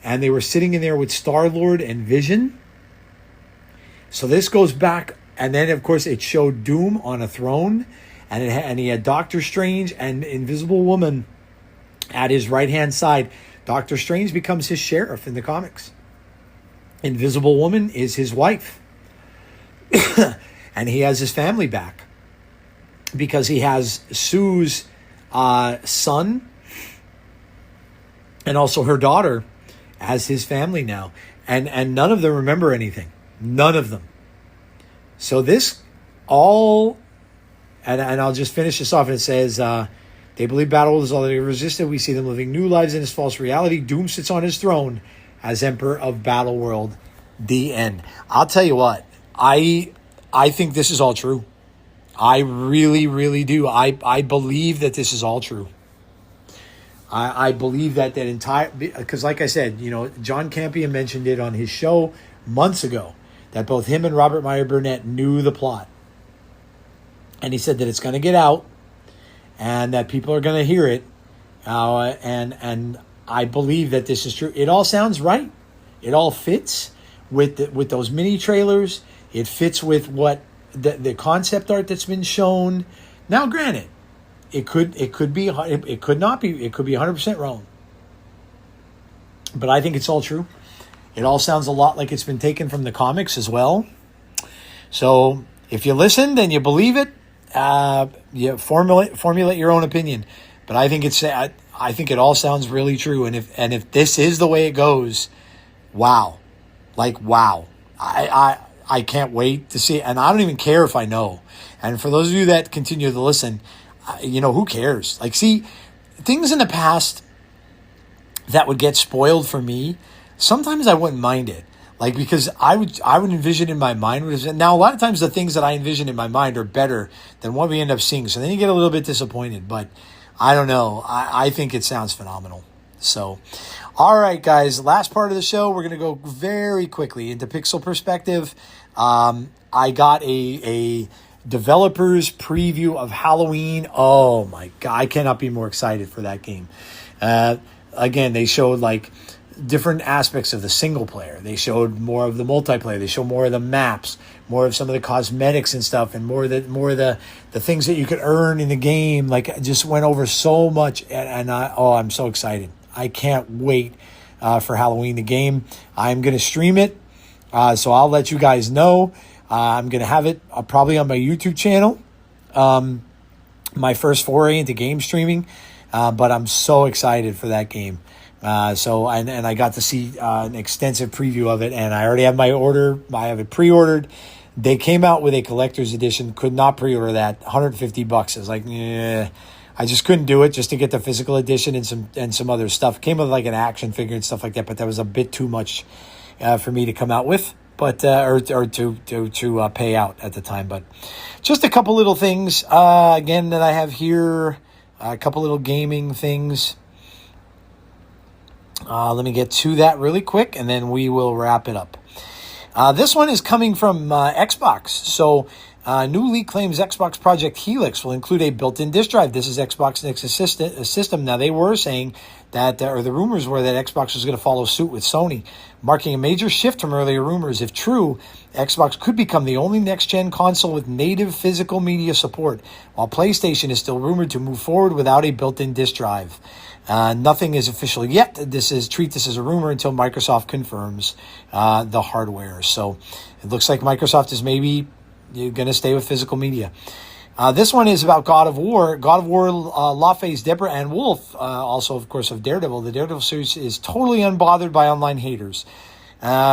and they were sitting in there with Star-Lord and Vision. So this goes back, and then of course it showed Doom on a throne, and he had Doctor Strange and Invisible Woman at his right-hand side. Doctor Strange becomes his sheriff in the comics. Invisible Woman is his wife. And he has his family back because he has Sue's son and also her daughter as his family now. And none of them remember anything. None of them. So this all, and I'll just finish this off. And it says, they believe Battleworld is all that they resisted. We see them living new lives in this false reality. Doom sits on his throne as Emperor of Battleworld. The end. I'll tell you what, I think this is all true. I really, really do. I believe that this is all true. I believe that entire, because like I said, John Campion mentioned it on his show months ago, that both him and Robert Meyer Burnett knew the plot. And he said that it's going to get out and that people are going to hear it. And I believe that this is true. It all sounds right. It all fits with those mini trailers. It fits with what the concept art that's been shown. Now, granted, it could be, it could not be, it could be 100% wrong. But I think it's all true. It all sounds a lot like it's been taken from the comics as well. So if you listen, then you believe it. You formulate your own opinion. But I think I think it all sounds really true. And if this is the way it goes, wow, wow. I can't wait to see it. And I don't even care if I know. And for those of you that continue to listen, who cares? See, things in the past that would get spoiled for me, sometimes I wouldn't mind it. Because I would envision in my mind. Now, a lot of times the things that I envision in my mind are better than what we end up seeing. So then you get a little bit disappointed. But I don't know. I think it sounds phenomenal. So, all right, guys. Last part of the show, we're going to go very quickly into Pixel Perspective. I got a developer's preview of Halloween. Oh, my God. I cannot be more excited for that game. Again, they showed different aspects of the single player. They showed more of the multiplayer. They showed more of the maps, more of some of the cosmetics and stuff, and more of the things that you could earn in the game. Just went over so much, and I'm so excited. I can't wait for Halloween, the game. I'm going to stream it, so I'll let you guys know. I'm going to have it probably on my YouTube channel, my first foray into game streaming, but I'm so excited for that game. So I got to see an extensive preview of it, and I already have my order. I have it pre-ordered. They came out with a collector's edition. Could not pre-order that. $150. I was like, yeah, I just couldn't do it just to get the physical edition and some other stuff. Came with an action figure and stuff like that, but that was a bit too much for me to come out with, but or to pay out at the time. But just a couple little things again that I have here. A couple little gaming things. Let me get to that really quick, and then we will wrap it up. This one is coming from Xbox. So, new leak claims Xbox Project Helix will include a built-in disk drive. This is Xbox Nexus system. Now, they were saying that, or the rumors were that Xbox was going to follow suit with Sony, marking a major shift from earlier rumors. If true, Xbox could become the only next-gen console with native physical media support, while PlayStation is still rumored to move forward without a built-in disk drive. Nothing is official yet. Treat this as a rumor until Microsoft confirms the hardware. So it looks like Microsoft is maybe going to stay with physical media. This one is about God of War. God of War, LaFay's Deborah Ann Wolf, also, of course, of Daredevil. The Daredevil series is totally unbothered by online haters.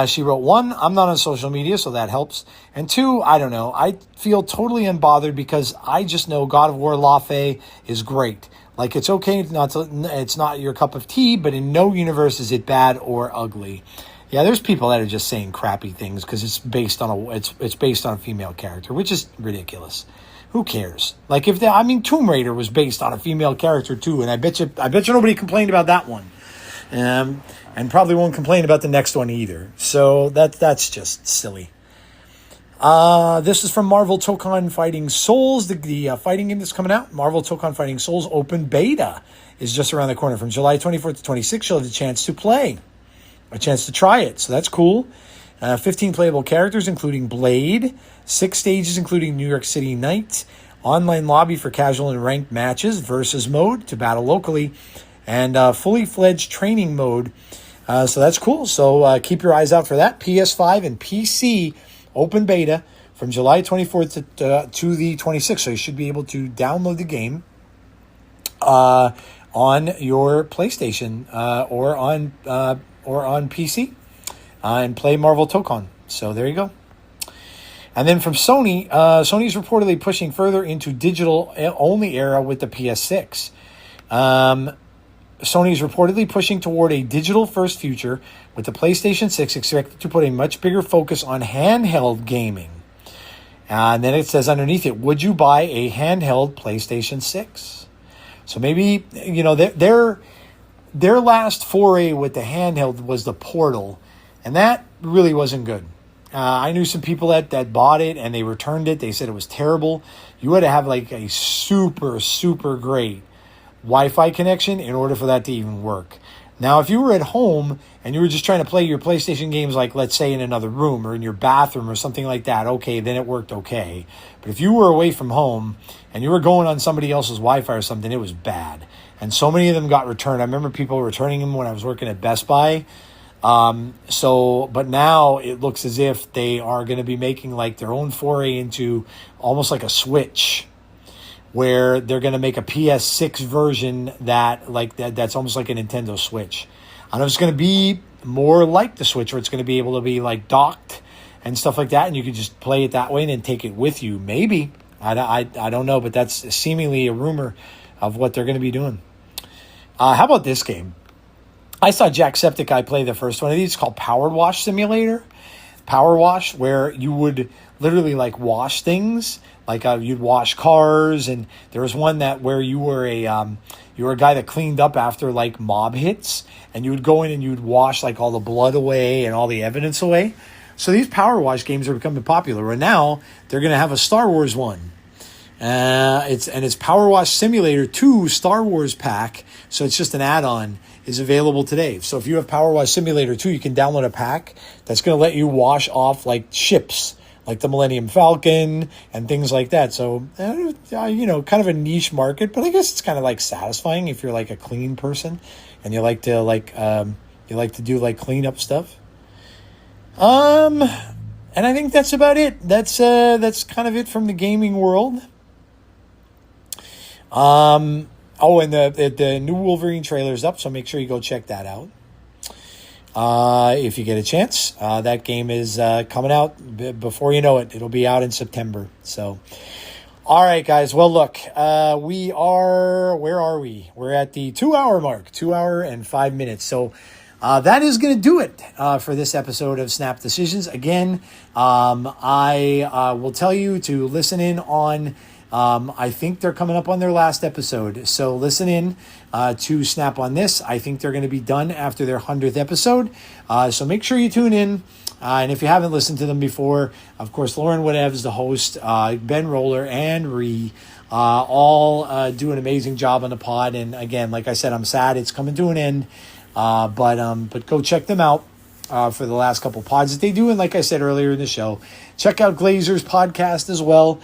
She wrote, 1, I'm not on social media, so that helps. And 2, I don't know. I feel totally unbothered because I just know God of War LaFay is great. It's okay it's not your cup of tea, but in no universe is it bad or ugly. Yeah, there's people that are just saying crappy things because it's based on a female character, which is ridiculous. Who cares? Tomb Raider was based on a female character too, and I bet you nobody complained about that one. And probably won't complain about the next one either. So that's just silly. This is from Marvel Tokon Fighting Souls, the fighting game that's coming out. Marvel Tokon Fighting Souls open beta is just around the corner. From July 24th to 26th, you'll have the chance to play. a chance to try it. So that's cool. 15 playable characters, including Blade. 6 stages, including New York City Night. Online lobby for casual and ranked matches. Versus mode to battle locally. And fully fledged training mode. So that's cool. So keep your eyes out for that. PS5 and PC open beta from July 24th to the 26th. So you should be able to download the game on your PlayStation or on PC and play Marvel Tokon. So there you go. And then from Sony, Sony's reportedly pushing further into digital-only era with the PS6. Sony's reportedly pushing toward a digital-first future with the PlayStation 6 expected to put a much bigger focus on handheld gaming. And then it says underneath it, would you buy a handheld PlayStation 6? So maybe, their last foray with the handheld was the Portal, and that really wasn't good. I knew some people that bought it and they returned it. They said it was terrible. You had to have like a super, super great Wi-Fi connection in order for that to even work. Now, if you were at home and you were just trying to play your PlayStation games, like let's say in another room or in your bathroom or something like that, okay, then it worked okay. But if you were away from home and you were going on somebody else's Wi-Fi or something, it was bad. And so many of them got returned. I remember people returning them when I was working at Best Buy. But now it looks as if they are going to be making like their own foray into almost like a Switch, where they're going to make a PS6 version that's almost like a Nintendo Switch. I don't know if it's going to be more like the Switch, or it's going to be able to be like docked and stuff like that, and you can just play it that way and then take it with you. Maybe. I don't know, but that's seemingly a rumor of what they're going to be doing. How about this game? I saw Jacksepticeye play the first one of these. It's called Power Wash Simulator. Power Wash, where you would literally like wash things. Like you'd wash cars, and there was one where you were a guy that cleaned up after like mob hits, and you would go in and you'd wash like all the blood away and all the evidence away. So these Power Wash games are becoming popular, and now they're going to have a Star Wars one. It's Power Wash Simulator 2 Star Wars pack, so it's just an add-on, is available today. So if you have Power Wash Simulator 2, you can download a pack that's going to let you wash off like ships, like the Millennium Falcon and things like that. So, kind of a niche market, but I guess it's kind of like satisfying if you're like a clean person and you like to do like cleanup stuff. And I think that's about it. That's kind of it from the gaming world. And the new Wolverine trailer's up, so make sure you go check that out. If you get a chance, that game is coming out before you know it. It'll be out in September. So, all right, guys. Well, look, where are we? We're at the 2-hour mark, 2 hour and 5 minutes. So, that is going to do it for this episode of Snap Decisions. Again, I will tell you to listen in on, I think they're coming up on their last episode. So listen in to Snap on this. I think they're going to be done after their 100th episode. So make sure you tune in. And if you haven't listened to them before, of course, Lauren Whatevs, the host, Ben Roller, and Ree, all do an amazing job on the pod. And again, like I said, I'm sad it's coming to an end. But go check them out for the last couple pods that they do. And like I said earlier in the show, check out Glazer's podcast as well.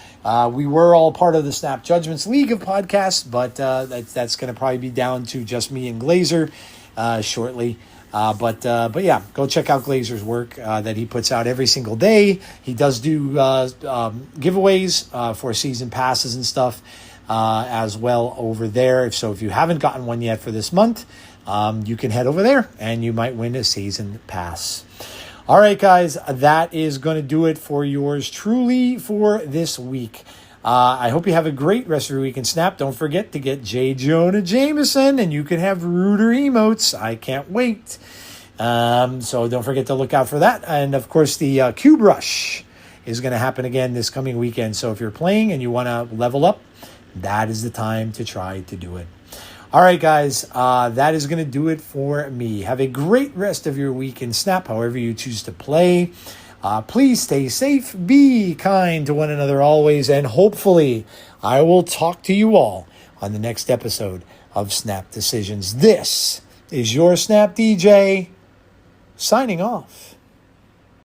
We were all part of the Snap Judgments League of podcasts, but that's going to probably be down to just me and Glazer shortly. But yeah, go check out Glazer's work that he puts out every single day. He does do giveaways for season passes and stuff as well over there. If you haven't gotten one yet for this month, you can head over there and you might win a season pass. All right, guys, that is going to do it for yours truly for this week. I hope you have a great rest of your week in Snap. Don't forget to get J. Jonah Jameson, and you can have Rooter emotes. I can't wait. So don't forget to look out for that. And, of course, the Cube Rush is going to happen again this coming weekend. So if you're playing and you want to level up, that is the time to try to do it. All right, guys, that is going to do it for me. Have a great rest of your week in Snap, however you choose to play. Please stay safe, be kind to one another always, and hopefully I will talk to you all on the next episode of Snap Decisions. This is your Snap DJ, signing off.